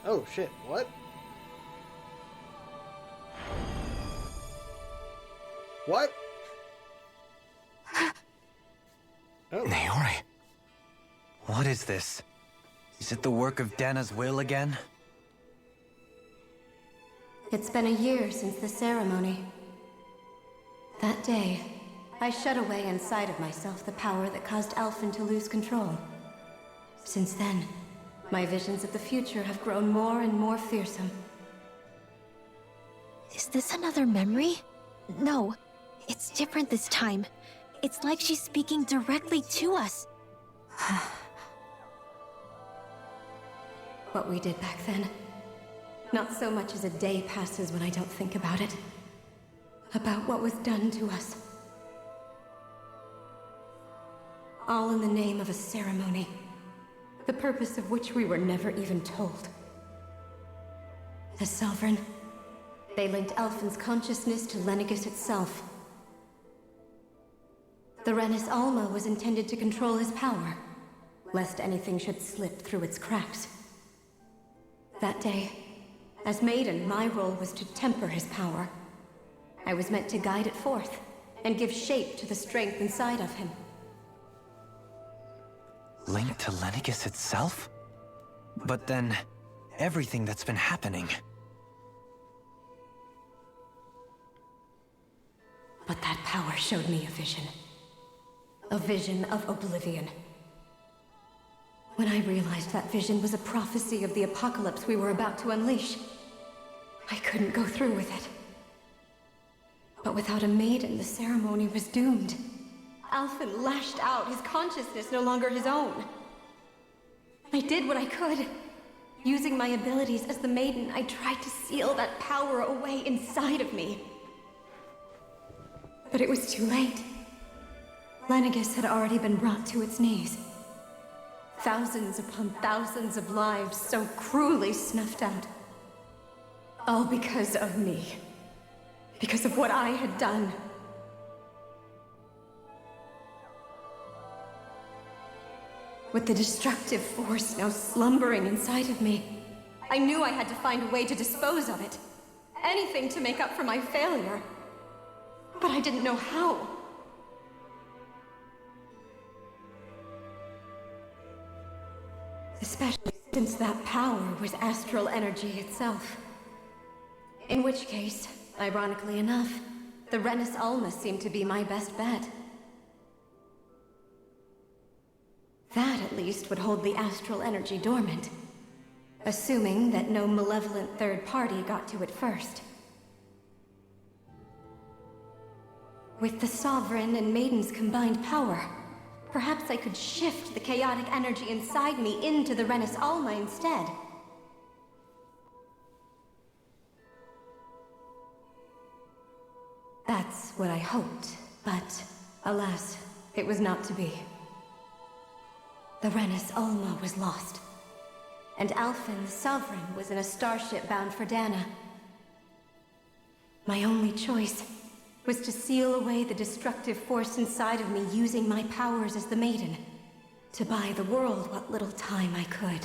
Oh, shit, what? What? Oh. Naori. What is this? Is it the work of Dana's will again? It's been a year since the ceremony. That day, I shut away inside of myself the power that caused Alphen to lose control. Since then, my visions of the future have grown more and more fearsome. Is this another memory? No, it's different this time. It's like she's speaking directly to us. What we did back then. Not so much as a day passes when I don't think about it. About what was done to us. All in the name of a ceremony. The purpose of which we were never even told. As Sovereign, they linked Alphen's consciousness to Lenegis itself. The Renis Alma was intended to control his power, lest anything should slip through its cracks. That day, as Maiden, my role was to temper his power. I was meant to guide it forth, and give shape to the strength inside of him. Linked to Lenegis itself? But then, everything that's been happening... But that power showed me a vision. A vision of oblivion. When I realized that vision was a prophecy of the apocalypse we were about to unleash, I couldn't go through with it. But without a maiden, the ceremony was doomed. Alphen lashed out, his consciousness no longer his own. I did what I could. Using my abilities as the maiden, I tried to seal that power away inside of me. But it was too late. Lenegis had already been brought to its knees. Thousands upon thousands of lives so cruelly snuffed out. All because of me. Because of what I had done. With the destructive force now slumbering inside of me, I knew I had to find a way to dispose of it. Anything to make up for my failure. But I didn't know how. Especially since that power was astral energy itself. In which case, ironically enough, the Renis Alma seemed to be my best bet. That, at least, would hold the astral energy dormant. Assuming that no malevolent third party got to it first. With the Sovereign and Maiden's combined power, perhaps I could shift the chaotic energy inside me into the Renis Alma instead. That's what I hoped, but alas, it was not to be. The Renis Alma was lost, and Alphen, the Sovereign, was in a starship bound for Dana. My only choice was to seal away the destructive force inside of me using my powers as the Maiden, to buy the world what little time I could.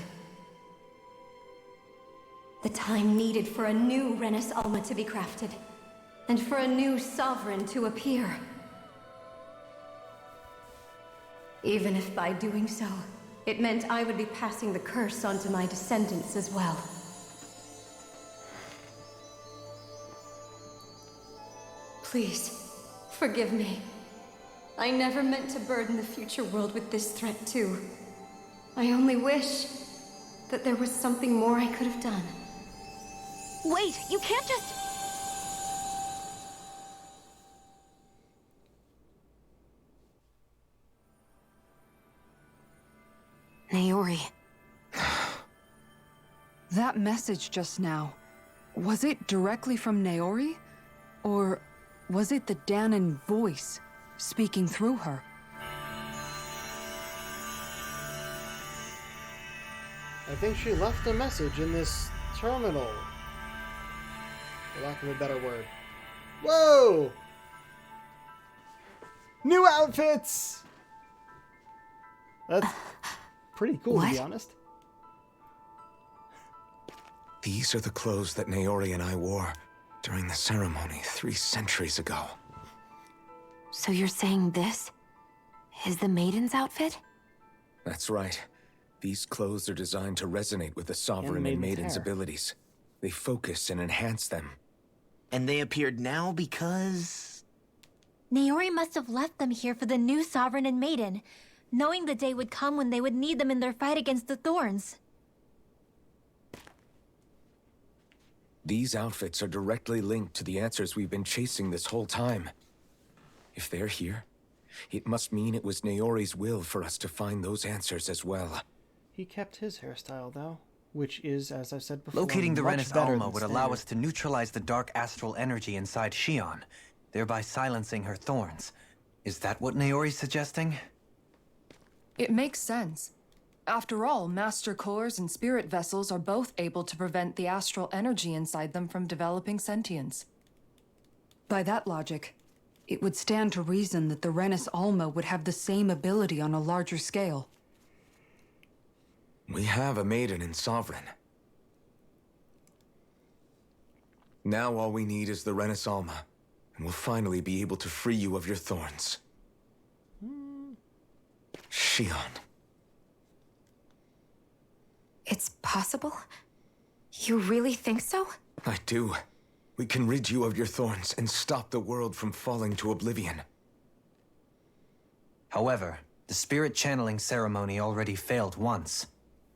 The time needed for a new Renis Alma to be crafted, and for a new sovereign to appear. Even if by doing so, it meant I would be passing the curse on to my descendants as well. Please, forgive me. I never meant to burden the future world with this threat too. I only wish that there was something more I could have done. Wait, you can't just... Naori. That message just now, was it directly from Naori? Or was it the Danon voice speaking through her? I think she left a message in this terminal. For lack of a better word. Whoa! New outfits! That's pretty cool, to be honest. These are the clothes that Naori and I wore during the ceremony 3 centuries ago. So you're saying this is the Maiden's outfit? That's right. These clothes are designed to resonate with the Sovereign and Maiden's abilities. They focus and enhance them. And they appeared now because... Naori must have left them here for the new Sovereign and Maiden, knowing the day would come when they would need them in their fight against the Thorns. These outfits are directly linked to the answers we've been chasing this whole time. If they're here, it must mean it was Naori's will for us to find those answers as well. He kept his hairstyle, though, which is, as I've said before, locating the much Renis better Alma than would allow standard. us to neutralize the dark astral energy inside Shion, thereby silencing her thorns. Is that what Naori's suggesting? It makes sense. After all, Master Cores and Spirit Vessels are both able to prevent the astral energy inside them from developing sentience. By that logic, it would stand to reason that the Renis Alma would have the same ability on a larger scale. We have a Maiden and Sovereign. Now all we need is the Renis Alma, and we'll finally be able to free you of your thorns. Shion. It's possible? You really think so? I do. We can rid you of your thorns and stop the world from falling to oblivion. However, the spirit channeling ceremony already failed once.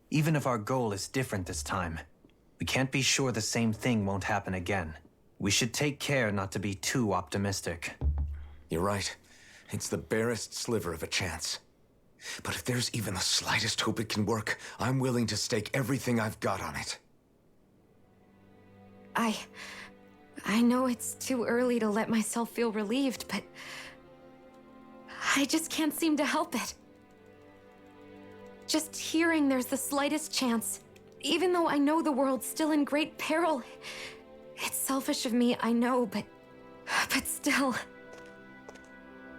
Even if our goal is different this time, we can't be sure the same thing won't happen again. We should take care not to be too optimistic. You're right. It's the barest sliver of a chance. But if there's even the slightest hope it can work, I'm willing to stake everything I've got on it. I know it's too early to let myself feel relieved, but I just can't seem to help it. Just hearing there's the slightest chance, even though I know the world's still in great peril. It's selfish of me, I know, but still.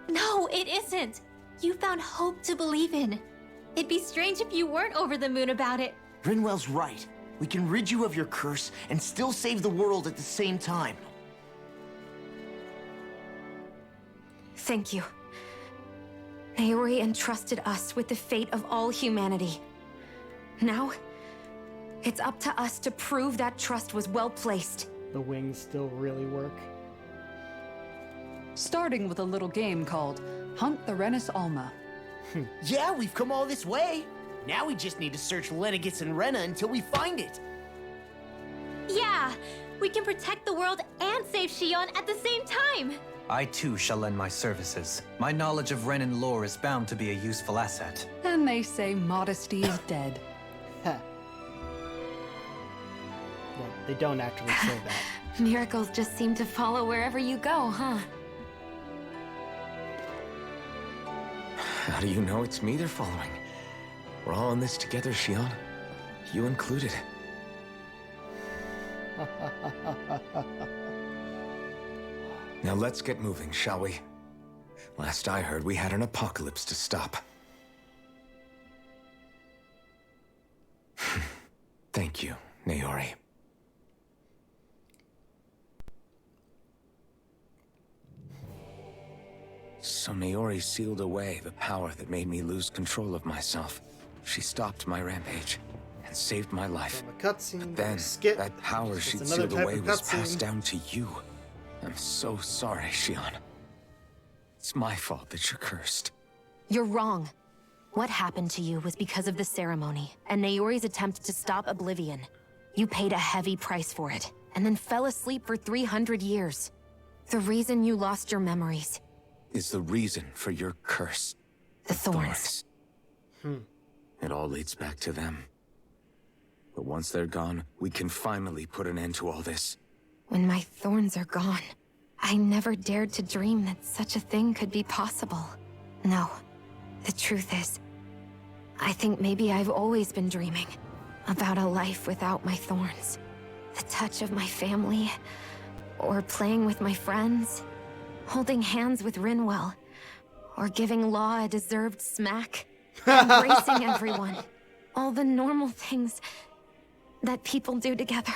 No, it isn't. You found hope to believe in. It'd be strange if you weren't over the moon about it. Rinwell's right. We can rid you of your curse and still save the world at the same time. Thank you. Naori entrusted us with the fate of all humanity. Now, it's up to us to prove that trust was well placed. The wings still really work. Starting with a little game called Hunt the Renis Alma. Yeah, we've come all this way. Now we just need to search Lenegis and Rena until we find it. Yeah, we can protect the world and save Shion at the same time. I too shall lend my services. My knowledge of Renan lore is bound to be a useful asset. And they say modesty is dead. Well, they don't actually say that. Miracles just seem to follow wherever you go, huh? How do you know it's me they're following? We're all in this together, Shion. You included. Now let's get moving, shall we? Last I heard, we had an apocalypse to stop. Thank you, Naori. So Naori sealed away the power that made me lose control of myself. She stopped my rampage and saved my life. But then, that power she'd sealed away was passed down to you. I'm so sorry, Shion. It's my fault that you're cursed. You're wrong. What happened to you was because of the ceremony, and Naori's attempt to stop Oblivion. You paid a heavy price for it, and then fell asleep for 300 years. The reason you lost your memories is the reason for your curse. The thorns. It all leads back to them. But once they're gone, we can finally put an end to all this. When my thorns are gone, I never dared to dream that such a thing could be possible. No, the truth is, I think maybe I've always been dreaming about a life without my thorns. The touch of my family, or playing with my friends, holding hands with Rinwell, or giving Law a deserved smack, embracing everyone. All the normal things that people do together.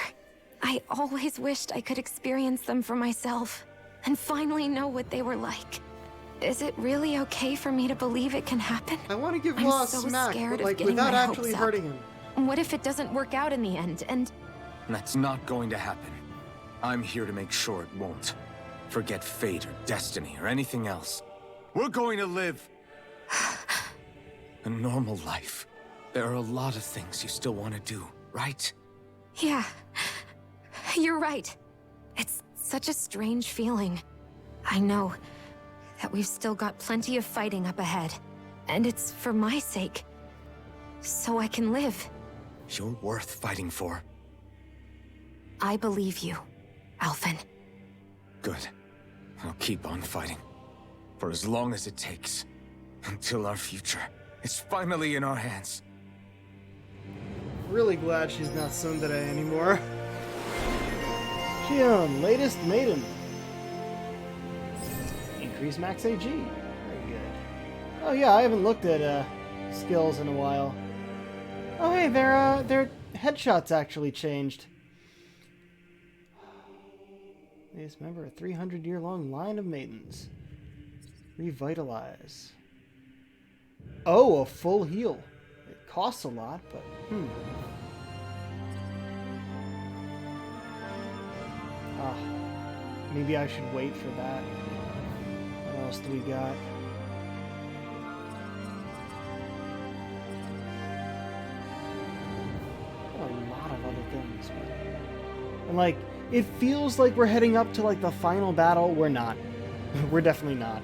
I always wished I could experience them for myself, and finally know what they were like. Is it really okay for me to believe it can happen? I want to give I'm Law a so smack, scared but of like getting without my actually hopes hurting up. him. What if it doesn't work out in the end, and... That's not going to happen. I'm here to make sure it won't. Forget fate or destiny or anything else. We're going to live a normal life. There are a lot of things you still want to do, right? Yeah, you're right. It's such a strange feeling. I know that we've still got plenty of fighting up ahead, and it's for my sake, so I can live. You're worth fighting for. I believe you, Alphen. Good. I'll keep on fighting. For as long as it takes. Until our future is finally in our hands. Really glad she's not Tsundere anymore. Shion, latest maiden. Increase max AG. Very good. Oh yeah, I haven't looked at skills in a while. Oh hey, their headshots actually changed. Latest member, a 300-year-long line of maidens. Revitalize. Oh, a full heal. It costs a lot, but maybe I should wait for that. What else do we got? Got a lot of other things, but... And like, it feels like we're heading up to like the final battle. We're not. We're definitely not.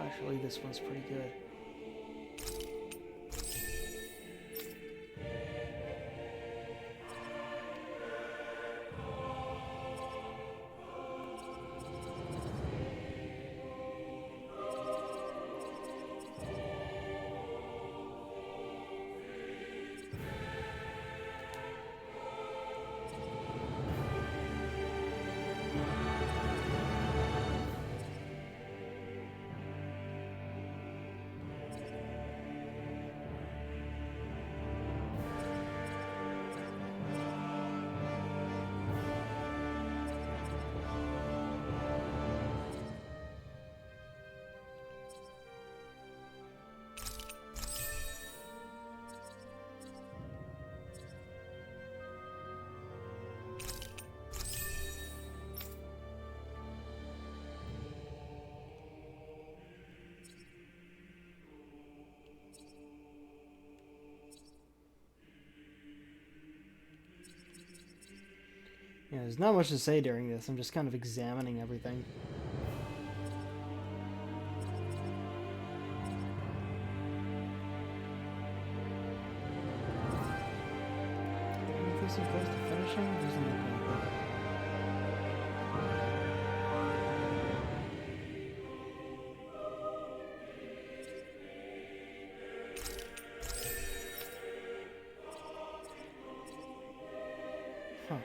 Actually, this one's pretty good. Yeah, there's not much to say during this. I'm just kind of examining everything. Is this close to finishing? Doesn't look like that. Huh.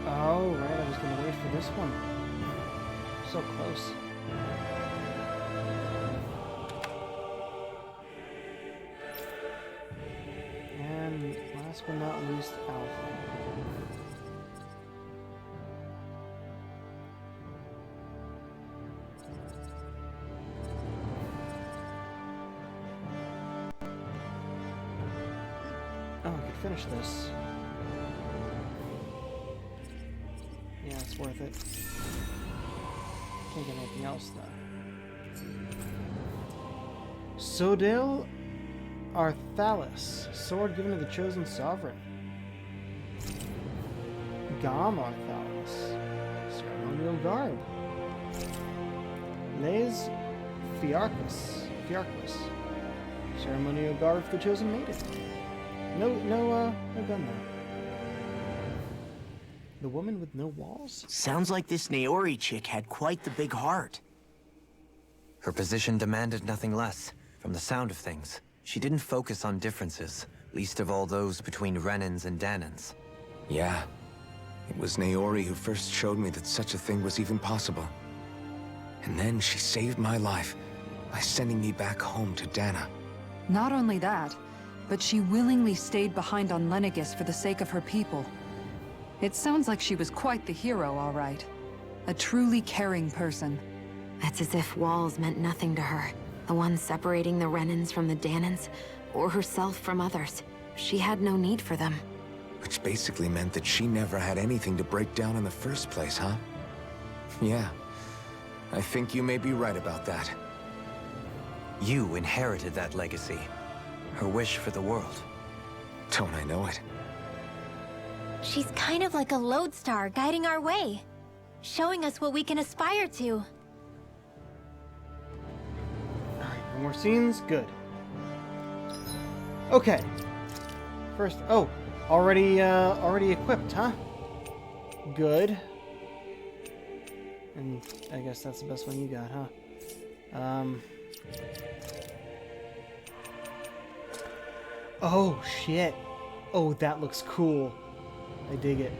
Oh, right, I was gonna wait for this one. So close. And last but not least, Alpha. Oh, I could finish this. Yeah, it's worth it. Can't get anything else, though. Sodale Arthalis, sword given to the chosen sovereign. Gam Arthalis, ceremonial garb. Les Fiarcus, ceremonial garb for the chosen maiden. No gun there. The woman with no walls? Sounds like this Naori chick had quite the big heart. Her position demanded nothing less. From the sound of things, she didn't focus on differences, least of all those between Renans and Danans. Yeah. It was Naori who first showed me that such a thing was even possible. And then she saved my life by sending me back home to Dana. Not only that, but she willingly stayed behind on Lenegis for the sake of her people. It sounds like she was quite the hero, all right. A truly caring person. It's as if walls meant nothing to her. The ones separating the Renans from the Danans, or herself from others. She had no need for them. Which basically meant that she never had anything to break down in the first place, huh? Yeah. I think you may be right about that. You inherited that legacy. Her wish for the world. Don't I know it? She's kind of like a lodestar guiding our way, showing us what we can aspire to. Alright, no more scenes? Good. Okay. First, oh, already equipped, huh? Good. And I guess that's the best one you got, huh? Oh, shit. Oh, that looks cool. I dig it.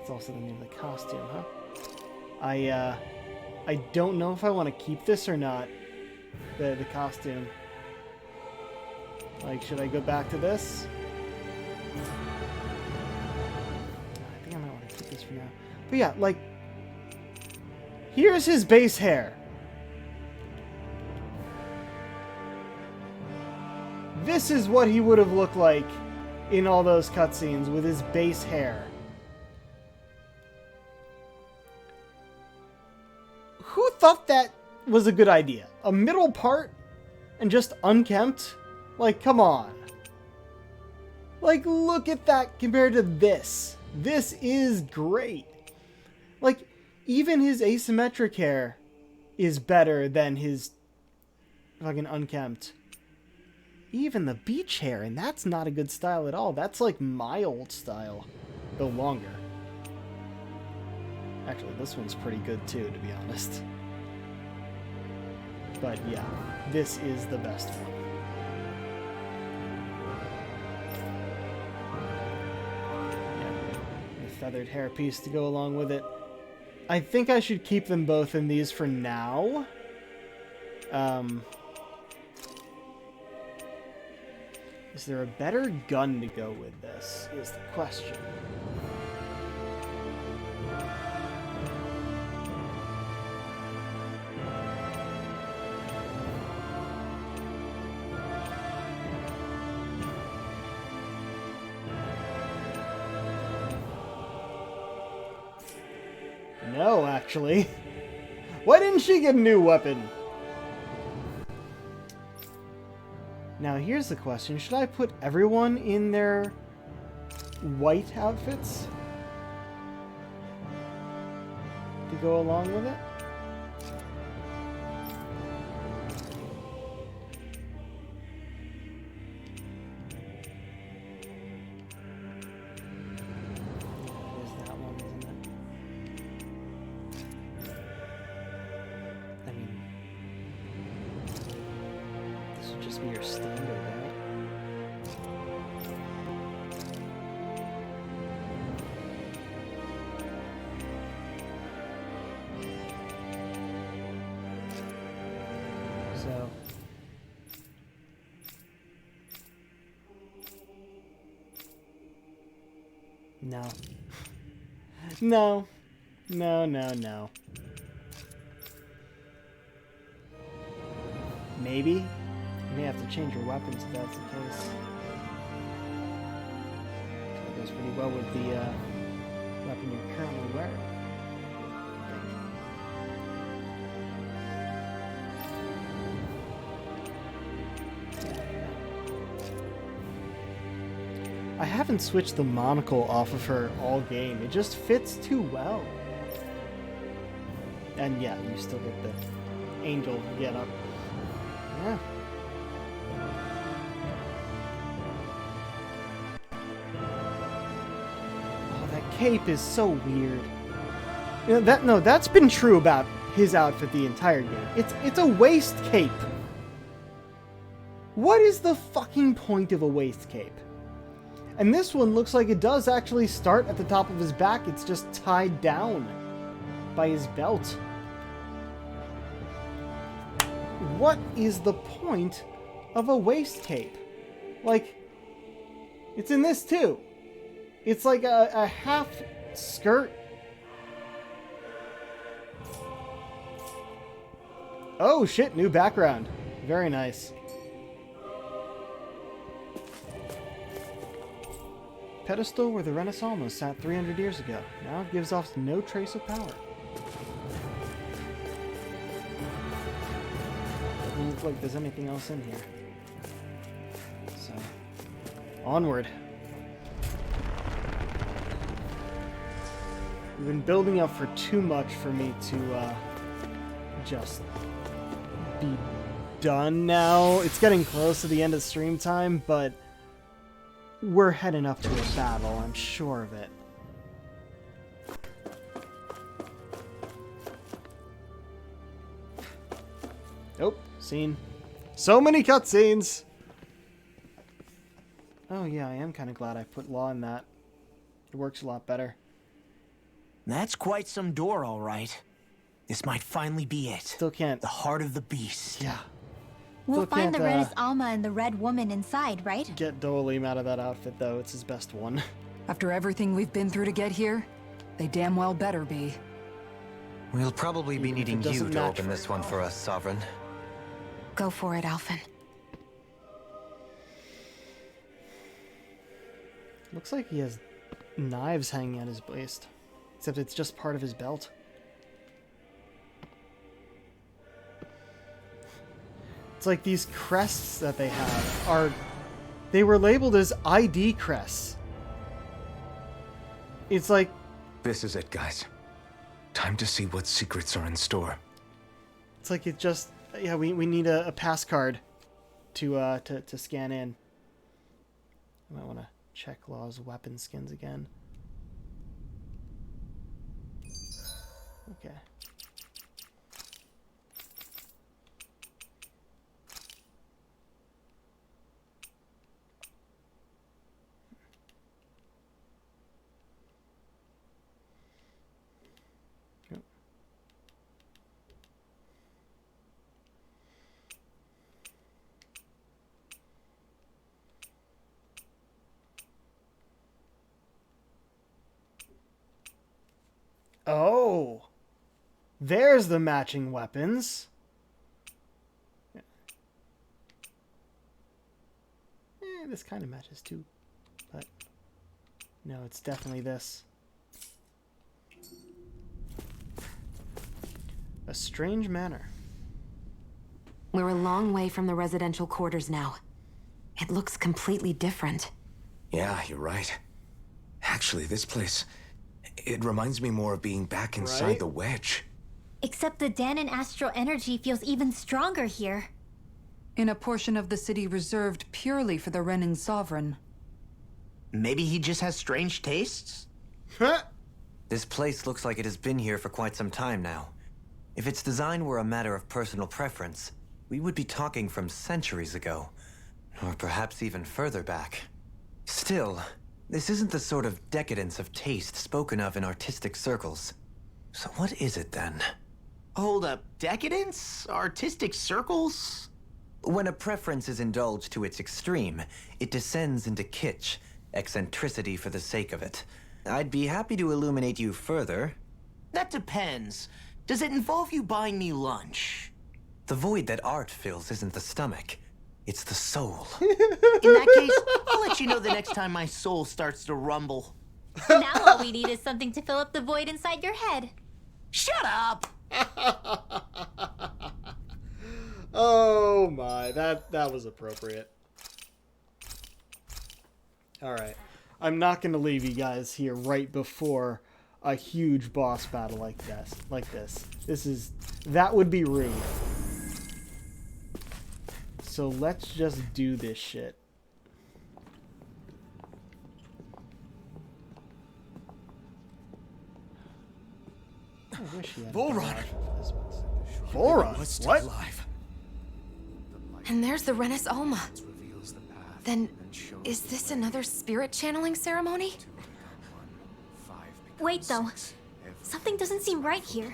It's also the name of the costume, huh? I don't know if I want to keep this or not. The costume. Like, should I go back to this? I think I might want to keep this for now. But yeah, like, here's his base hair. This is what he would have looked like in all those cutscenes with his base hair. Who thought that was a good idea? A middle part and just unkempt? Like, come on. Like, look at that compared to this. This is great. Like, even his asymmetric hair is better than his fucking unkempt. Even the beach hair, and that's not a good style at all. That's like my old style, though longer. Actually, this one's pretty good too, to be honest. But yeah, this is the best one. Yeah, the feathered hairpiece to go along with it. I think I should keep them both in these for now. Is there a better gun to go with this, is the question. No, actually. Why didn't she get a new weapon? Now, here's the question. Should I put everyone in their white outfits to go along with it? Be your standard, right? So no. No. No, no, no. Maybe? You may have to change your weapons if that's the case. That goes pretty well with the weapon you're currently wearing, I haven't switched the monocle off of her all game. It just fits too well. And yeah, you still get the angel get up. Yeah. Cape is so weird. You know, that's been true about his outfit the entire game. It's a waist cape. What is the fucking point of a waist cape? And this one looks like it does actually start at the top of his back. It's just tied down by his belt. What is the point of a waist cape? Like, it's in this too. It's like a half skirt. Oh shit, new background. Very nice. Pedestal where the Renaissance sat 300 years ago. Now it gives off no trace of power. Doesn't look like there's anything else in here. So, onward. We've been building up for too much for me to just be done now. It's getting close to the end of stream time, but we're heading up to a battle, I'm sure of it. Oh, scene. So many cutscenes! Oh yeah, I am kind of glad I put law in that. It works a lot better. That's quite some door, all right. This might finally be it. Still can't. The heart of the beast. Yeah. We'll find the Redis Alma and the Red Woman inside, right? Get Dolim out of that outfit, though. It's his best one. After everything we've been through to get here, they damn well better be. We'll probably be needing you to open this one for us, Sovereign. Go for it, Alphen. Looks like he has knives hanging at his waist. Except it's just part of his belt. It's like these crests that they have are... They were labeled as ID crests. It's like... This is it, guys. Time to see what secrets are in store. It's like it just... Yeah, we need a pass card to scan in. I might want to check Law's weapon skins again. Okay. Yep. Oh! There's the matching weapons. This kind of matches too. But no, it's definitely this. A strange manner. We're a long way from the residential quarters now. It looks completely different. Yeah, you're right. Actually, this place, it reminds me more of being back inside the wedge. Except the Danon astral energy feels even stronger here. In a portion of the city reserved purely for the Renan Sovereign. Maybe he just has strange tastes? This place looks like it has been here for quite some time now. If its design were a matter of personal preference, we would be talking from centuries ago. Or perhaps even further back. Still, this isn't the sort of decadence of taste spoken of in artistic circles. So what is it then? Hold up, decadence? Artistic circles? When a preference is indulged to its extreme, it descends into kitsch, eccentricity for the sake of it. I'd be happy to illuminate you further. That depends. Does it involve you buying me lunch? The void that art fills isn't the stomach, it's the soul. In that case, I'll let you know the next time my soul starts to rumble. Now all we need is something to fill up the void inside your head. Shut up! Oh my, that was appropriate. Alright. I'm not going to leave you guys here right before a huge boss battle like this. That would be rude. So let's just do this shit. I wish he had Volron! Volron? What? Alive. And there's the Renis Alma. Then, is this another spirit channeling ceremony? Wait, though. Something doesn't seem right here.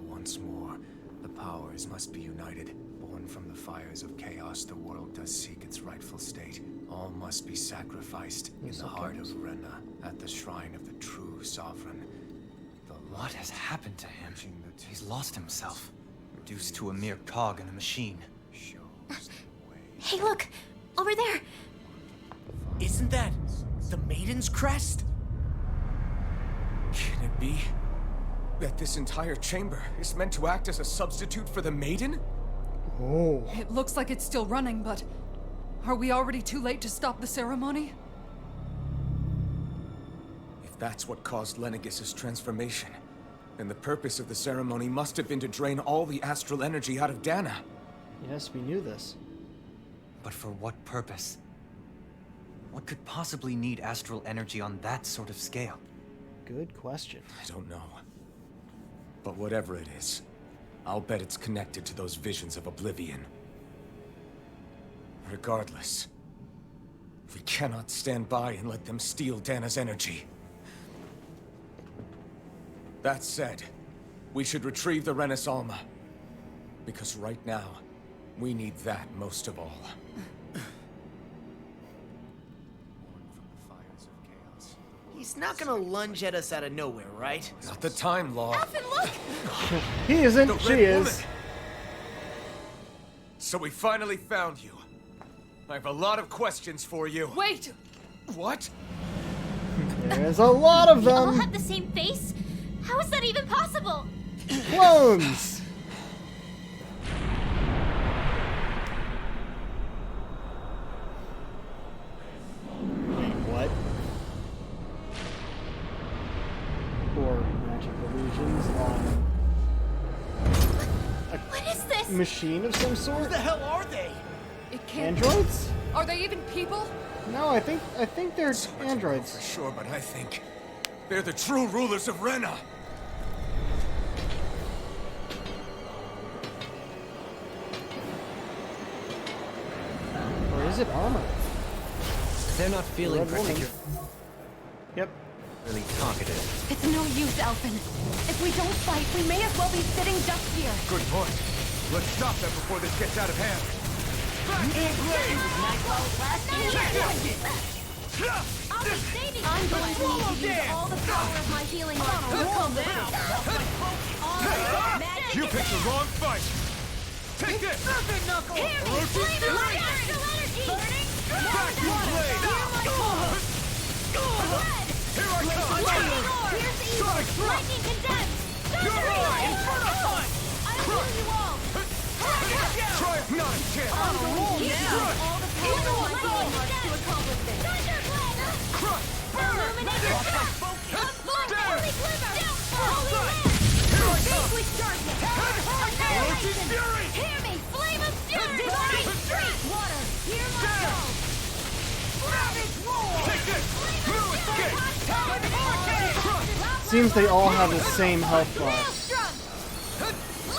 Once more, the powers must be united. Born from the fires of chaos, the world does seek its rightful state. All must be sacrificed in the heart of Rena, at the shrine of the true sovereign. What has happened to him? He's lost himself, reduced to a mere cog in a machine. Hey, look! Over there! Isn't that the Maiden's crest? Can it be that this entire chamber is meant to act as a substitute for the Maiden? Oh. It looks like it's still running, but are we already too late to stop the ceremony? If that's what caused Lenegis' transformation, then the purpose of the ceremony must have been to drain all the astral energy out of Dana. Yes, we knew this. But for what purpose? What could possibly need astral energy on that sort of scale? Good question. I don't know. But whatever it is, I'll bet it's connected to those visions of oblivion. Regardless, we cannot stand by and let them steal Dana's energy. That said, we should retrieve the Renis Alma. Because right now, we need that most of all. He's not gonna lunge at us out of nowhere, right? Not the time, Law. Look! He isn't, The she Red is. Woman. So we finally found you. I have a lot of questions for you. Wait! What? There's a lot of We all them. have the same face? How is that even possible? Clones. Wait, what? Or magic illusions on What is this? a machine of some sort? Who the hell are they? It can't. Androids? Are they even people? No, I think they're androids. For sure, but I think they're the true rulers of Rena. Or is it armor? They're not feeling Red Woman. particularly Yep. talkative. It's no use, Elfin. If we don't fight, we may as well be sitting ducks here. Good point. Let's stop them before this gets out of hand. Back in blaze! I'll be saving I'm you. going to need to use all the power of my healing armor. You picked the wrong fight. Take this! Orochi's Fury! Back in blaze! Here I come! Sonic Thrust! Lightning condensed! You're on! Inferno Punch! seems they all have the same health bar.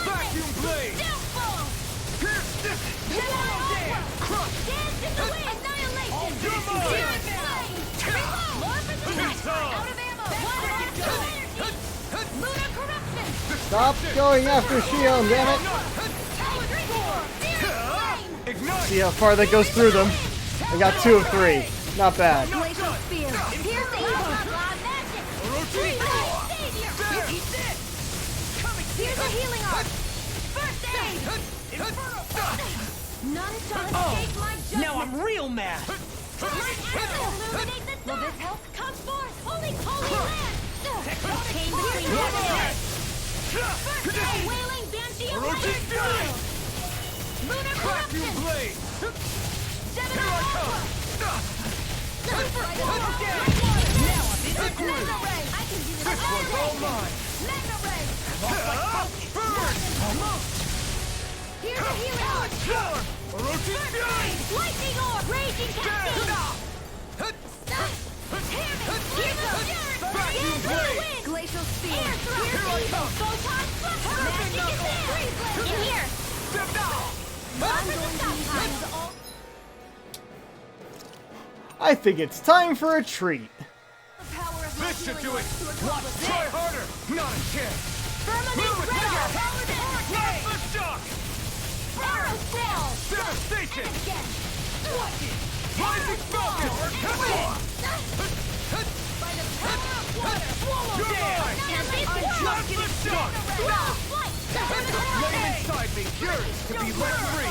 Vacuum blade! Pierce this! Crush! Stop going after Shion, damn it! See how far that goes through them. I got 2 of 3. Not bad. Here's a healing arm! First aid! None shall escape my judgment! Now I'm real mad! Will this help? Come forth! Holy land! Came between your legs! First aid! Wailing Banshee of Fire! Lunar Corruption! Blade! Gemini Aqua! Super Now I'm in the groove! I can do this all mine! Mega Ray! Burn! Here's a healing orb! First aid! Lightning orb! Raging Cascade! Here's a Vacuum blade! Glacial spear! Air thrust! Photon flux! Magic is in! In here! I think it's time for a treat. This should do it! Try harder! Not a chance! Firmament Radar! Plasma shock! Arrow Cell! Devastation! And again! Watch it! Rising Falcon! By the power of water! Swallow down! Plasma shock! Flame inside me yearns to be let free!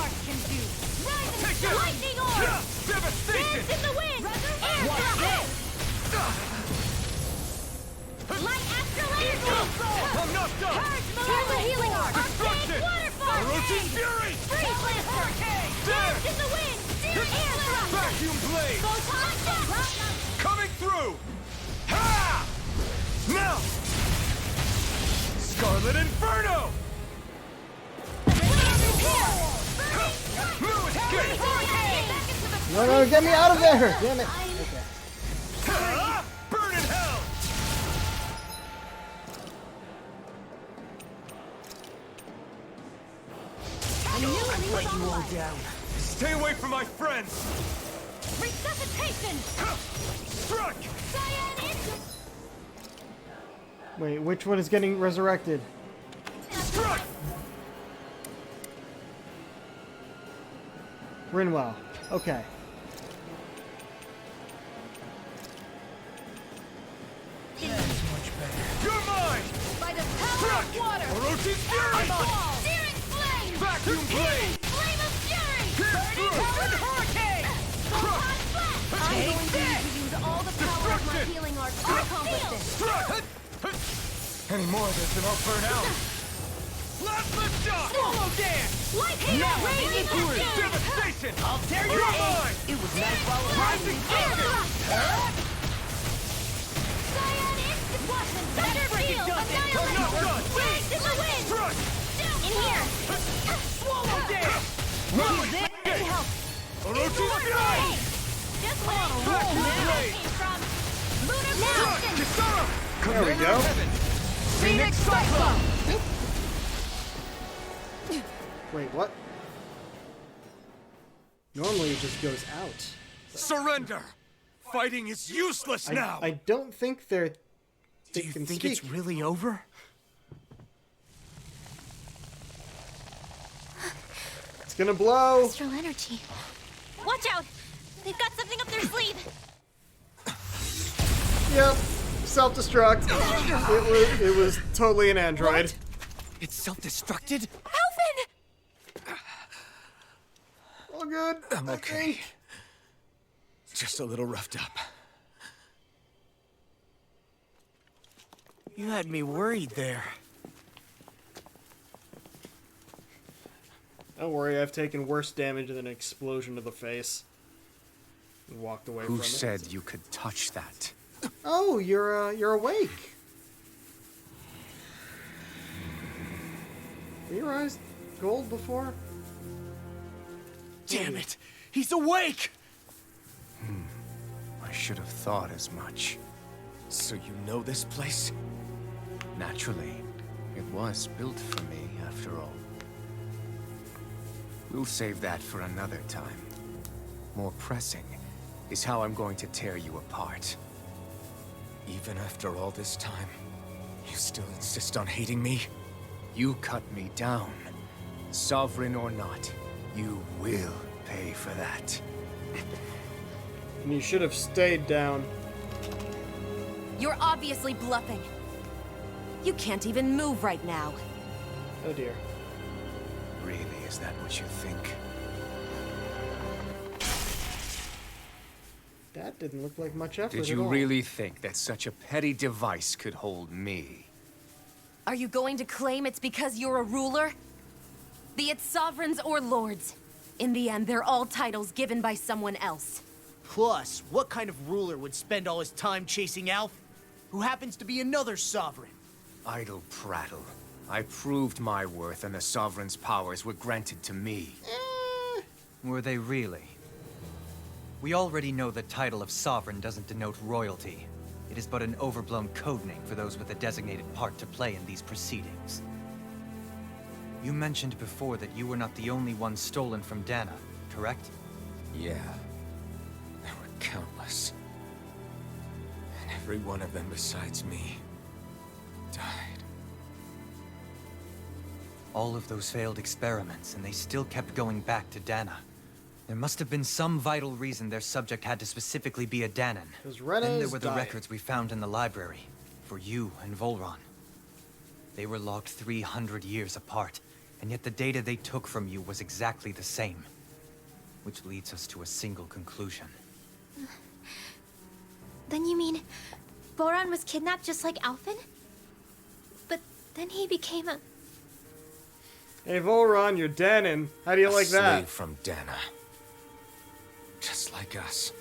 Take it! Lightning orb! Devastation! Dance in the wind! Air thrust! Light Astral energy! I'm not done! Here's a healing arm! Destruction! Waterfall! Roaching Fury! Freeze Blaster! Dance in the wind! Air thrust! Vacuum blade! Photon coming through! Ha! Now! Scarlet Inferno! No escape! No, get me out of there! Damn it. Okay. Burn in hell! I let you all down. Stay away from my friends! Resuscitation! Struck! Wait, which one is getting resurrected? Struck! Rinwell. Okay. You're mine! By the power of water! Orochi's Fury! Searing flame! Vacuum blade! Flame of fury! Burning powered hurricane! Photon flash! I'm going to need to use all the power of my healing arts to accomplish this. Any more of this and I'll burn out. Plasma shot! Swallow dance! Light hit! Raging Cascade! Devastation! I'll tear you apart! It was nice while it rising Falcon! Thunder field! Annihilate! Dance in the wind! In here! Swallow dance! Use it! It helps! Orochi's Fury! Just let it roll now! From Lunar Corruption! There we go. Phoenix Cyclone! Wait, what? Normally it just goes out. Surrender! Fighting is useless now! I don't think they're... Do you think it's really over? It's gonna blow! Astral energy. Watch out! They've got something up their sleeve! Yep. Self-destruct. It was totally an android. What? It's self-destructed? Alvin! All good. I'm okay. Just a little roughed up. You had me worried there. Don't worry, I've taken worse damage than an explosion to the face. And walked away from it. Who said you could touch that? Oh, you're awake. Were your eyes gold before? Damn it! He's awake! I should have thought as much. So you know this place? Naturally, it was built for me, after all. We'll save that for another time. More pressing is how I'm going to tear you apart. Even after all this time, you still insist on hating me? You cut me down. Sovereign or not, you will pay for that. And you should have stayed down. You're obviously bluffing. You can't even move right now. Oh dear. Really, is that what you think? That didn't look like much effort Did at you all. really think that such a petty device could hold me? Are you going to claim it's because you're a ruler? Be it sovereigns or lords. In the end, they're all titles given by someone else. Plus, what kind of ruler would spend all his time chasing Alf, who happens to be another sovereign? Idle prattle. I proved my worth and the Sovereign's powers were granted to me. Were they really? We already know the title of Sovereign doesn't denote royalty. It is but an overblown codename for those with a designated part to play in these proceedings. You mentioned before that you were not the only one stolen from Dana, correct? Yeah. There were countless. And every one of them besides me died. All of those failed experiments, and they still kept going back to Dana. There must have been some vital reason their subject had to specifically be a Danan. Then there were the records we found in the library, for you and Volron. They were logged 300 years apart, and yet the data they took from you was exactly the same. Which leads us to a single conclusion. Then you mean Boron was kidnapped just like Alphen? But then he became a... Hey Volron, you're Danan. How do you like that? Slave from Dana. Just like us.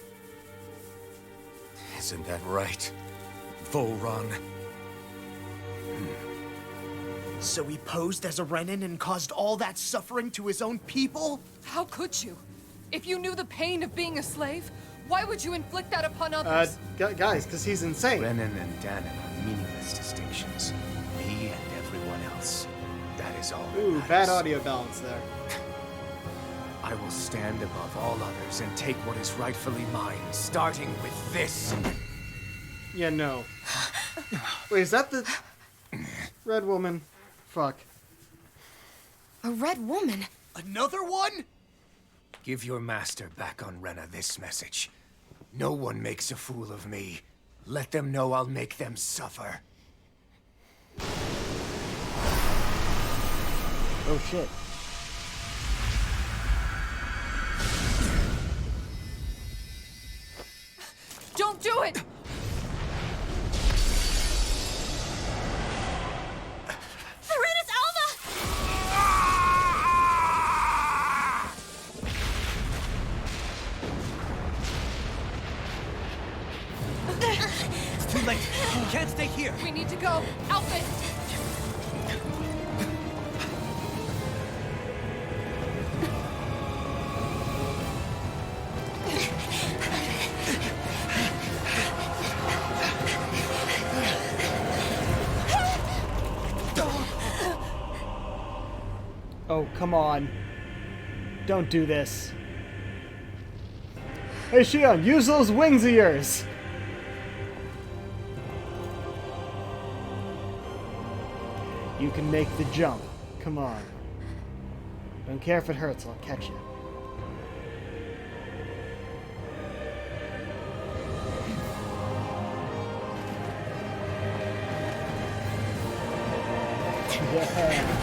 Isn't that right, Volron? So he posed as a Renan and caused all that suffering to his own people? How could you? If you knew the pain of being a slave, why would you inflict that upon others? Guys, because he's insane. Renan and Danan are meaningless distinctions. Me and everyone else. That is all. Ooh, bad audio balance there. I will stand above all others and take what is rightfully mine, starting with this. Yeah, no. Wait, is that the red woman? Fuck. A red woman? Another one? Give your master back on Rena this message. No one makes a fool of me. Let them know I'll make them suffer. Oh shit. Don't do it! Serenus Alva! It's too late. You can't stay here. We need to go. Alphen! Oh, come on. Don't do this. Hey, Shion, use those wings of yours! You can make the jump. Come on. Don't care if it hurts, I'll catch you. Yeah.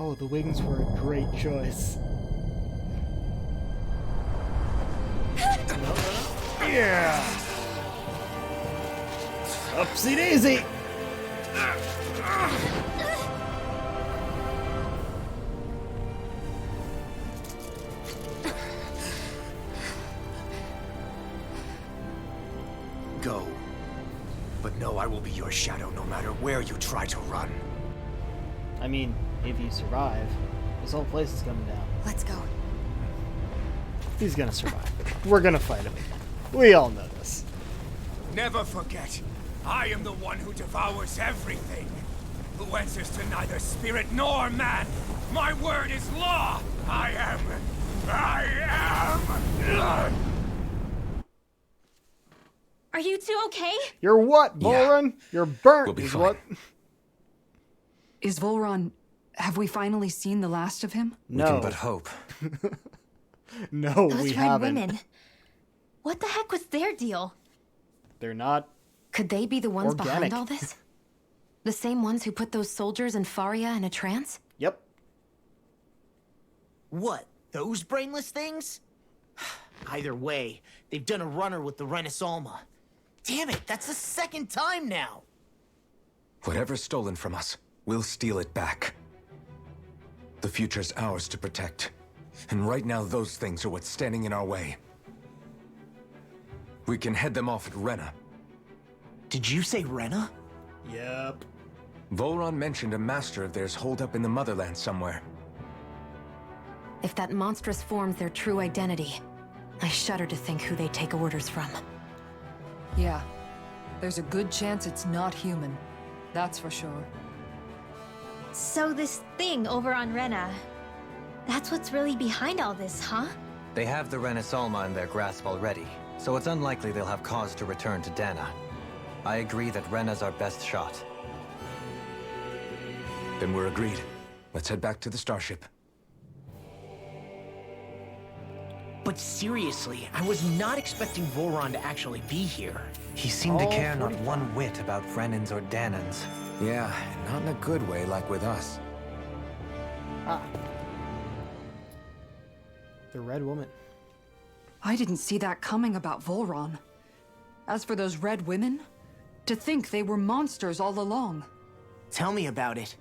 Oh, the wings were a great choice. Yeah! Upsy daisy! Go. But know I will be your shadow no matter where you try to run. I mean, if you survive, this whole place is coming down. Let's go. He's gonna survive. We're gonna fight him. We all know this. Never forget, I am the one who devours everything. Who answers to neither spirit nor man. My word is law. I am. Are you two okay? You're what, Volron? You're burnt. We'll be is fine. what? Is Volron... Have we finally seen the last of him? We can but hope. No, Those we red haven't. women. What the heck was their deal? They're not. Could they be the ones organic. behind all this? The same ones who put those soldiers in Faria in a trance? Yep. What? Those brainless things? Either way, they've done a runner with the Renaissance. Damn it, that's the second time now! Whatever's stolen from us, we'll steal it back. The future's ours to protect. And right now, those things are what's standing in our way. We can head them off at Rena. Did you say Rena? Yep. Volron mentioned a master of theirs holed up in the motherland somewhere. If that monstrous form's their true identity, I shudder to think who they take orders from. Yeah. There's a good chance it's not human. That's for sure. So this thing over on Rena, that's what's really behind all this, huh? They have the Renaissance in their grasp already, so it's unlikely they'll have cause to return to Dana. I agree that Rena's our best shot. Then we're agreed. Let's head back to the starship. But seriously, I was not expecting Volron to actually be here. He seemed to care not one whit about Renans or Danans. Yeah, not in a good way like with us. Ah. The Red Woman. I didn't see that coming about Volron. As for those red women, to think they were monsters all along. Tell me about it.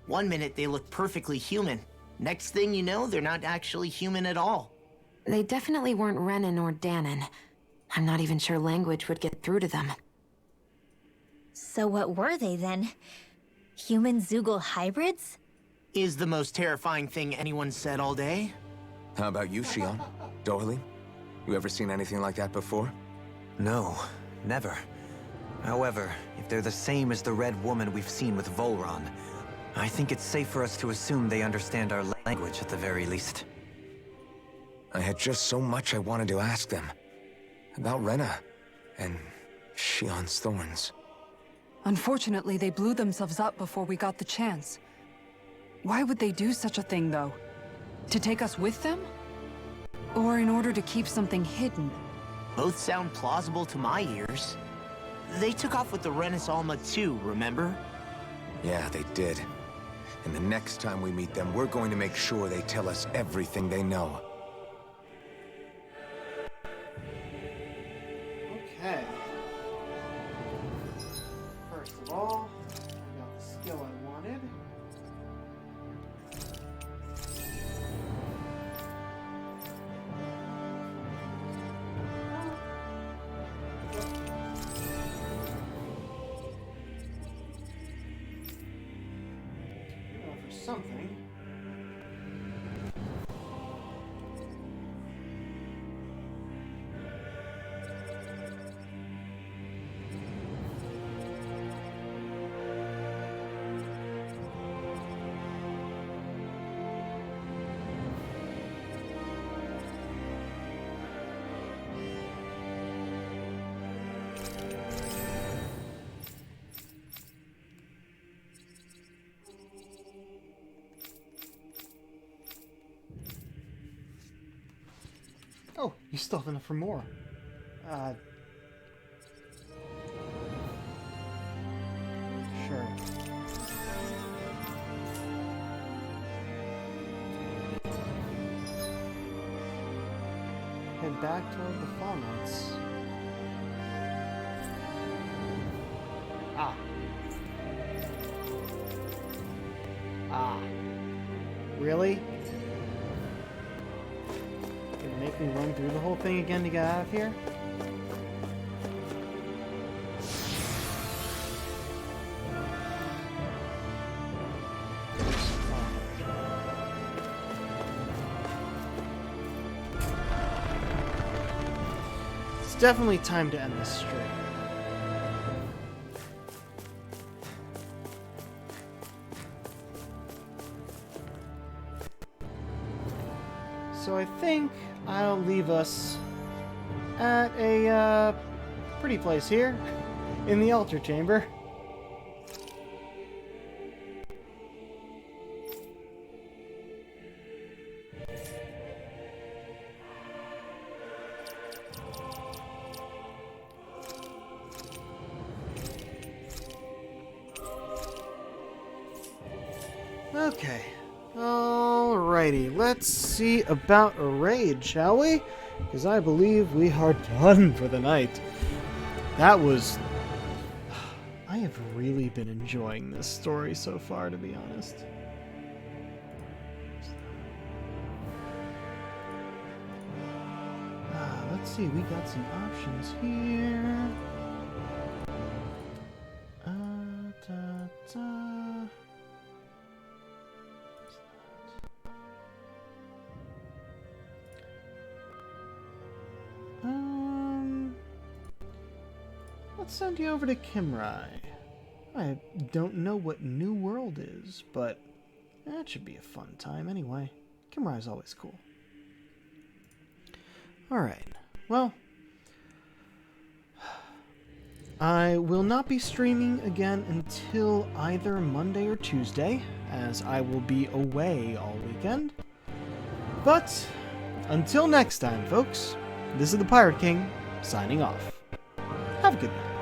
One minute they look perfectly human. Next thing you know, they're not actually human at all. They definitely weren't Renan or Danan. I'm not even sure language would get through to them. So what were they then? Human Zoogle hybrids? Is the most terrifying thing anyone said all day. How about you, Shion? Doherty? You ever seen anything like that before? No, never. However, if they're the same as the Red Woman we've seen with Volron, I think it's safe for us to assume they understand our language at the very least. I had just so much I wanted to ask them. About Rena, and Shion's thorns. Unfortunately, they blew themselves up before we got the chance. Why would they do such a thing, though? To take us with them? Or in order to keep something hidden? Both sound plausible to my ears. They took off with the Renaissance too, remember? Yeah, they did. And the next time we meet them, we're going to make sure they tell us everything they know. Okay. First of all, I got the skill I wanted. For something. Oh, you still have enough for more. Sure. Head back toward the Fall Knights. Ah. Ah. Really? Make me run through the whole thing again to get out of here? definitely time to end this stream. So I think I'll leave us at a pretty place here in the altar chamber. Okay. Alrighty, let's see about a raid, shall we? Because I believe we are done for the night. That was... I have really been enjoying this story so far, to be honest. Let's see, we got some options here. Let's send you over to Kimrai. I don't know what New World is, but that should be a fun time anyway. Kimrai's always cool. Alright, well, I will not be streaming again until either Monday or Tuesday, as I will be away all weekend. But until next time, folks, this is the Pirate King, signing off. Have a good night.